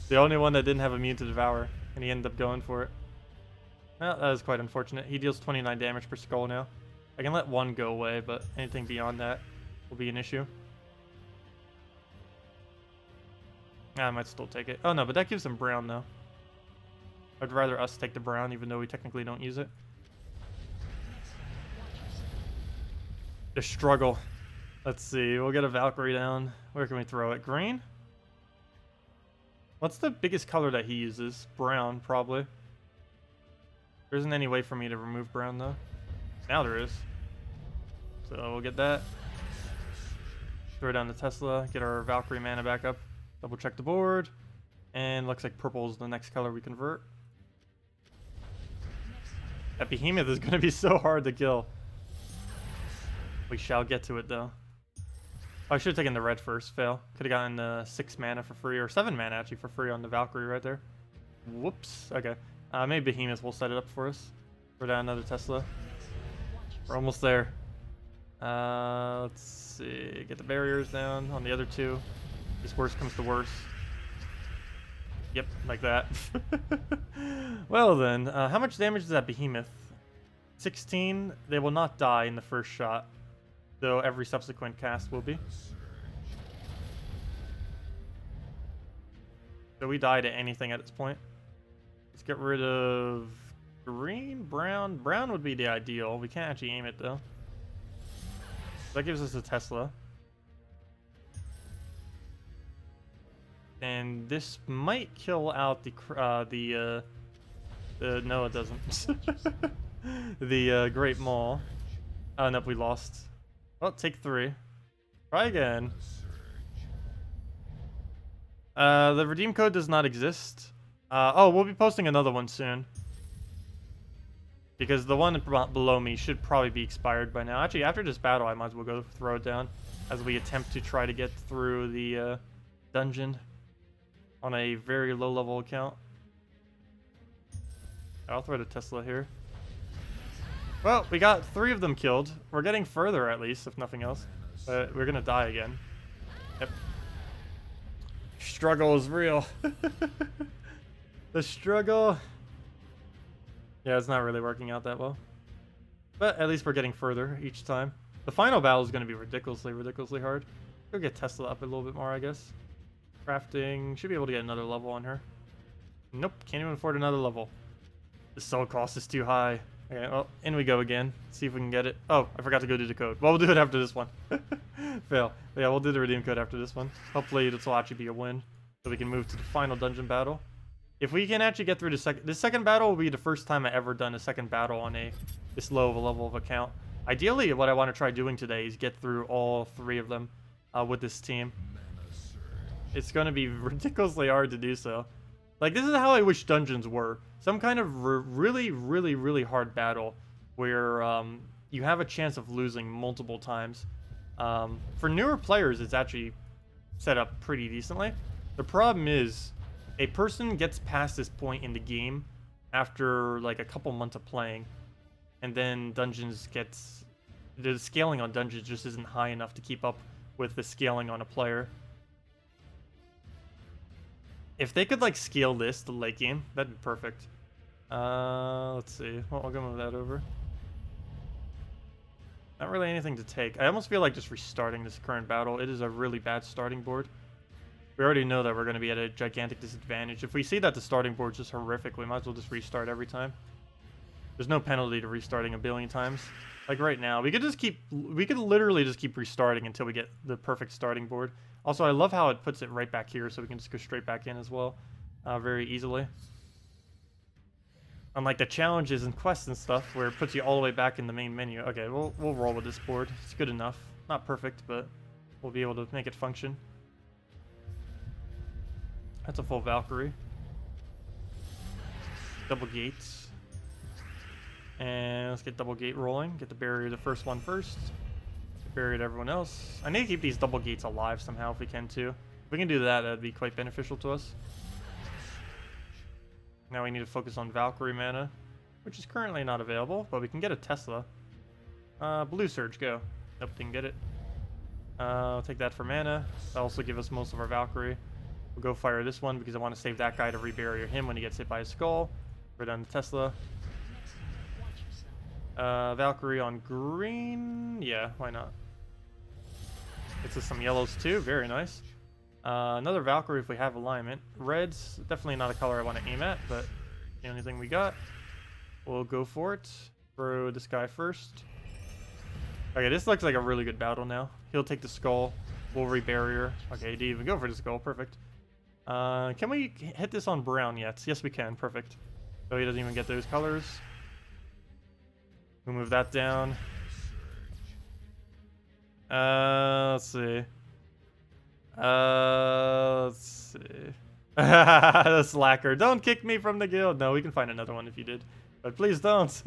The only one that didn't have immune to devour. And he ended up going for it. Well, that is quite unfortunate. He deals 29 damage per skull now. I can let one go away, but anything beyond that will be an issue. I might still take it. Oh no, but that gives him brown though. I'd rather us take the brown even though we technically don't use it. The struggle. Let's see, we'll get a Valkyrie down. Where can we throw it? Green? What's the biggest color that he uses? Brown, probably. There isn't any way for me to remove brown though. Now there is. So we'll get that. Throw down the Tesla, get our Valkyrie mana back up. Double check the board. And looks like purple is the next color we convert. That behemoth is going to be so hard to kill. We shall get to it though. Oh, I should have taken the red first. Fail. Could have gotten 6 mana for free, or 7 mana actually for free on the Valkyrie right there. Whoops. Okay. Maybe behemoth will set it up for us. Throw down another Tesla. We're almost there. Let's see. Get the barriers down on the other two. This worst comes to worst. Yep, like that. Well then, how much damage is that behemoth? 16. They will not die in the first shot, though every subsequent cast will be. So we die to anything at this point. Let's get rid of green, brown. Brown would be the ideal. We can't actually aim it though. That gives us a Tesla. And this might kill out the no, it doesn't. The Great Maul. Oh, nope, we lost. Well, take 3. Try again. The redeem code does not exist. Oh, we'll be posting another one soon. Because the one below me should probably be expired by now. Actually, after this battle, I might as well go throw it down. As we attempt to try to get through the dungeon. On a very low level account. I'll throw the Tesla here. Well, we got 3 of them killed. We're getting further at least, if nothing else. But we're gonna die again. Yep. struggle is real. The struggle. Yeah, it's not really working out that well. But at least we're getting further each time. The final battle is going to be ridiculously hard. Go get Tesla up a little bit more, I guess. Crafting. Should be able to get another level on her. Nope, can't even afford another level. The soul cost is too high. Okay, well, in we go again. See if we can get it. Oh, I forgot to go do the code. Well, we'll do it after this one. Fail. But yeah, we'll do the redeem code after this one. Hopefully this will actually be a win, so we can move to the final dungeon battle. If we can actually get through the second battle will be the first time I ever done a second battle on this low of a level of account. Ideally, what I want to try doing today is get through all 3 of them with this team. It's going to be ridiculously hard to do so. Like, this is how I wish dungeons were. Some kind of really hard battle where you have a chance of losing multiple times. For newer players, it's actually set up pretty decently. The problem is, a person gets past this point in the game after like a couple months of playing, and then dungeons gets... the scaling on dungeons just isn't high enough to keep up with the scaling on a player. If they could like scale this to late game, that'd be perfect. Let's see. Well, I'll go move that over. Not really anything to take. I almost feel like just restarting this current battle. It is a really bad starting board. We already know that we're going to be at a gigantic disadvantage. If we see that the starting board's just horrific, we might as well just restart every time. There's no penalty to restarting a billion times. Like right now, we could literally just keep restarting until we get the perfect starting board. Also, I love how it puts it right back here, so we can just go straight back in as well, very easily. Unlike the challenges and quests and stuff, where it puts you all the way back in the main menu. Okay, we'll roll with this board. It's good enough. Not perfect, but we'll be able to make it function. That's a full Valkyrie. Double gates. And let's get double gate rolling. Get the barrier the first one first. Barrier to everyone else. I need to keep these double gates alive somehow if we can too. If we can do that, that'd be quite beneficial to us. Now we need to focus on Valkyrie mana, which is currently not available, but we can get a Tesla. Blue Surge, go. Nope, didn't get it. I'll take that for mana. That'll also give us most of our Valkyrie. We'll go fire this one because I want to save that guy to rebarrier him when he gets hit by a skull. We're done the Tesla. Valkyrie on green. Yeah, why not? Gets us some yellows too. Very nice. Another Valkyrie if we have alignment. Red's definitely not a color I want to aim at, but the only thing we got. We'll go for it. Throw this guy first. Okay, this looks like a really good battle now. He'll take the skull. We'll rebarrier. Okay, he didn't even go for the skull. Perfect. Can we hit this on brown yet? Yes, we can. Perfect. So he doesn't even get those colors. We'll move that down. Let's see. Let's see. The slacker. Don't kick me from the guild. No, we can find another one if you did. But please don't.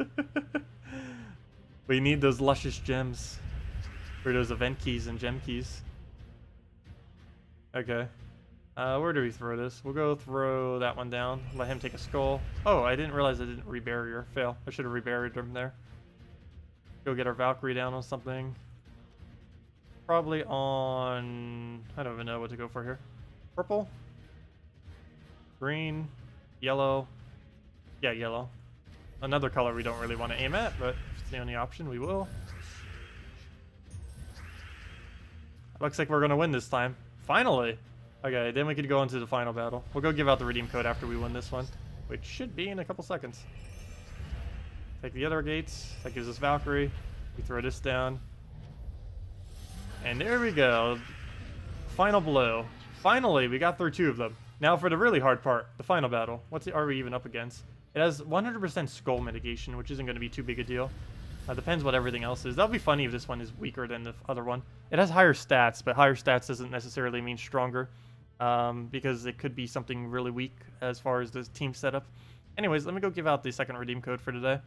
We need those luscious gems. For those event keys and gem keys. Okay. Where do we throw this? We'll go throw that one down. Let him take a skull. Oh, I didn't realize I didn't rebarrier. Fail. I should have reburied him there. Go get our Valkyrie down on something. Probably on... I don't even know what to go for here. Purple? Green? Yellow? Yeah, yellow. Another color we don't really want to aim at, but if it's the only option, we will. Looks like we're going to win this time. Finally! Okay, then we could go into the final battle. We'll go give out the redeem code after we win this one, which should be in a couple seconds. Take the other gates. That gives us Valkyrie. We throw this down. And there we go. Final blow. Finally, we got through 2 of them. Now for the really hard part, the final battle. Are we even up against? It has 100% skull mitigation, which isn't going to be too big a deal. Depends what everything else is. That'll be funny if this one is weaker than the other one. It has higher stats, but higher stats doesn't necessarily mean stronger. Because it could be something really weak as far as the team setup. Anyways, let me go give out the second redeem code for today.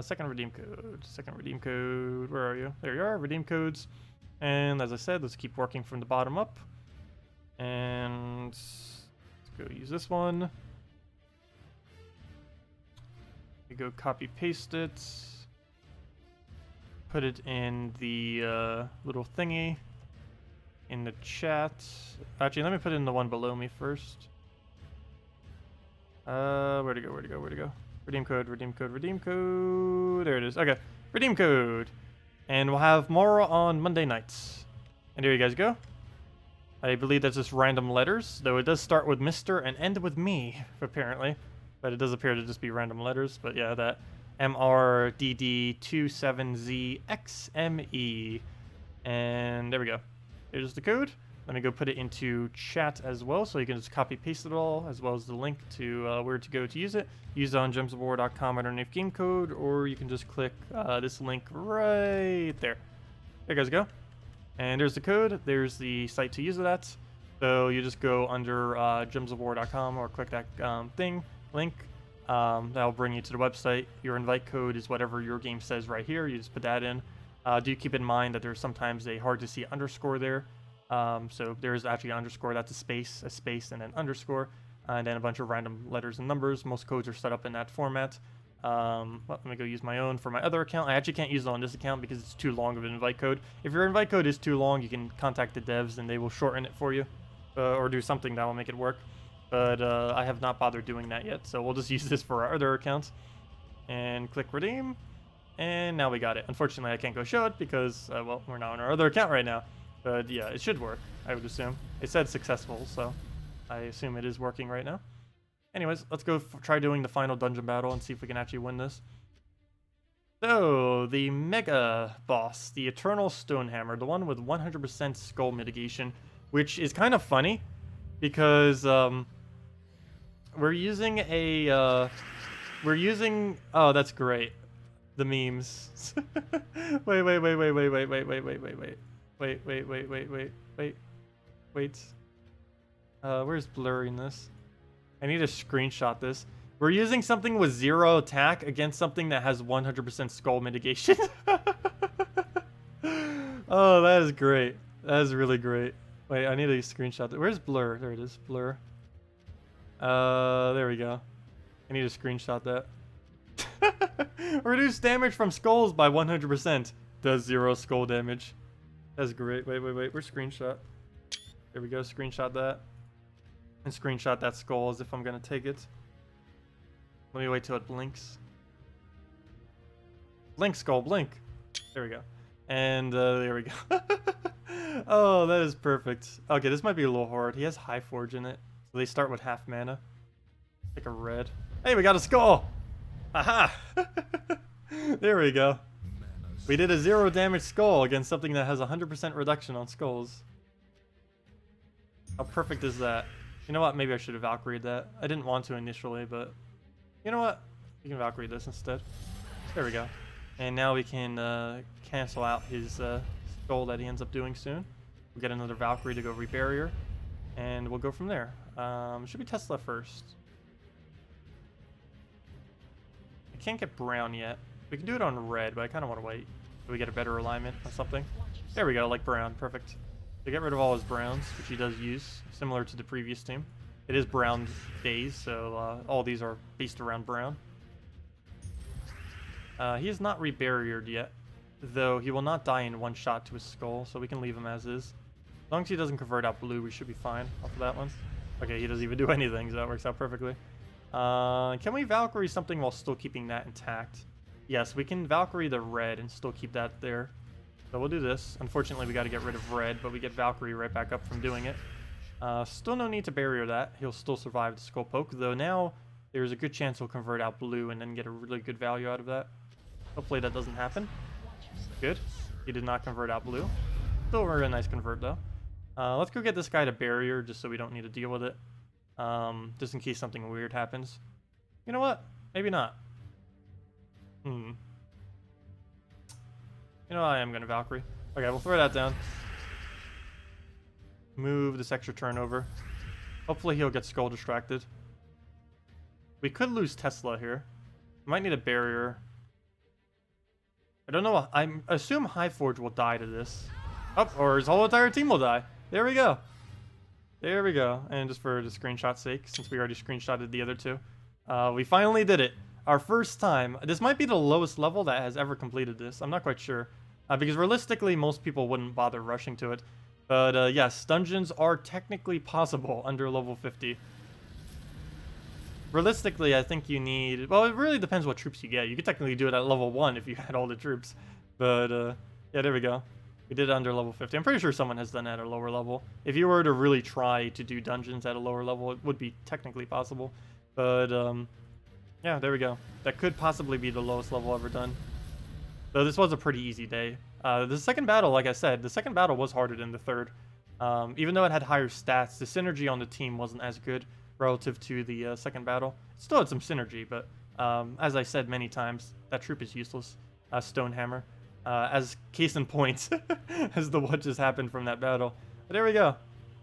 Second redeem code. Where are you? There you are. Redeem codes. And as I said, let's keep working from the bottom up. And let's go use this one. We go copy paste it. Put it in the little thingy. in the chat. Actually, let me put in the one below me first. Where'd it go? Where'd it go? Where'd it go? Redeem code, redeem code, redeem code. There it is. Okay, redeem code. And we'll have more on Monday nights. And here you guys go. I believe that's just random letters, though it does start with Mr. and end with me, apparently. But it does appear to just be random letters. But yeah, that MRDD27ZXME. And there we go. Here's the code. Let me go put it into chat as well, so you can just copy paste it all, as well as the link to where to go to use it. Use it on gemsofwar.com underneath game code, or you can just click this link right there. There you guys go. And there's the code. There's the site to use it at. So you just go under gemsofwar.com or click that link. That'll bring you to the website. Your invite code is whatever your game says right here. You just put that in. Do keep in mind that there's sometimes a hard to see underscore there. So there's actually an underscore. That's a space, and an underscore, and then a bunch of random letters and numbers. Most codes are set up in that format. Well, let me go use my own for my other account. I actually can't use it on this account because it's too long of an invite code. If your invite code is too long, you can contact the devs and they will shorten it for you, or do something that will make it work. But I have not bothered doing that yet, so we'll just use this for our other accounts. And click redeem, and now we got it. Unfortunately, I can't go show it because, well, we're not on our other account right now. But yeah, it should work, I would assume. It said successful, so I assume it is working right now. Anyways, let's go try doing the final dungeon battle and see if we can actually win this. So, the Mega Boss, the Eternal Stonehammer, the one with 100% skull mitigation, which is kind of funny because we're using a oh, that's great. The memes. Wait. Where's blurring this? I need to screenshot this. We're using something with 0 attack against something that has 100% skull mitigation. Oh, that is great. That is really great. Wait, I need to screenshot that. Where's blur? There it is. Blur. There we go. I need to screenshot that. Reduce damage from skulls by 100%. Does 0 skull damage. That's great. Wait. Where's screenshot? There we go. Screenshot that. And screenshot that skull as if I'm going to take it. Let me wait till it blinks. Blink, skull, blink. There we go. And there we go. Oh, that is perfect. Okay, this might be a little hard. He has High Forge in it. So they start with half mana. Take a red. Hey, we got a skull! Aha! There we go. We did a 0 damage skull against something that has 100% reduction on skulls. How perfect is that? You know what? Maybe I should have Valkyried that. I didn't want to initially, but you know what? We can Valkyrie this instead. There we go. And now we can cancel out his skull that he ends up doing soon. We'll get another Valkyrie to go rebarrier, and we'll go from there. Should be Tesla first. I can't get brown yet. We can do it on red, but I kind of want to wait. So we get a better alignment on something. There we go, like brown. Perfect. To get rid of all his browns, which he does use, similar to the previous team. It is brown days, so all these are based around brown. He is not rebarriered yet, though he will not die in one shot to his skull, so we can leave him as is. As long as he doesn't convert out blue, we should be fine off of that one. Okay, he doesn't even do anything, so that works out perfectly. Can we Valkyrie something while still keeping that intact? Yes, we can Valkyrie the red and still keep that there. So we'll do this. Unfortunately, we got to get rid of red, but we get Valkyrie right back up from doing it. Still no need to barrier that. He'll still survive the skull poke, though now there's a good chance he'll convert out blue and then get a really good value out of that. Hopefully that doesn't happen. Good. He did not convert out blue. Still a very nice convert, though. Let's go get this guy to barrier just so we don't need to deal with it. Just in case something weird happens. You know what? Maybe not. You know, I am going to Valkyrie. Okay, we'll throw that down. Move this extra turn over. Hopefully he'll get skull distracted. We could lose Tesla here. Might need a barrier. I don't know. I assume High Forge will die to this. Oh, or his whole entire team will die. There we go. There we go. And just for the screenshot's sake, since we already screenshotted the other two, we finally did it. Our first time. This might be the lowest level that has ever completed this. I'm not quite sure. Because realistically, most people wouldn't bother rushing to it. But yes, dungeons are technically possible under level 50. Realistically, I think you need... Well, it really depends what troops you get. You could technically do it at level 1 if you had all the troops. But, yeah, there we go. We did it under level 50. I'm pretty sure someone has done it at a lower level. If you were to really try to do dungeons at a lower level, it would be technically possible. But, yeah, there we go. That could possibly be the lowest level ever done. So this was a pretty easy day. The second battle, like I said, the second battle was harder than the third. Even though it had higher stats, the synergy on the team wasn't as good relative to the second battle. It still had some synergy, but as I said many times, that troop is useless. Stonehammer. As case in point, as the what just happened from that battle. But there we go.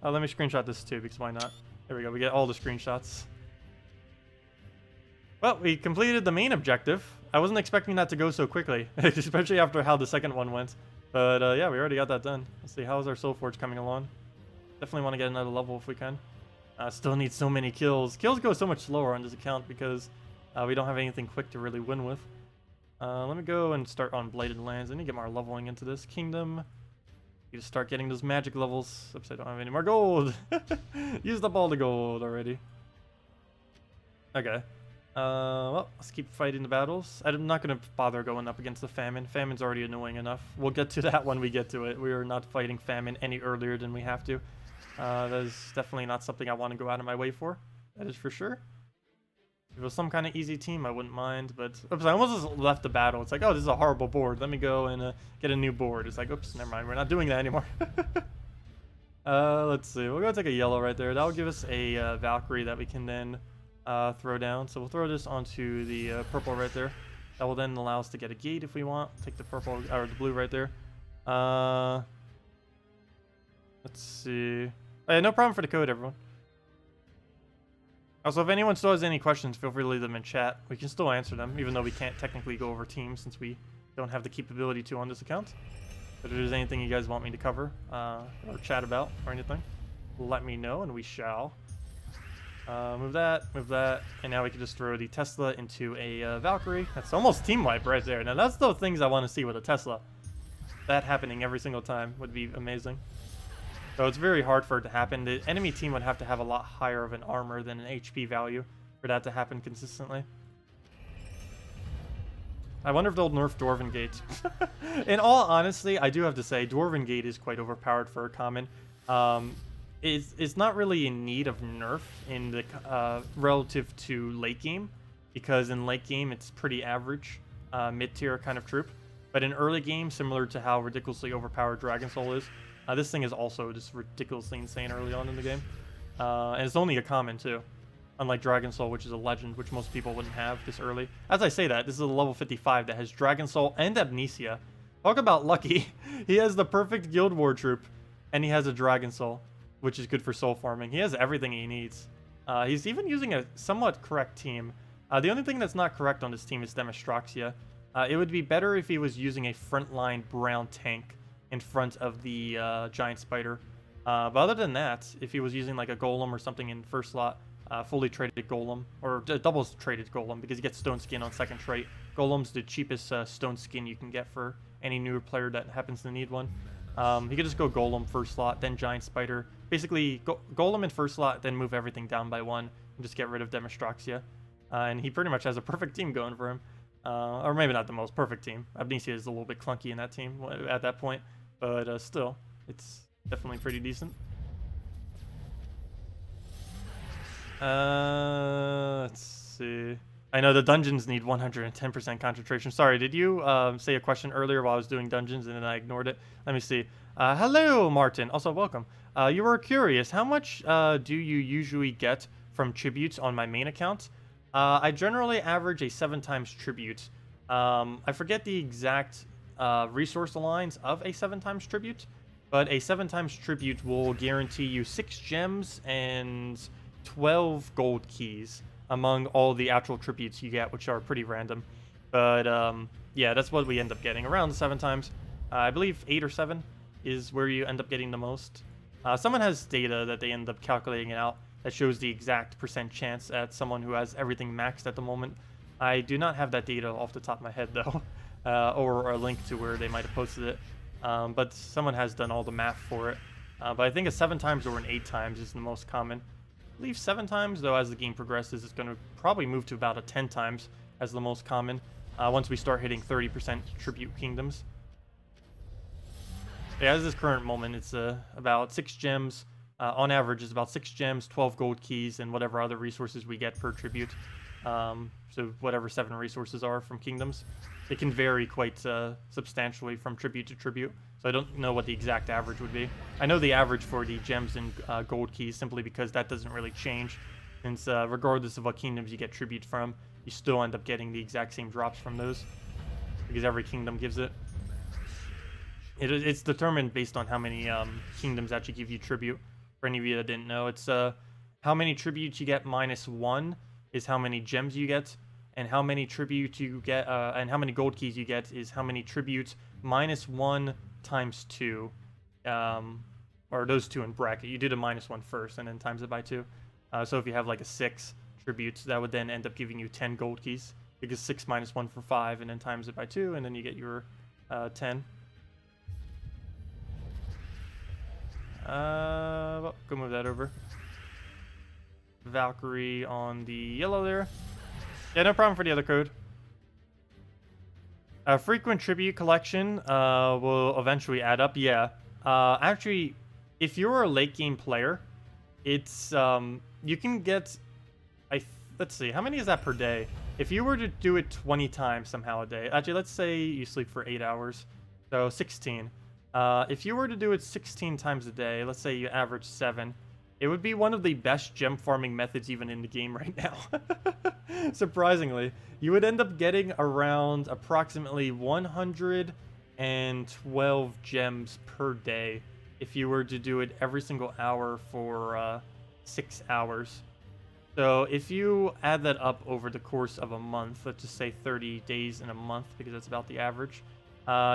Let me screenshot this too, because why not? There we go. We get all the screenshots. Well, we completed the main objective. I wasn't expecting that to go so quickly, especially after how the second one went. But yeah, we already got that done. Let's see, how's our Soul Forge coming along? Definitely want to get another level if we can. Still need so many kills. Kills go so much slower on this account because we don't have anything quick to really win with. Let me go and start on Blighted Lands. I need to get more leveling into this kingdom. Need to start getting those magic levels. Oops, I don't have any more gold. Used up all the gold already. Okay. Well, let's keep fighting the battles. I'm not going to bother going up against the Famine. Famine's already annoying enough. We'll get to that when we get to it. We are not fighting Famine any earlier than we have to. That is definitely not something I want to go out of my way for. That is for sure. If it was some kind of easy team, I wouldn't mind, but... Oops, I almost just left the battle. It's like, oh, this is a horrible board. Let me go and get a new board. It's like, oops, never mind. We're not doing that anymore. Let's see. We'll go take a yellow right there. That'll give us a Valkyrie that we can then throw down. So we'll throw this onto the purple right there. That will then allow us to get a gate if we want. Take the purple, or the blue right there. Let's see. Hey, no problem for the code, everyone. Also, if anyone still has any questions, feel free to leave them in chat. We can still answer them, even though we can't technically go over teams since we don't have the capability to on this account. But if there's anything you guys want me to cover or chat about or anything, let me know and we shall. Move that, and now we can just throw the Tesla into a Valkyrie. That's almost team wipe right there. Now that's the things I want to see with a Tesla. That happening every single time would be amazing. So it's very hard for it to happen. The enemy team would have to have a lot higher of an armor than an HP value for that to happen consistently. I wonder if they'll nerf Dwarven Gate. In all honesty, I do have to say, Dwarven Gate is quite overpowered for a common. It's not really in need of nerf in the relative to late game, because in late game it's pretty average, mid-tier kind of troop. But in early game, similar to how ridiculously overpowered Dragon Soul is, this thing is also just ridiculously insane early on in the game. And it's only a common too, unlike Dragon Soul, which is a legend, which most people wouldn't have this early. As I say that, this is a level 55 that has Dragon Soul and Amnesia. Talk about lucky. He has the perfect Guild War troop, and he has a Dragon Soul, which is good for soul farming. He has everything he needs. He's even using a somewhat correct team. The only thing that's not correct on this team is Demostraxia. It would be better if he was using a frontline brown tank in front of the giant spider. But other than that, if he was using like a golem or something in first slot, fully traded golem, or double traded golem, because you get stone skin on second trait. Golem's the cheapest stone skin you can get for any newer player that happens to need one. He could just go golem first slot, then giant spider. Basically, golem in first slot, then move everything down by one, and just get rid of Demostraxia. And he pretty much has a perfect team going for him. Or maybe not the most perfect team. Amnesia is a little bit clunky in that team at that point. But still, it's definitely pretty decent. Let's see. I know the dungeons need 110% concentration. Sorry, did you say a question earlier while I was doing dungeons and then I ignored it? Let me see. Hello, Martin. Also, welcome. You were curious. How much do you usually get from tributes on my main account? I generally average a 7 times tribute. I forget the exact resource lines of a 7 times tribute, but a 7 times tribute will guarantee you 6 gems and 12 gold keys among all the actual tributes you get, which are pretty random. But yeah, that's what we end up getting around 7 times. I believe 8 or 7 is where you end up getting the most. Someone has data that they end up calculating it out that shows the exact % chance at someone who has everything maxed at the moment. I do not have that data off the top of my head though, or a link to where they might have posted it. But someone has done all the math for it. But I think a 7 times or an 8 times is the most common. I believe 7 times, though, as the game progresses, it's going to probably move to about a 10 times as the most common once we start hitting 30% tribute kingdoms. Yeah, as this current moment, it's about 6 gems. On average, it's about 6 gems, 12 gold keys, and whatever other resources we get per tribute. So whatever 7 resources are from kingdoms. It can vary quite substantially from tribute to tribute. So I don't know what the exact average would be. I know the average for the gems and gold keys simply because that doesn't really change. Since regardless of what kingdoms you get tribute from, you still end up getting the exact same drops from those. Because every kingdom gives it. It's determined based on how many kingdoms actually give you tribute. For any of you that didn't know, it's how many tributes you get -1 is how many gems you get, and how many tribute you get, and how many gold keys you get is how many tributes -1 times 2, or those 2 in bracket. You do the -1 first, and then times it by 2. So if you have like a 6 tributes, that would then end up giving you 10 gold keys, because 6 minus 1 for 5, and then times it by 2, and then you get your 10. Well, go move that over. Valkyrie on the yellow there. Yeah, no problem for the other code. Frequent tribute collection will eventually add up. Yeah. Actually, if you're a late game player, it's you can get. Let's see, how many is that per day? If you were to do it 20 times somehow a day. Actually, let's say you sleep for 8 hours, so 16. If you were to do it 16 times a day, let's say you average 7, it would be one of the best gem farming methods even in the game right now. Surprisingly, you would end up getting around approximately 112 gems per day if you were to do it every single hour for 6 hours. So if you add that up over the course of a month, let's just say 30 days in a month because that's about the average,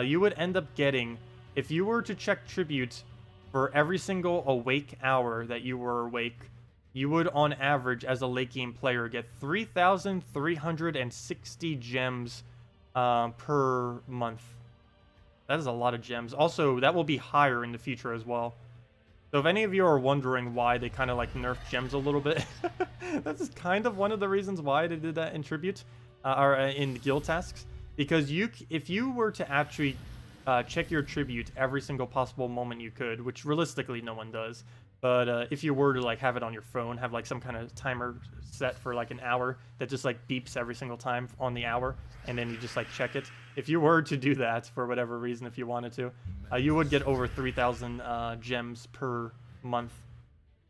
you would end up getting, if you were to check tribute for every single awake hour that you were awake, you would, on average, as a late game player, get 3,360 gems per month. That is a lot of gems. Also, that will be higher in the future as well. So if any of you are wondering why they kind of like nerfed gems a little bit, that's kind of one of the reasons why they did that in tribute, or in guild tasks. Because if you were to actually check your tribute every single possible moment you could, which realistically no one does, but if you were to like have it on your phone, have like some kind of timer set for like an hour that just like beeps every single time on the hour, and then you just like check it. If you were to do that for whatever reason, if you wanted to, you would get over 3,000 gems per month.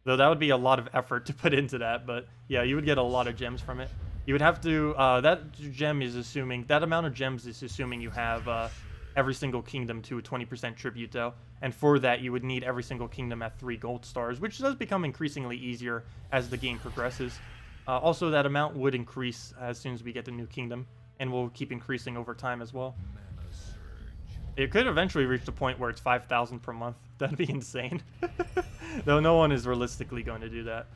Though that would be a lot of effort to put into that, but yeah, you would get a lot of gems from it. You would have to, that amount of gems is assuming you have every single kingdom to a 20% tribute, though. And for that, you would need every single kingdom at 3 gold stars, which does become increasingly easier as the game progresses. Also, that amount would increase as soon as we get the new kingdom, and will keep increasing over time as well. It could eventually reach the point where it's 5,000 per month. That'd be insane. Though no one is realistically going to do that.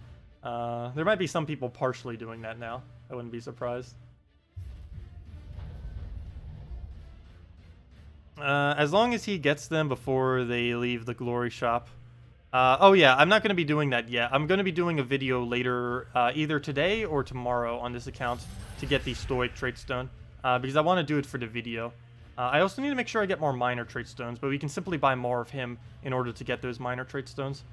There might be some people partially doing that now. I wouldn't be surprised. As long as he gets them before they leave the glory shop. Oh yeah, I'm not going to be doing that yet. I'm going to be doing a video later, either today or tomorrow on this account to get the stoic trait stone, because I want to do it for the video. I also need to make sure I get more minor trait stones, but we can simply buy more of him in order to get those minor trait stones.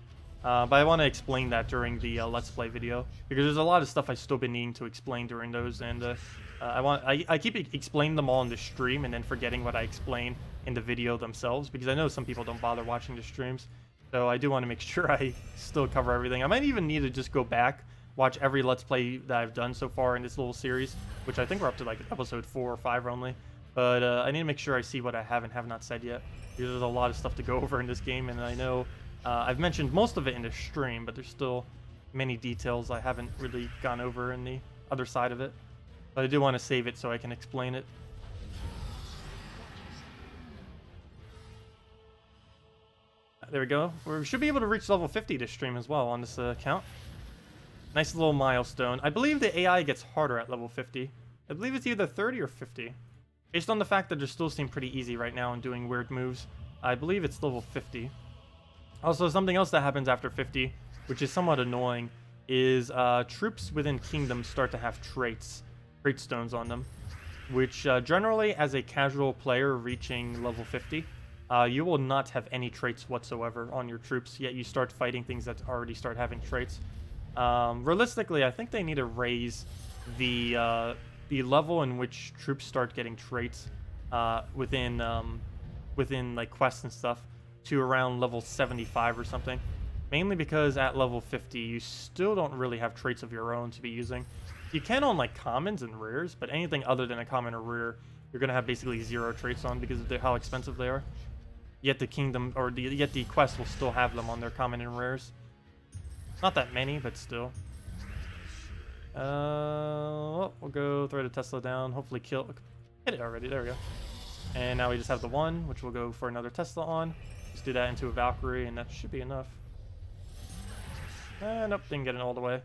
But I want to explain that during the Let's Play video, because there's a lot of stuff I've still been needing to explain during those, and I keep explaining them all in the stream and then forgetting what I explain in the video themselves, because I know some people don't bother watching the streams. So I do want to make sure I still cover everything. I might even need to just go back, watch every Let's Play that I've done so far in this little series, which I think we're up to like episode 4 or 5 only. But I need to make sure I see what I have and have not said yet, because there's a lot of stuff to go over in this game, and I know I've mentioned most of it in the stream, but there's still many details I haven't really gone over in the other side of it. But I do want to save it so I can explain it. There we go. We should be able to reach level 50 this stream as well on this account. Nice little milestone. I believe the AI gets harder at level 50. I believe it's either 30 or 50. Based on the fact that they still seem pretty easy right now and doing weird moves, I believe it's level 50. Also, something else that happens after 50, which is somewhat annoying, is troops within kingdoms start to have trait stones on them, which generally, as a casual player reaching level 50, you will not have any traits whatsoever on your troops, yet you start fighting things that already start having traits. Realistically, I think they need to raise the level in which troops start getting traits within like quests and stuff to around level 75 or something. Mainly because at level 50, you still don't really have traits of your own to be using. You can on like commons and rares, but anything other than a common or rare, you're gonna have basically 0 traits on because of how expensive they are. Yet the kingdom or yet the quest will still have them on their common and rares. Not that many, but still. Well, we'll go throw the Tesla down. Hopefully kill. Hit it already. There we go. And now we just have the 1, which we'll go for another Tesla on. Just do that into a Valkyrie, and that should be enough. Nope, didn't get it all the way.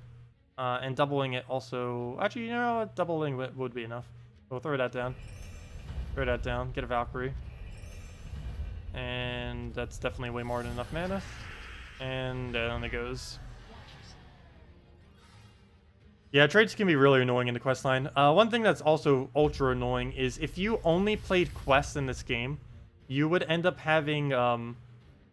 And doubling it also... Actually, you know what? Doubling would be enough. We'll throw that down. Throw that down. Get a Valkyrie. And that's definitely way more than enough mana. And down it goes. Yeah, traits can be really annoying in the questline. One thing that's also ultra annoying is if you only played quests in this game, you would end up having...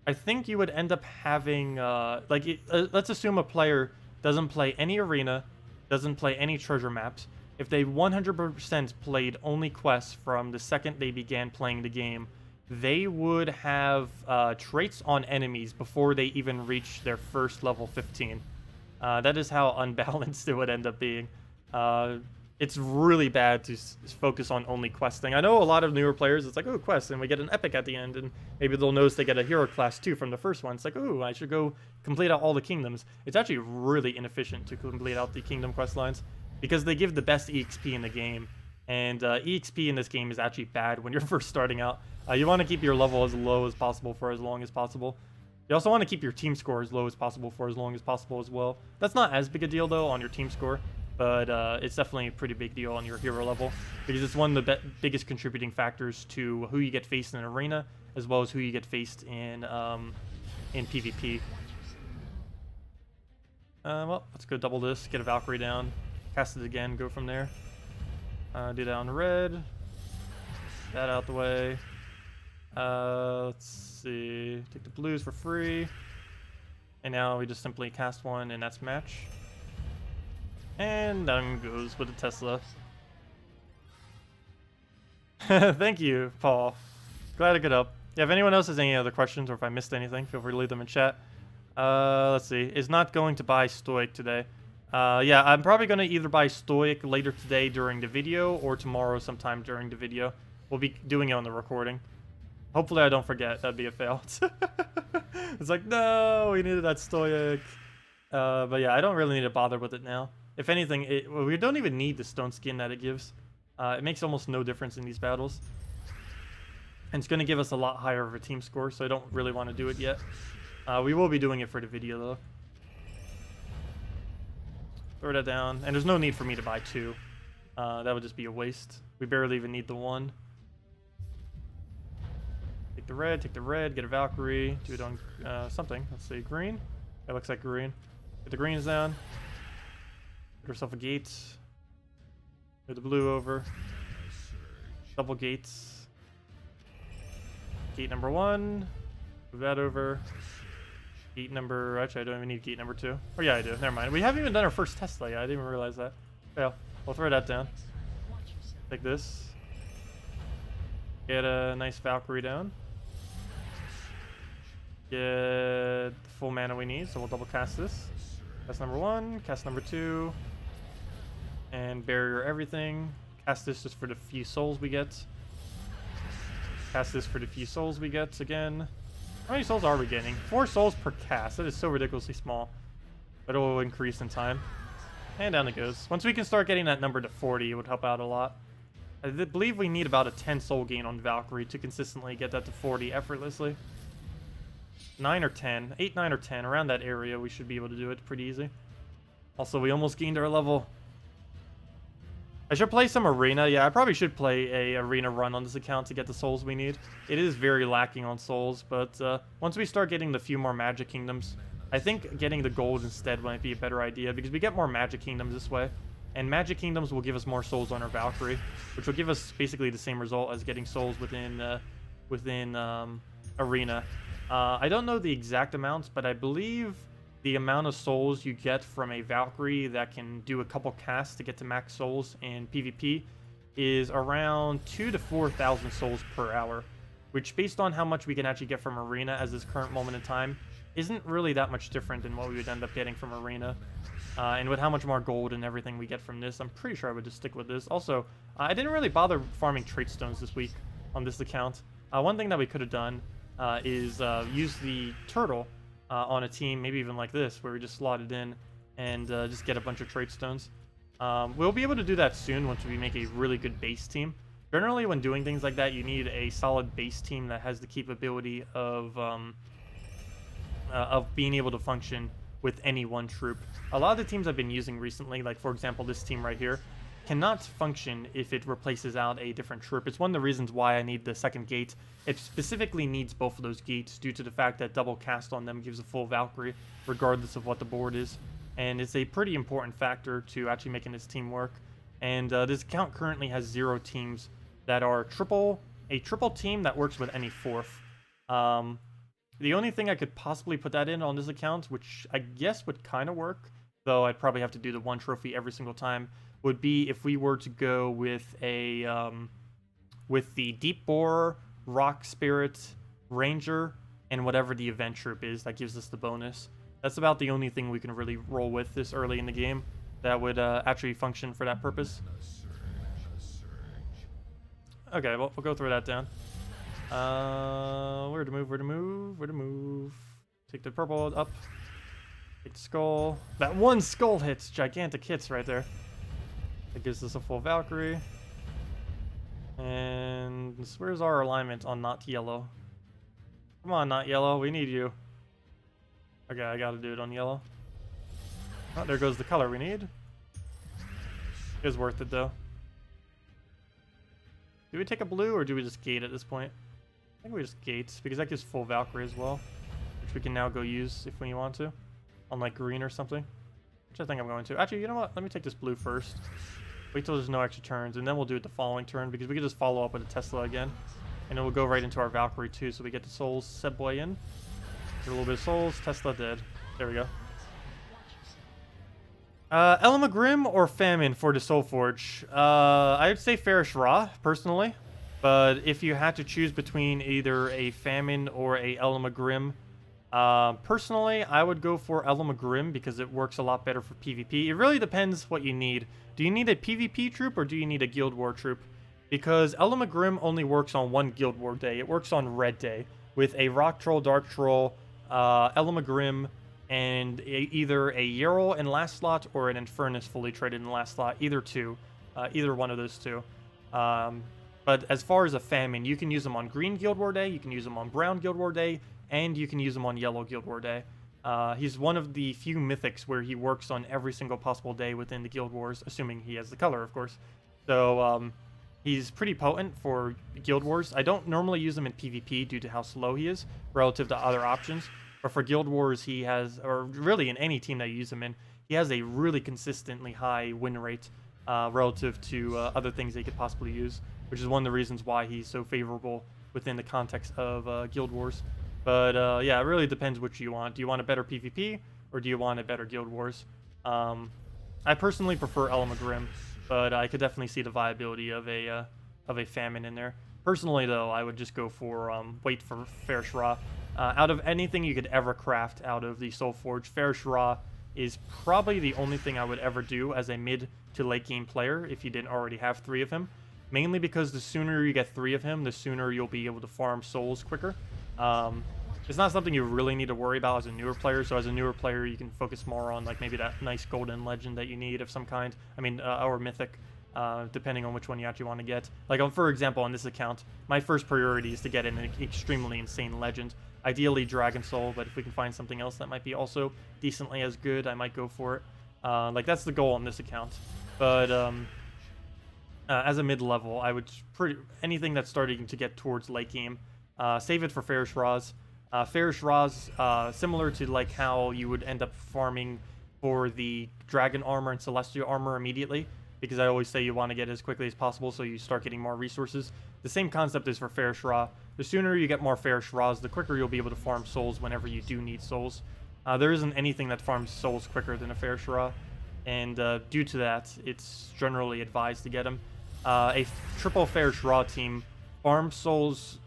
I think you would end up having... let's assume a player doesn't play any arena, doesn't play any treasure maps. If they 100% played only quests from the second they began playing the game, they would have traits on enemies before they even reach their first level 15. That is how unbalanced it would end up being. It's really bad to focus on only questing. I know a lot of newer players, it's like, oh, quest, and we get an epic at the end, and maybe they'll notice they get a hero class too from the first one. It's like, oh, I should go complete out all the kingdoms. It's actually really inefficient to complete out the kingdom quest lines because they give the best EXP in the game, and EXP in this game is actually bad when you're first starting out. You want to keep your level as low as possible for as long as possible. You also want to keep your team score as low as possible for as long as possible as well. That's not as big a deal, though, on your team score. But it's definitely a pretty big deal on your hero level because it's one of the biggest contributing factors to who you get faced in an arena as well as who you get faced in PvP. Well, let's go double this, get a Valkyrie down, cast it again, go from there. Do that on red. That out the way. Let's see. Take the blues for free. And now we just simply cast one and that's match. And down goes with the Tesla. Thank you, Paul. Glad to get up. Yeah, if anyone else has any other questions or if I missed anything, feel free to leave them in chat. Let's see. Is not going to buy Stoic today. Yeah, I'm probably going to either buy Stoic later today during the video or tomorrow sometime during the video. We'll be doing it on the recording. Hopefully I don't forget. That'd be a fail. It's like, no, we needed that Stoic. But yeah, I don't really need to bother with it now. If anything, we don't even need the stone skin that it gives. It makes almost no difference in these battles. And it's going to give us a lot higher of a team score, so I don't really want to do it yet. We will be doing it for the video, though. Throw that down. And there's no need for me to buy 2. That would just be a waste. We barely even need the 1. Take the red, get a Valkyrie. Do it on something. Let's say green. That looks like green. Get the greens down. Get yourself a gate. Get the blue over. Double gates. Gate number 1. Move that over. Gate number... Actually, I don't even need gate number 2. Oh, yeah, I do. Never mind. We haven't even done our first Tesla yet. I didn't even realize that. Yeah, we'll throw that down. Take this. Get a nice Valkyrie down. Get the full mana we need, so we'll double cast this. Cast number 1. Cast number 2. And barrier everything. Cast this just for the few souls we get. Cast this for the few souls we get again. How many souls are we getting? 4 souls per cast. That is so ridiculously small. But it will increase in time. And down it goes. Once we can start getting that number to 40, it would help out a lot. I believe we need about a 10 soul gain on Valkyrie to consistently get that to 40 effortlessly. 9 or 10. 8, 9, or 10. Around that area, we should be able to do it pretty easy. Also, we almost gained our level. I should play some arena. Yeah, I probably should play a arena run on this account to get the souls we need. It is very lacking on souls, but once we start getting the few more magic kingdoms, I think getting the gold instead might be a better idea, because we get more magic kingdoms this way, and magic kingdoms will give us more souls on our Valkyrie, which will give us basically the same result as getting souls within arena. I don't know the exact amounts, but I believe the amount of souls you get from a Valkyrie that can do a couple casts to get to max souls in PvP is around 2,000 to 4,000 souls per hour, which, based on how much we can actually get from arena as this current moment in time, isn't really that much different than what we would end up getting from arena. And with how much more gold and everything we get from this, I'm pretty sure I would just stick with this. Also, I didn't really bother farming trait stones this week on this account. One thing that we could have done is use the turtle on a team, maybe even like this, where we just slot it in and just get a bunch of trait stones. We'll be able to do that soon once we make a really good base team. Generally, when doing things like that, you need a solid base team that has the capability of being able to function with any one troop. A lot of the teams I've been using recently, like for example this team right here, cannot function if it replaces out a different troop. It's one of the reasons why I need the second gate. It specifically needs both of those gates due to the fact that double cast on them gives a full Valkyrie, regardless of what the board is. And it's a pretty important factor to actually making this team work. And this account currently has 0 teams that are a triple team that works with any fourth. The only thing I could possibly put that in on this account, which I guess would kind of work, though I'd probably have to do the one trophy every single time, would be if we were to go with a with the Deep Boar, Rock Spirit, Ranger, and whatever the event troop is that gives us the bonus. That's about the only thing we can really roll with this early in the game that would actually function for that purpose. Okay, well, we'll go throw that down. Where to move? Take the purple up. Take the skull. That one skull hits. Gigantic hits right there. That gives us a full Valkyrie. And where's our alignment on not yellow? Come on, not yellow. We need you. Okay, I gotta do it on yellow. Oh, there goes the color we need. It is worth it, though. Do we take a blue, or do we just gate at this point? I think we just gate, because that gives full Valkyrie as well, which we can now go use if we want to, on like green or something, which I think I'm going to. Actually, you know what? Let me take this blue first. Wait till there's no extra turns, and then we'll do it the following turn, because we can just follow up with a Tesla again, and it will go right into our Valkyrie too, so we get the souls set boy in. Get a little bit of souls, Tesla dead. There we go. Elma Grim or Famine for the Soul Forge? I would say Farish Ra, personally. But if you had to choose between either a Famine or a Elma Grim, personally, I would go for Elma Grim because it works a lot better for PvP. It really depends what you need. Do you need a PvP troop or do you need a Guild War troop? Because Elma Grim only works on one Guild War day. It works on Red Day with a Rock Troll, Dark Troll, Elma Grim, and either a Yarl in last slot or an Infernus fully traded in the last slot. Either one of those two. But as far as a Famine, you can use them on Green Guild War Day, you can use them on Brown Guild War Day, and you can use them on Yellow Guild War Day. He's one of the few mythics where he works on every single possible day within the Guild Wars, assuming he has the color, of course. So, he's pretty potent for Guild Wars. I don't normally use him in PvP due to how slow he is relative to other options. But for Guild Wars, he has, or really in any team that you use him in, he has a really consistently high win rate relative to other things they could possibly use, which is one of the reasons why he's so favorable within the context of Guild Wars. But yeah, it really depends what you want. Do you want a better PvP, or do you want a better Guild Wars? I personally prefer Elma Grim, but I could definitely see the viability of a Famine in there. Personally, though, I would just go for wait for Farish Ra. Out of anything you could ever craft out of the Soul Forge, Farish Ra is probably the only thing I would ever do as a mid to late game player if you didn't already have 3 of him. Mainly because the sooner you get 3 of him, the sooner you'll be able to farm souls quicker. It's not something you really need to worry about as a newer player, so as a newer player you can focus more on like maybe that nice golden legend that you need of some kind. I mean, or mythic. Depending on which one you actually want to get. Like, for example, on this account, my first priority is to get an extremely insane legend. Ideally, Dragon Soul, but if we can find something else that might be also decently as good, I might go for it. Like, that's the goal on this account. But, as a mid-level, I would anything that's starting to get towards late game, save it for Ferrous Raws. Ferrous Raws, similar to like how you would end up farming for the Dragon Armor and Celestial Armor immediately, because I always say you want to get it as quickly as possible so you start getting more resources. The same concept is for Ferrous Raw. The sooner you get more Ferrous Raws, the quicker you'll be able to farm souls whenever you do need souls. There isn't anything that farms souls quicker than a Ferrous Raw, and due to that, it's generally advised to get them. A triple Ferrous Raw team farms souls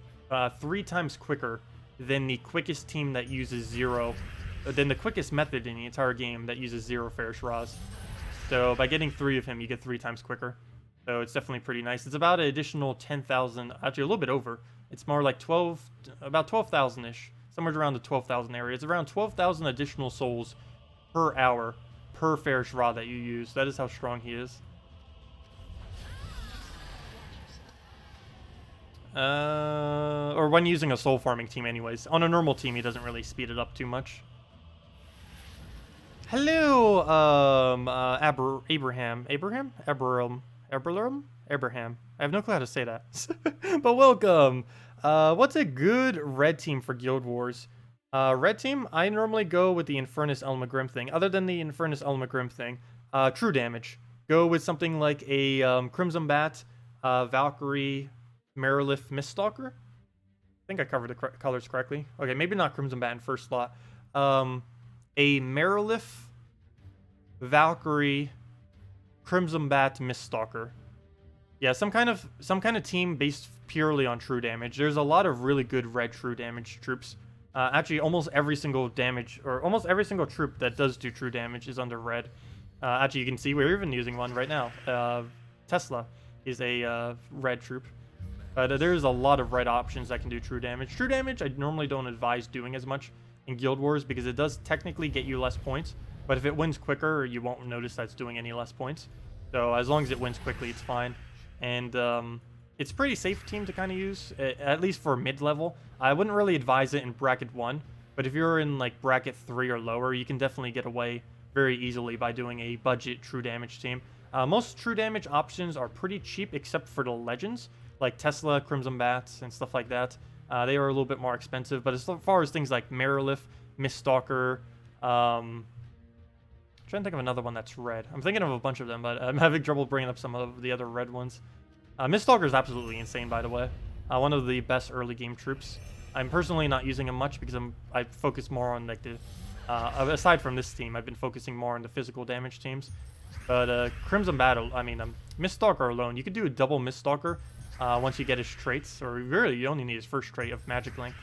3 times quicker than the quickest team that uses 0, than the quickest method in the entire game that uses 0 Ferrous Raws. So by getting 3 of him, you get 3 times quicker. So it's definitely pretty nice. It's about an additional 10,000, actually a little bit over. It's more like about 12,000-ish, somewhere around the 12,000 area. It's around 12,000 additional souls per hour per Ferrous Raw that you use. That is how strong he is. Or when using a soul farming team anyways. On a normal team, he doesn't really speed it up too much. Hello, Abraham. I have no clue how to say that. But welcome. What's a good red team for Guild Wars? Red team, I normally go with the Infernus Elmagrim thing. Other than the Infernus Elmagrim thing, true damage. Go with something like a Crimson Bat, Valkyrie, Marilith Miststalker. I think I covered the colors correctly. Okay, maybe not Crimson Bat in first slot. A Marilith, Valkyrie, Crimson Bat, Miststalker. Yeah, some kind of team based purely on true damage. There's a lot of really good red true damage troops. Actually, almost every single troop that does do true damage is under red. Actually, you can see we're even using one right now. Tesla is a red troop. There's a lot of red options that can do true damage. True damage, I normally don't advise doing as much in Guild Wars because it does technically get you less points. But if it wins quicker, you won't notice that it's doing any less points. So as long as it wins quickly, it's fine. And it's a pretty safe team to kind of use, at least for mid-level. I wouldn't really advise it in bracket 1, but if you're in like bracket 3 or lower, you can definitely get away very easily by doing a budget true damage team. Most true damage options are pretty cheap except for the legends, like Tesla, Crimson Bats, and stuff like that. They are a little bit more expensive, but as far as things like Marilith, Miststalker, I'm trying to think of another one that's red. I'm thinking of a bunch of them, but I'm having trouble bringing up some of the other red ones. Miststalker is absolutely insane, by the way. One of the best early game troops. I'm personally not using him much because I focus more on like the... aside from this team, I've been focusing more on the physical damage teams. But Crimson Battle, Miststalker alone, you could do a double Miststalker once you get his traits, or really you only need his first trait of Magic Link.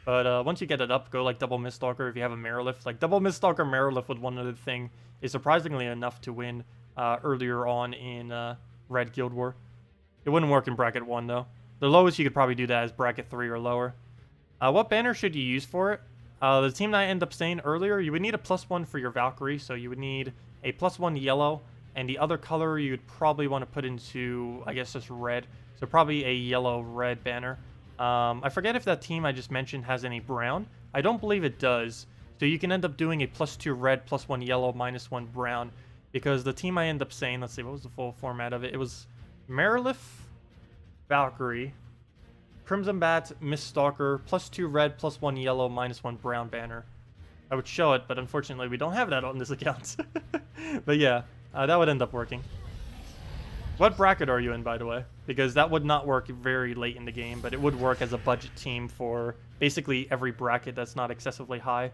But once you get it up, go like double Miststalker if you have a Marilith. Like double Miststalker Marilith with one other thing is surprisingly enough to win earlier on in Red Guild War. It wouldn't work in bracket 1 though. The lowest you could probably do that is bracket 3 or lower. What banner should you use for it? The team that I ended up saying earlier, you would need a +1 for your Valkyrie, so you would need a +1 yellow, and the other color you'd probably want to put into, I guess, just red. So probably a yellow-red banner. I forget if that team I just mentioned has any brown. I don't believe it does. So you can end up doing a +2 red, +1 yellow, -1 brown. Because the team I end up saying, let's see, what was the full format of it? It was Marilith, Valkyrie, Crimson Bat, Miststalker, +2 red, +1 yellow, -1 brown banner. I would show it, but unfortunately we don't have that on this account. But yeah, that would end up working. What bracket are you in, by the way? Because that would not work very late in the game, but it would work as a budget team for basically every bracket that's not excessively high.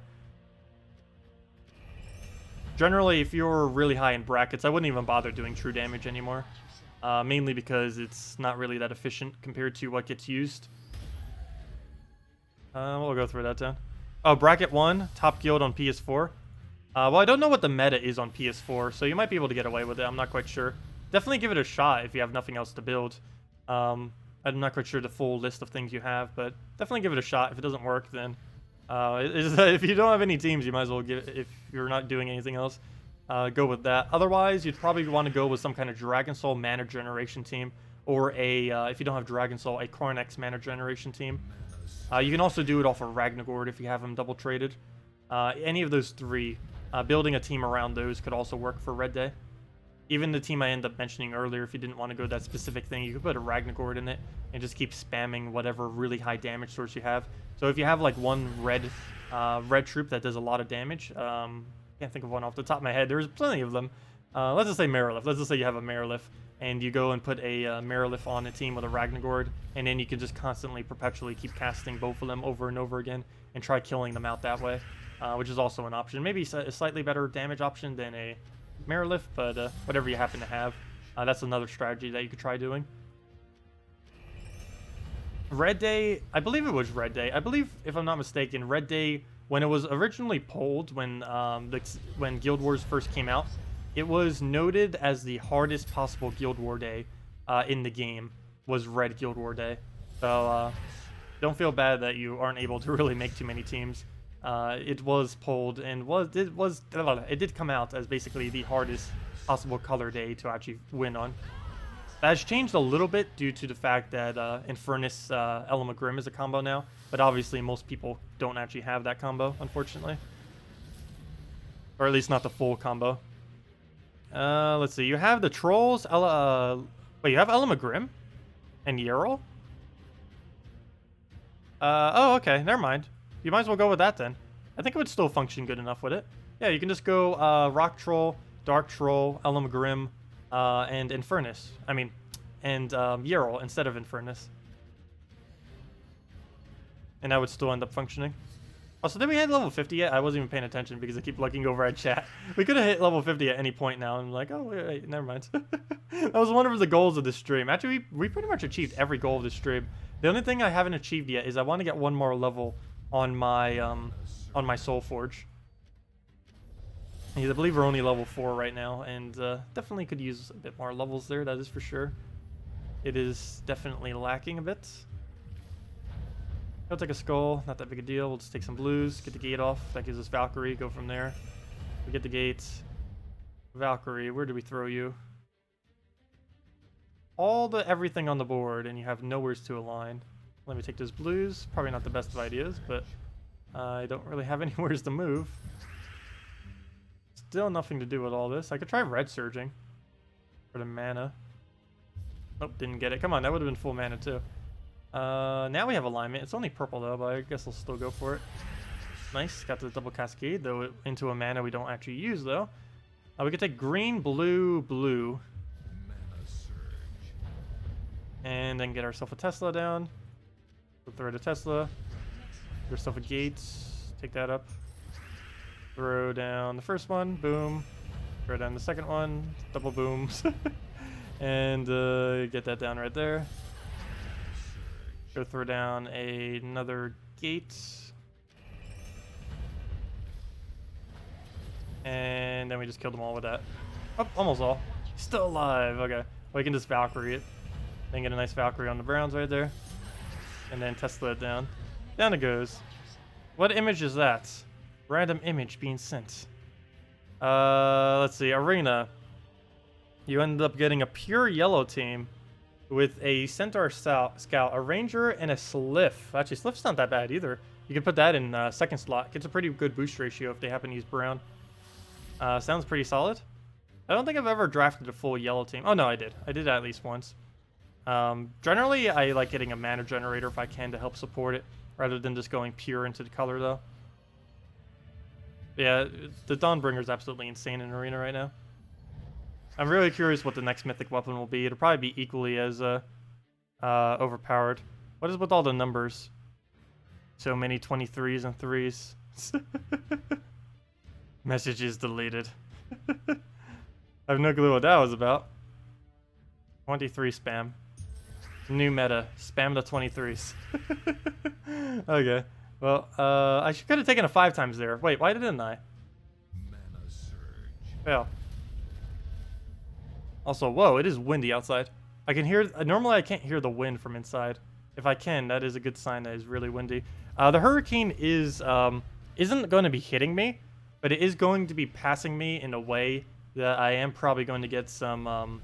Generally, if you're really high in brackets, I wouldn't even bother doing true damage anymore. Mainly because it's not really that efficient compared to what gets used. We'll go through that then. Oh, bracket 1, top guild on PS4. Well, I don't know what the meta is on PS4, so you might be able to get away with it. I'm not quite sure. Definitely give it a shot if you have nothing else to build. I'm not quite sure the full list of things you have, but definitely give it a shot. If it doesn't work, then if you don't have any teams, you might as well give it, if you're not doing anything else, go with that. Otherwise, you'd probably want to go with some kind of Dragon Soul mana generation team, or a if you don't have Dragon Soul, a Cornex mana generation team. You can also do it off of Ragnagord if you have them double traded. Any of those three, building a team around those could also work for Red Day. Even the team I ended up mentioning earlier, if you didn't want to go that specific thing, you could put a Ragnagord in it and just keep spamming whatever really high damage source you have. So if you have like one red troop that does a lot of damage, can't think of one off the top of my head. There's plenty of them. Let's just say Marilith. Let's just say you have a Marilith, and you go and put a Marilith on a team with a Ragnagord, and then you can just constantly, perpetually keep casting both of them over and over again and try killing them out that way, which is also an option. Maybe a slightly better damage option than a Marilith, but whatever you happen to have, that's another strategy that you could try doing. Red Day, I believe it was Red Day. I believe, if I'm not mistaken, Red Day, when it was originally polled, when Guild Wars first came out, it was noted as the hardest possible Guild War day in the game was Red Guild War Day. So don't feel bad that you aren't able to really make too many teams. It was polled and it did come out as basically the hardest possible color day to actually win on. That has changed a little bit due to the fact that Infernus Element Grim is a combo now, but obviously most people don't actually have that combo, unfortunately. Or at least not the full combo. Let's see, you have the Trolls, wait, you have Element Grim? And Yerl? Oh, okay, never mind. You might as well go with that then. I think it would still function good enough with it. Yeah, you can just go Rock Troll, Dark Troll, Element Grim, and Infernus. I mean, and Yerl instead of Infernus. And that would still end up functioning. Also, did we hit level 50 yet? I wasn't even paying attention because I keep looking over at chat. We could have hit level 50 at any point now. I'm like, oh, wait, never mind. That was one of the goals of this stream. Actually, we pretty much achieved every goal of this stream. The only thing I haven't achieved yet is I want to get one more level on my Soul Forge. Because I believe we're only level 4 right now, and definitely could use a bit more levels there, that is for sure. It is definitely lacking a bit. I'll take a skull, not that big a deal. We'll just take some blues, get the gate off. That gives us Valkyrie, go from there. We get the gate. Valkyrie, where do we throw you? Everything on the board, and you have nowheres to align. Let me take those blues. Probably not the best of ideas, but I don't really have anywheres to move. Still nothing to do with all this. I could try red surging for the mana. Nope, didn't get it. Come on, that would have been full mana too. Now we have alignment. It's only purple though, but I guess I'll still go for it. Nice, got the double cascade, though into a mana we don't actually use though. We could take green, blue, blue. And then get ourselves a Tesla down. We'll throw the Tesla. Get ourselves a gate. Take that up. Throw down the first one. Boom. Throw down the second one. Double booms. And get that down right there. Go throw down another gate. And then we just killed them all with that. Oh, almost all. Still alive. Okay. Well, we can just Valkyrie it. Then get a nice Valkyrie on the Browns right there. And then Tesla it down. Down it goes. What image is that? Random image being sent. Let's see. Arena. You ended up getting a pure yellow team with a Centaur Scout, a Ranger, and a Sliff. Actually, Sliff's not that bad either. You can put that in second slot. Gets a pretty good boost ratio if they happen to use brown. Sounds pretty solid. I don't think I've ever drafted a full yellow team. Oh, no, I did. I did that at least once. Generally, I like getting a mana generator if I can to help support it, rather than just going pure into the color, though. Yeah, the Dawnbringer is absolutely insane in Arena right now. I'm really curious what the next mythic weapon will be. It'll probably be equally as overpowered. What is with all the numbers? So many 23s and 3s. Messages deleted. I have no clue what that was about. 23 spam. New meta. Spam the 23s. Okay. Well, I could have taken a 5 times there. Wait, why didn't I? Fail. Also, whoa, it is windy outside. I can hear... Normally, I can't hear the wind from inside. If I can, that is a good sign that it's really windy. The hurricane is isn't going to be hitting me, but it is going to be passing me in a way that I am probably going to get some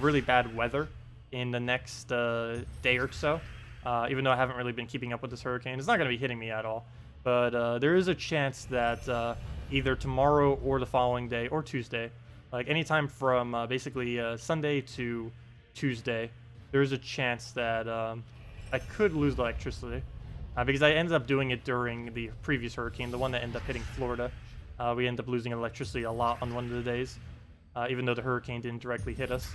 really bad weather in the next day or so. Even though I haven't really been keeping up with this hurricane. It's not going to be hitting me at all. But there is a chance that either tomorrow or the following day, or Tuesday, Like anytime from basically Sunday to Tuesday, there's a chance that I could lose the electricity. Because I ended up doing it during the previous hurricane, the one that ended up hitting Florida. We ended up losing electricity a lot on one of the days, even though the hurricane didn't directly hit us.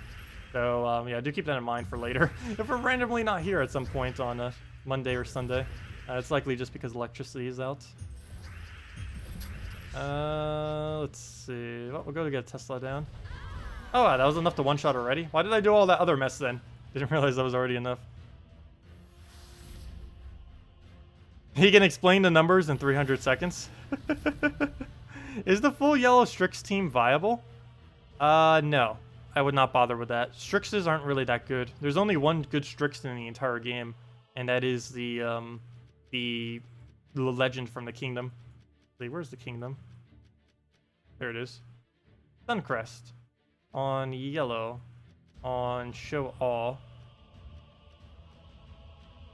So yeah, do keep that in mind for later. If we're randomly not here at some point on Monday or Sunday, it's likely just because electricity is out. Let's see. Well, we'll go to get Tesla down. Oh, wow, that was enough to one-shot already? Why did I do all that other mess then? Didn't realize that was already enough. He can explain the numbers in 300 seconds. Is the full yellow Strix team viable? No. I would not bother with that. Strixes aren't really that good. There's only one good Strix in the entire game, and that is the legend from the kingdom. Wait, where's the kingdom? There it is. Suncrest. On yellow. On show all.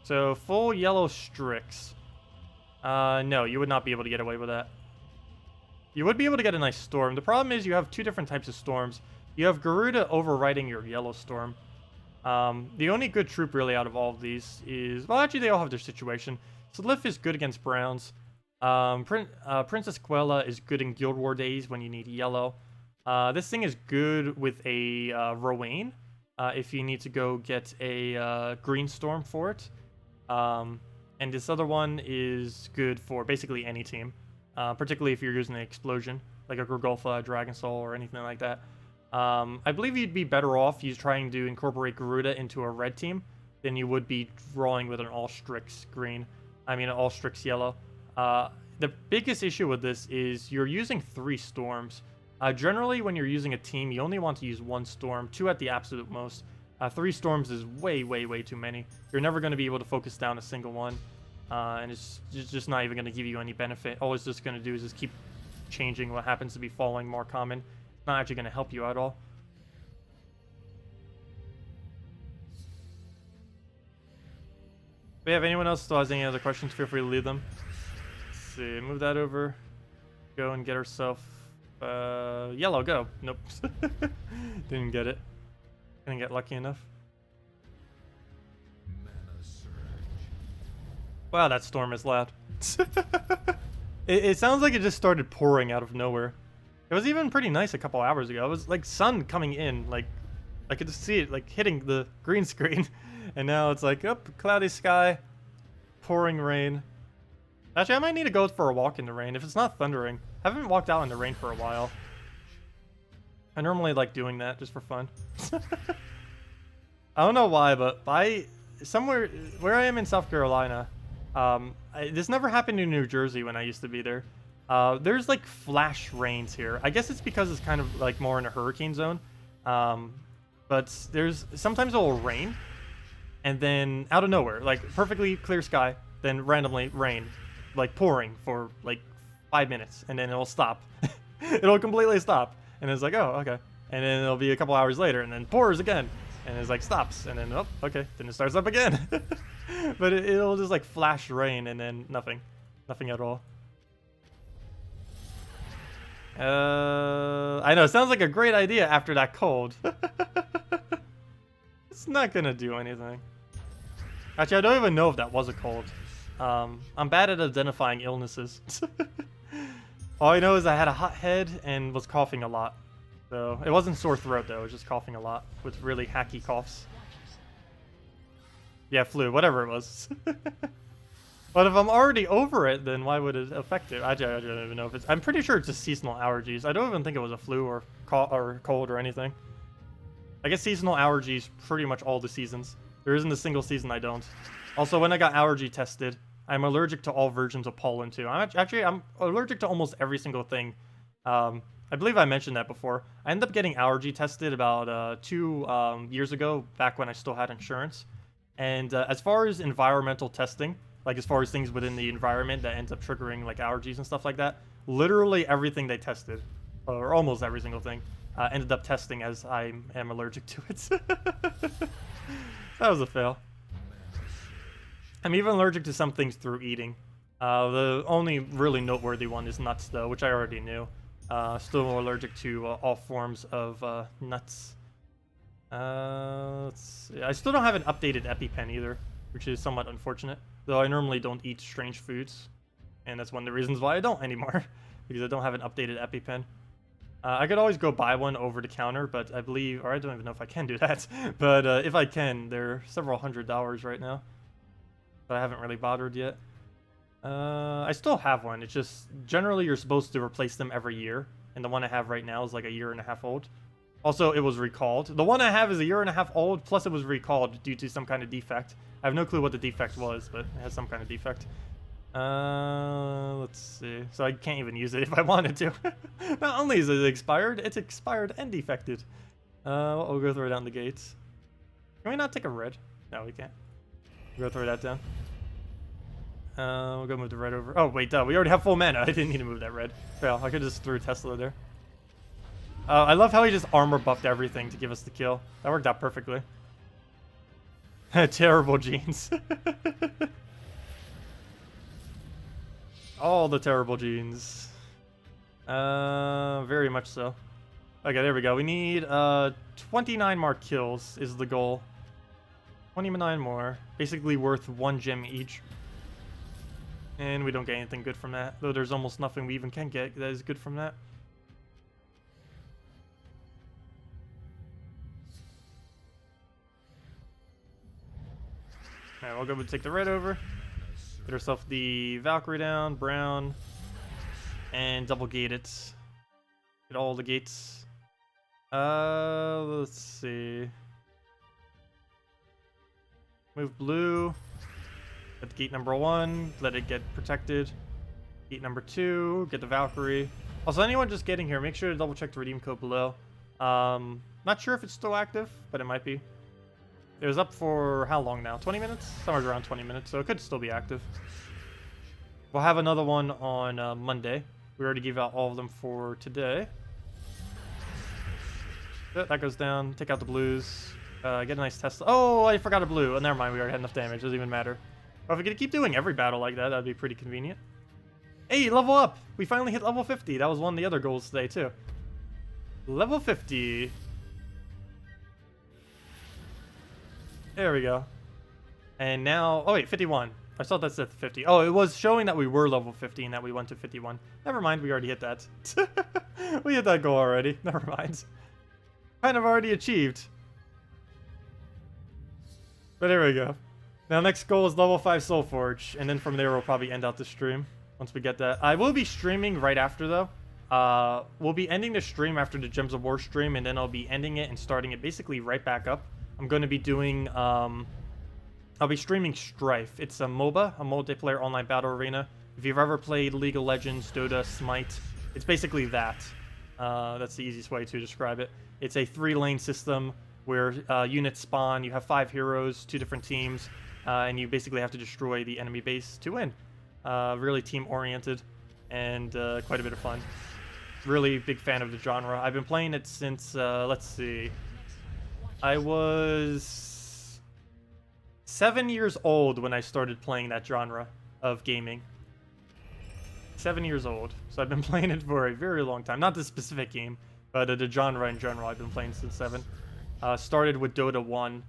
So, full yellow Strix. No, you would not be able to get away with that. You would be able to get a nice storm. The problem is you have two different types of storms. You have Garuda overriding your yellow storm. The only good troop really out of all of these is... Well, actually, they all have their situation. Slif is good against browns. Princess Quella is good in Guild War days when you need yellow. This thing is good with a Rowan if you need to go get a green storm for it. And this other one is good for basically any team, particularly if you're using an explosion, like a Gregolfa, Dragon Soul, or anything like that. I believe you'd be better off trying to incorporate Garuda into a red team than you would be drawing with an all-Strix green. I mean, an all-Strix yellow. The biggest issue with this is you're using 3 storms. Generally, when you're using a team, you only want to use 1 storm, 2 at the absolute most. 3 storms is way, way, way too many. You're never going to be able to focus down a single one. And it's just not even going to give you any benefit. All it's just going to do is just keep changing what happens to be falling more common. It's not actually going to help you at all. But yeah, if anyone else still has any other questions, feel free to leave them. Let's see, move that over. Go and get ourselves... yellow, go. Nope. Didn't get it. Didn't get lucky enough. Wow, that storm is loud. It sounds like it just started pouring out of nowhere. It was even pretty nice a couple hours ago. It was like sun coming in, like I could just see it like hitting the green screen. And now it's like, up, cloudy sky, pouring rain. Actually, I might need to go for a walk in the rain if it's not thundering. I haven't walked out in the rain for a while. I normally like doing that just for fun. I don't know why, but somewhere where I am in South Carolina, this never happened in New Jersey when I used to be there. There's like flash rains here. I guess it's because it's kind of like more in a hurricane zone. But sometimes it will rain, and then out of nowhere, like perfectly clear sky, then randomly rain, like pouring for like 5 minutes, and then it'll stop. It'll completely stop, and it's like, oh, okay. And then it'll be a couple hours later, and then pours again, and it's like stops, and then oh, okay, then it starts up again. But it'll just like flash rain, and then nothing at all. I know, it sounds like a great idea after that cold. It's not gonna do anything. Actually, I don't even know if that was a cold. I'm bad at identifying illnesses. All I know is I had a hot head and was coughing a lot. So, it wasn't sore throat though, it was just coughing a lot with really hacky coughs. Yeah, flu, whatever it was. But if I'm already over it, then why would it affect it? I don't even know if it's... I'm pretty sure it's just seasonal allergies. I don't even think it was a flu or cold or anything. I get seasonal allergies pretty much all the seasons. There isn't a single season I don't. Also, when I got allergy tested, I'm allergic to all versions of pollen too. I'm allergic to almost every single thing. I believe I mentioned that before. I ended up getting allergy tested about 2 years ago, back when I still had insurance. And as far as environmental testing, like as far as things within the environment that ends up triggering like allergies and stuff like that, literally everything they tested, or almost every single thing, ended up testing as I am allergic to it. That was a fail. I'm even allergic to some things through eating. The only really noteworthy one is nuts though, which I already knew. Still allergic to all forms of nuts. Let's see. I still don't have an updated EpiPen either, which is somewhat unfortunate. Though I normally don't eat strange foods, and that's one of the reasons why I don't anymore, because I don't have an updated EpiPen. I could always go buy one over the counter, but I believe, or I don't even know if I can do that, but if I can, they're several $100s right now. But I haven't really bothered yet. I still have one. It's just, generally you're supposed to replace them every year, and the one I have right now is like a 1.5 years old. Also, it was recalled. The one I have is a 1.5 years old, plus it was recalled due to some kind of defect. I have no clue what the defect was, but it has some kind of defect. Let's see. So I can't even use it if I wanted to. Not only is it expired, it's expired and defected. We'll go throw down the gates. Can we not take a red? No, we can't. We'll go throw that down. We'll go move the red over. Oh, wait, we already have full mana. I didn't need to move that red. Fail. I could just throw Tesla there. I love how he just armor buffed everything to give us the kill. That worked out perfectly. Terrible genes. All the terrible genes. Very much so. Okay, there we go. We need 29 more kills is the goal. 29 more. Basically worth 1 gem each. And we don't get anything good from that. Though there's almost nothing we even can get that is good from that. Alright, we'll go and take the red over. Get ourselves the Valkyrie down, brown, and double gate it. Get all the gates. Let's see. Move blue. Get gate number 1. Let it get protected. Gate number 2. Get the Valkyrie. Also, anyone just getting here, make sure to double check the redeem code below. Not sure if it's still active, but it might be. It was up for how long now? 20 minutes? Somewhere around 20 minutes, so it could still be active. We'll have another one on Monday. We already gave out all of them for today. That goes down. Take out the blues. Get a nice Tesla. Oh, I forgot a blue. Oh, never mind. We already had enough damage. Doesn't even matter. Well, if we could keep doing every battle like that, that'd be pretty convenient. Hey, level up! We finally hit level 50. That was one of the other goals today, too. Level 50. There we go. And now... Oh, wait, 51. I thought that's at 50. Oh, it was showing that we were level 50 and that we went to 51. Never mind, we already hit that. We hit that goal already. Never mind. Kind of already achieved. But there we go. Now, next goal is level 5 Soulforge. And then from there, we'll probably end out the stream once we get that. I will be streaming right after, though. We'll be ending the stream after the Gems of War stream, and then I'll be ending it and starting it basically right back up. I'm going to be doing, I'll be streaming Strife. It's a MOBA, a multiplayer online battle arena. If you've ever played League of Legends, Dota, Smite, it's basically that. That's the easiest way to describe it. It's a 3-lane system where units spawn. You have 5 heroes, 2 different teams, and you basically have to destroy the enemy base to win. Really team-oriented and quite a bit of fun. Really big fan of the genre. I've been playing it since, let's see... I was 7 years old when I started playing that genre of gaming. 7 years old. So I've been playing it for a very long time. Not this specific game, but the genre in general I've been playing since 7. Started with Dota 1,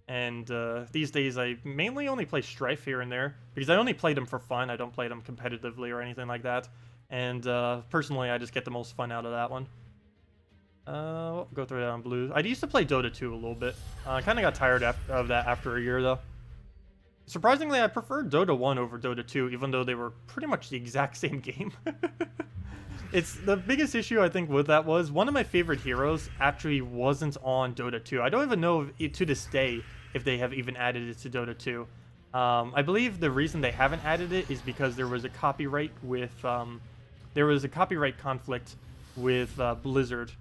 and these days I mainly only play Strife here and there, because I only play them for fun. I don't play them competitively or anything like that. And personally, I just get the most fun out of that one. We'll go through that on blue. I used to play Dota 2 a little bit. I kind of got tired of that after a year, though. Surprisingly, I preferred Dota 1 over Dota 2, even though they were pretty much the exact same game. It's the biggest issue, I think, with that was one of my favorite heroes actually wasn't on Dota 2. I don't even know if, to this day if they have even added it to Dota 2. I believe the reason they haven't added it is because there was a copyright with... there was a copyright conflict with Blizzard,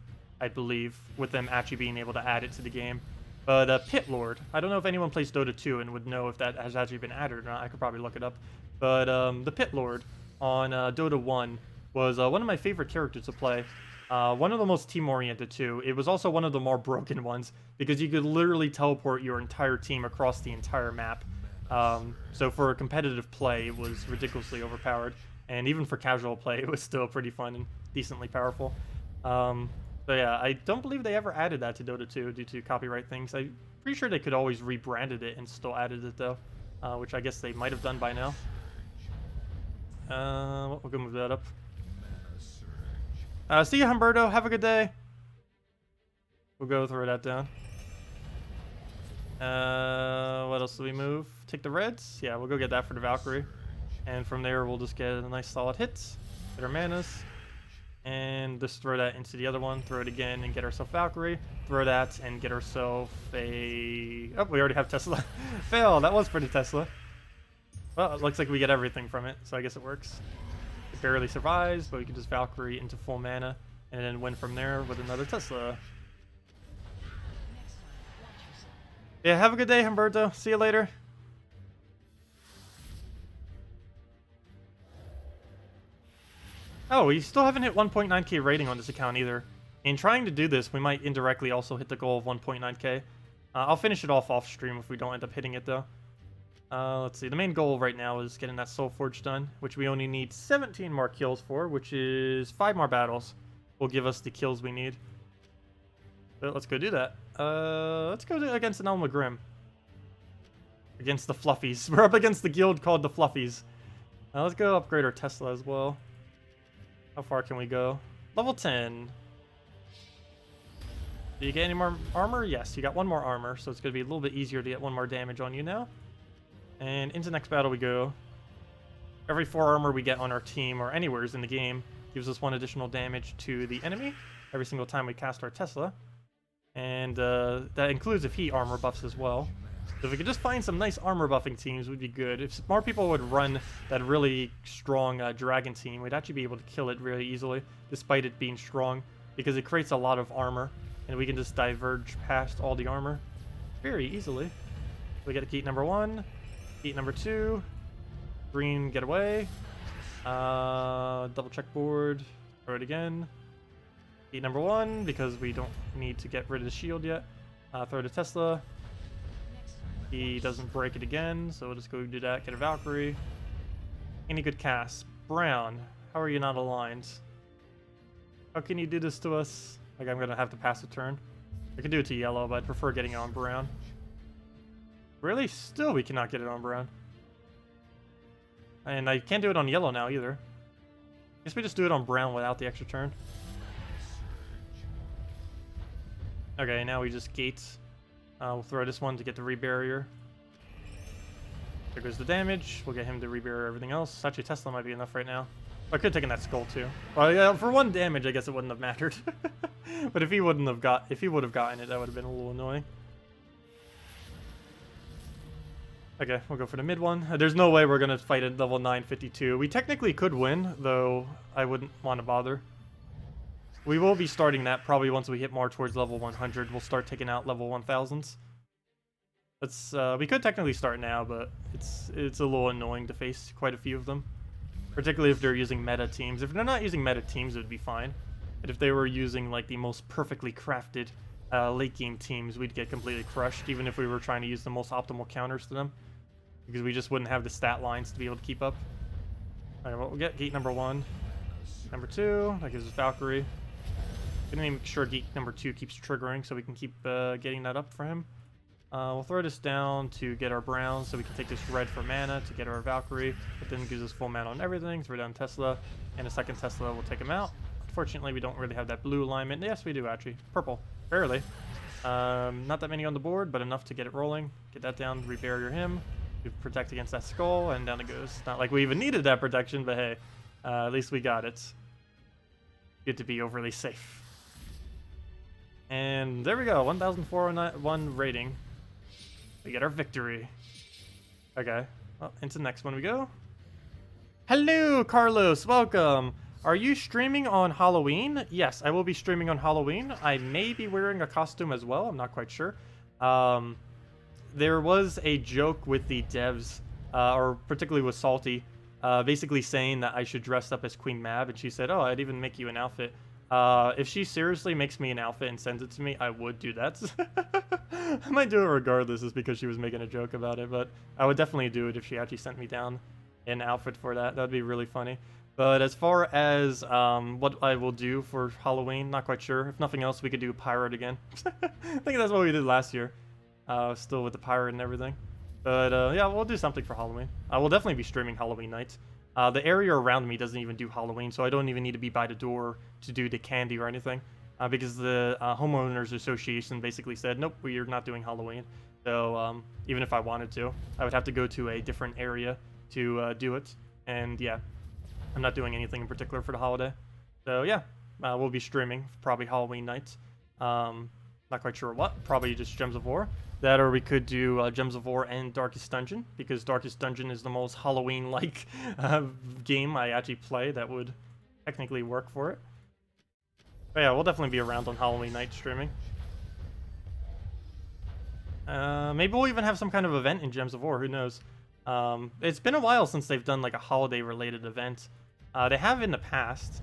I believe, with them actually being able to add it to the game. But Pit Lord, I don't know if anyone plays Dota 2 and would know if that has actually been added or not. I could probably look it up. But the Pit Lord on Dota 1 was one of my favorite characters to play. One of the most team-oriented too. It was also one of the more broken ones because you could literally teleport your entire team across the entire map. So for a competitive play, it was ridiculously overpowered. And even for casual play, it was still pretty fun and decently powerful. So yeah, I don't believe they ever added that to Dota 2 due to copyright things. I'm pretty sure they could always rebranded it and still added it though, which I guess they might have done by now. We'll go move that up. See you, Humberto. Have a good day. We'll go throw that down. What else do we move? Take the reds? Yeah, we'll go get that for the Valkyrie. And from there, we'll just get a nice solid hit. Get our manas. And just throw that into the other one. Throw it again and get ourselves Valkyrie. Throw that and get ourselves a... Oh, we already have Tesla. Fail. That was pretty Tesla. Well, it looks like we get everything from it, so I guess it works. It barely survives, but we can just Valkyrie into full mana and then win from there with another Tesla. Yeah, have a good day, Humberto. See you later. Oh, we still haven't hit 1.9k rating on this account either. In trying to do this, we might indirectly also hit the goal of 1.9k. I'll finish it off stream if we don't end up hitting it though. Let's see, the main goal right now is getting that Soul Forge done, which we only need 17 more kills for, which is 5 more battles will give us the kills we need. So let's go do that. Let's go against an Elma Grimm. Against the Fluffies. We're up against the guild called the Fluffies. Let's go upgrade our Tesla as well. How far can we go? Level 10. Do you get any more armor? Yes, you got 1 more armor, so it's going to be a little bit easier to get 1 more damage on you now. And into the next battle we go. Every 4 armor we get on our team or anywheres in the game gives us 1 additional damage to the enemy every single time we cast our Tesla. And that includes if he armor buffs as well. So if we could just find some nice armor buffing teams, would be good. If more people would run that really strong dragon team, we'd actually be able to kill it really easily, despite it being strong, because it creates a lot of armor, and we can just diverge past all the armor very easily. We get a Keat number 1, Keat number 2, green get away, double check board, throw it again, Keat number 1, because we don't need to get rid of the shield yet, throw the Tesla. He doesn't break it again, so we'll just go do that, get a Valkyrie. Any good cast? Brown, how are you not aligned? How can you do this to us? Like, I'm gonna have to pass a turn. I could do it to yellow, but I'd prefer getting it on brown. Really? Still we cannot get it on brown. And I can't do it on yellow now either. Guess we just do it on brown without the extra turn. Okay, now we just gate. We'll throw this one to get the rebarrier. There goes the damage. We'll get him to rebarrier everything else. Actually, Tesla might be enough right now. I could have taken that skull too. Well, yeah, for 1 damage, I guess it wouldn't have mattered. But if he would have gotten it, that would have been a little annoying. Okay, we'll go for the mid one. There's no way we're gonna fight at level 952. We technically could win, though I wouldn't want to bother. We will be starting that probably once we hit more towards level 100. We'll start taking out level 1000s. We could technically start now, but it's a little annoying to face quite a few of them. Particularly if they're using meta teams. If they're not using meta teams, it would be fine. But if they were using like the most perfectly crafted late game teams, we'd get completely crushed, even if we were trying to use the most optimal counters to them. Because we just wouldn't have the stat lines to be able to keep up. Alright, well, we'll get gate number 1. Number 2, that gives us Valkyrie. Gonna make sure gate number 2 keeps triggering so we can keep getting that up for him. We'll throw this down to get our brown so we can take this red for mana to get our Valkyrie. But then gives us full mana on everything. Throw down Tesla. And a second Tesla will take him out. Unfortunately, we don't really have that blue alignment. Yes, we do actually. Purple. Barely. Not that many on the board, but enough to get it rolling. Get that down, rebarrier him. We protect against that skull, and down it goes. Not like we even needed that protection, but hey, at least we got it. Good to be overly safe. And there we go, 1,401 rating. We get our victory. Okay, well, into the next one we go. Hello, Carlos, welcome. Are you streaming on Halloween? Yes, I will be streaming on Halloween. I may be wearing a costume as well, I'm not quite sure. There was a joke with the devs, or particularly with Salty, basically saying that I should dress up as Queen Mab, and she said, oh, I'd even make you an outfit. If she seriously makes me an outfit and sends it to me, I would do that. I might do it regardless, just because she was making a joke about it, but I would definitely do it if she actually sent me down an outfit for that. That'd be really funny. But as far as what I will do for Halloween, not quite sure. If nothing else, we could do Pirate again. I think that's what we did last year. Still with the Pirate and everything. But yeah, we'll do something for Halloween. I will definitely be streaming Halloween nights. The area around me doesn't even do Halloween, so I don't even need to be by the door to do the candy or anything. Because the homeowners association basically said, nope, we're not doing Halloween. So even if I wanted to, I would have to go to a different area to do it. And yeah, I'm not doing anything in particular for the holiday. So yeah, we'll be streaming probably Halloween night. Not quite sure what, probably just Gems of War. That, or we could do Gems of War and Darkest Dungeon, because Darkest Dungeon is the most Halloween-like game I actually play that would technically work for it. But yeah, we'll definitely be around on Halloween night streaming. Maybe we'll even have some kind of event in Gems of War, who knows. It's been a while since they've done like a holiday-related event. They have in the past,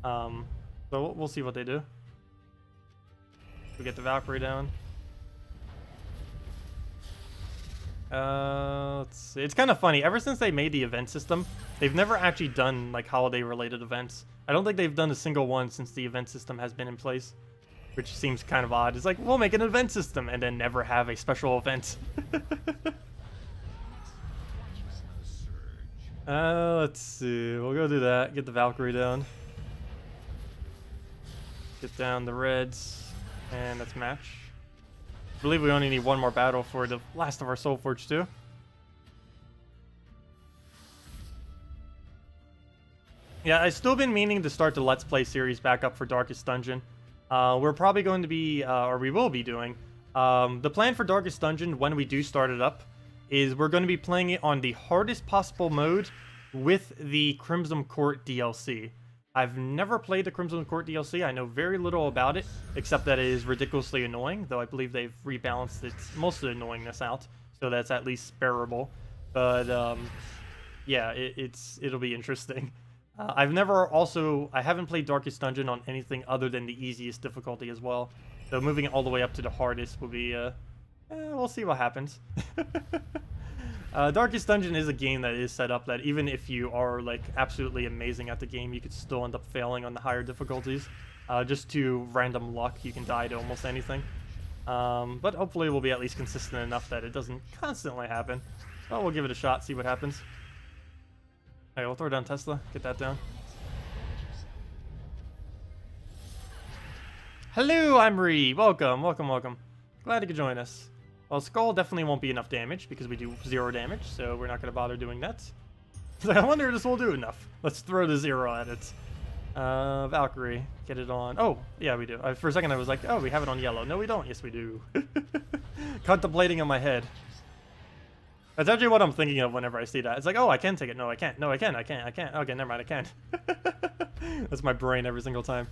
so we'll see what they do. We get the Valkyrie down. Let's see. It's kind of funny. Ever since they made the event system, they've never actually done like holiday-related events. I don't think they've done a single one since the event system has been in place, which seems kind of odd. It's like, we'll make an event system and then never have a special event. Let's see. We'll go do that. Get the Valkyrie down. Get down the reds. And let's match. I believe we only need one more battle for the last of our Soulforge too. Yeah, I've still been meaning to start the Let's Play series back up for Darkest Dungeon. We're probably going to be, or we will be doing, the plan for Darkest Dungeon when we do start it up is we're going to be playing it on the hardest possible mode with the Crimson Court DLC. I've never played the Crimson Court DLC. I know very little about it, except that it is ridiculously annoying, though I believe they've rebalanced most of the annoyingness out, so that's at least bearable. But yeah, it'll be interesting. I haven't played Darkest Dungeon on anything other than the easiest difficulty as well. So moving it all the way up to the hardest will be, we'll see what happens. Darkest Dungeon is a game that is set up that even if you are like absolutely amazing at the game, you could still end up failing on the higher difficulties. Just to random luck, you can die to almost anything. But hopefully we'll be at least consistent enough that it doesn't constantly happen. Well, we'll give it a shot, see what happens. Alright, we'll throw down Tesla, get that down. Hello, I'm Reeb. Welcome, welcome, welcome. Glad you could join us. Well, Skull definitely won't be enough damage because we do 0 damage, so we're not going to bother doing that. I wonder if this will do enough. Let's throw the 0 at it. Valkyrie, get it on. Oh, yeah, we do. For a second I was like, oh, we have it on yellow. No, we don't. Yes, we do. Contemplating on my head. That's actually what I'm thinking of whenever I see that. It's like, oh, I can take it. No, I can't. No, I can. I can't. I can't. Okay, never mind. I can't. That's my brain every single time.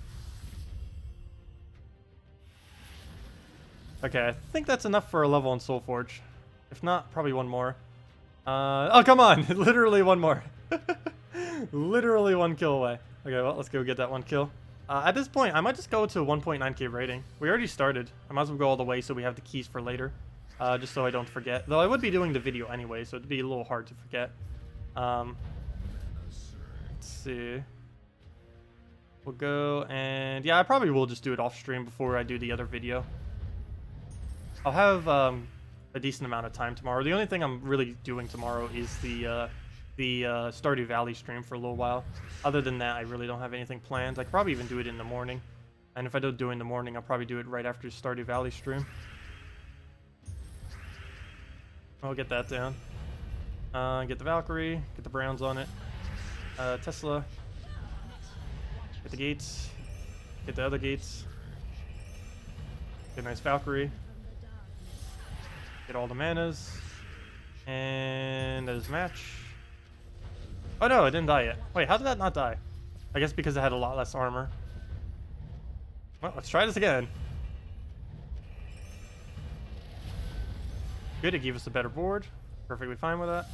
Okay, I think that's enough for a level on Soulforge. If not, probably one more. Oh, come on! Literally one more. Literally 1 kill away. Okay, well, let's go get that 1 kill. At this point, I might just go to 1.9k rating. We already started. I might as well go all the way so we have the keys for later. Just so I don't forget. Though I would be doing the video anyway, so it'd be a little hard to forget. Let's see. We'll go and... yeah, I probably will just do it off stream before I do the other video. I'll have a decent amount of time tomorrow. The only thing I'm really doing tomorrow is the Stardew Valley stream for a little while. Other than that, I really don't have anything planned. I could probably even do it in the morning. And if I don't do it in the morning, I'll probably do it right after Stardew Valley stream. I'll get that down. Get the Valkyrie, get the Browns on it. Tesla. Get the gates. Get the other gates. Get a nice Valkyrie. Get all the manas. And that is match. Oh no, it didn't die yet. Wait, how did that not die? I guess because it had a lot less armor. Well, let's try this again. Good, it gave us a better board. Perfectly fine with that.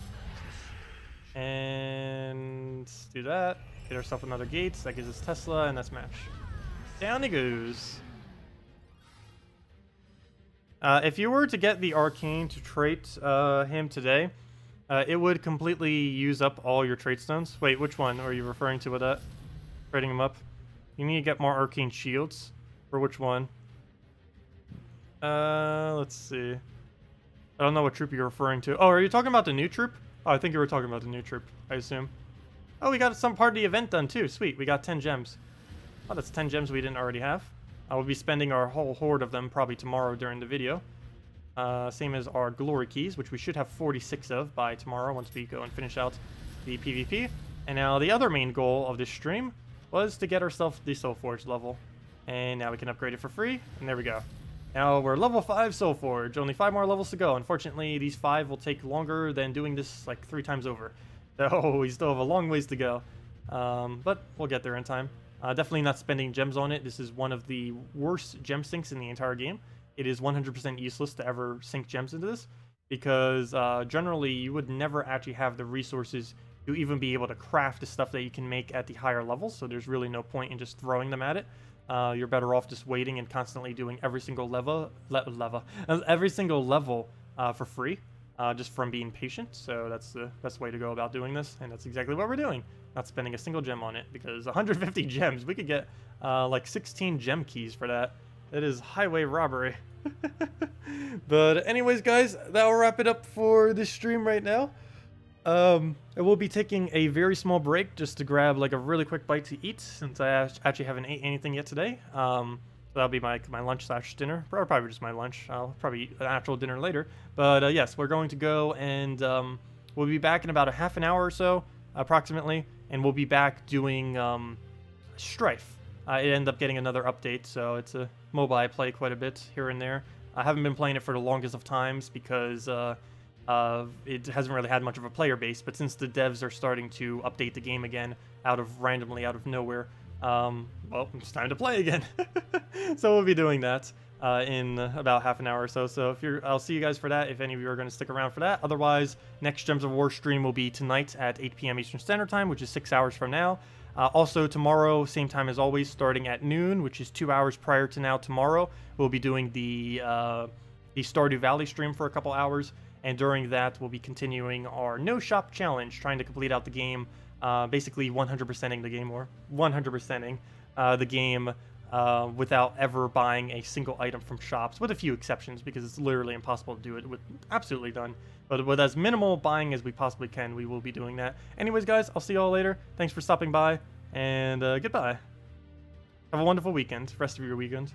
And do that. Get ourselves another gate. That gives us Tesla, and that's match. Down he goes. If you were to get the Arcane to trait him today, It would completely use up all your trait stones. Wait, which one are you referring to with that? Trading them up? You need to get more arcane shields. For which one? Let's see. I don't know what troop you're referring to. Oh, are you talking about the new troop? Oh, I think you were talking about the new troop, I assume. Oh, we got some part of the event done too. Sweet, we got 10 gems. Oh, that's 10 gems we didn't already have. I will be spending our whole horde of them probably tomorrow during the video. Same as our glory keys, which we should have 46 of by tomorrow once we go and finish out the PvP. And now the other main goal of this stream was to get ourselves the Soulforge level. And now we can upgrade it for free, and there we go. Now we're level 5 Soulforge, only 5 more levels to go. Unfortunately, these 5 will take longer than doing this like 3 times over. So we still have a long ways to go, but we'll get there in time. Definitely not spending gems on it. This is one of the worst gem sinks in the entire game. It is 100% useless to ever sink gems into this, because generally you would never actually have the resources to even be able to craft the stuff that you can make at the higher levels, so there's really no point in just throwing them at it. You're better off just waiting and constantly doing every single level for free, just from being patient. So that's the best way to go about doing this, and that's exactly what we're doing. Not spending a single gem on it, because 150 gems, we could get like 16 gem keys for that. That is highway robbery. But anyways, guys, that'll wrap it up for this stream right now. I will be taking a very small break just to grab like a really quick bite to eat, since I actually haven't ate anything yet today. So that'll be my lunch / dinner, or probably just my lunch. I'll probably eat an actual dinner later. But yes, we're going to go, and we'll be back in about a half an hour or so, approximately, and we'll be back doing Strife. It ended up getting another update, so it's a mobile I play quite a bit here and there. I haven't been playing it for the longest of times because it hasn't really had much of a player base, but since the devs are starting to update the game again randomly out of nowhere, well, it's time to play again. So we'll be doing that in about half an hour or so. So I'll see you guys for that if any of you are going to stick around for that. Otherwise, next Gems of War stream will be tonight at 8 p.m. Eastern Standard Time, which is 6 hours from now. Also tomorrow, same time as always, starting at noon, which is 2 hours prior to now tomorrow, we'll be doing the Stardew Valley stream for a couple hours. And during that, we'll be continuing our No Shop Challenge, trying to complete out the game, basically 100%ing the game, or 100%ing the game without ever buying a single item from shops, with a few exceptions, because it's literally impossible to do it with absolutely done. But with as minimal buying as we possibly can, we will be doing that. Anyways, guys, I'll see you all later. Thanks for stopping by, and goodbye. Have a wonderful weekend, rest of your weekend.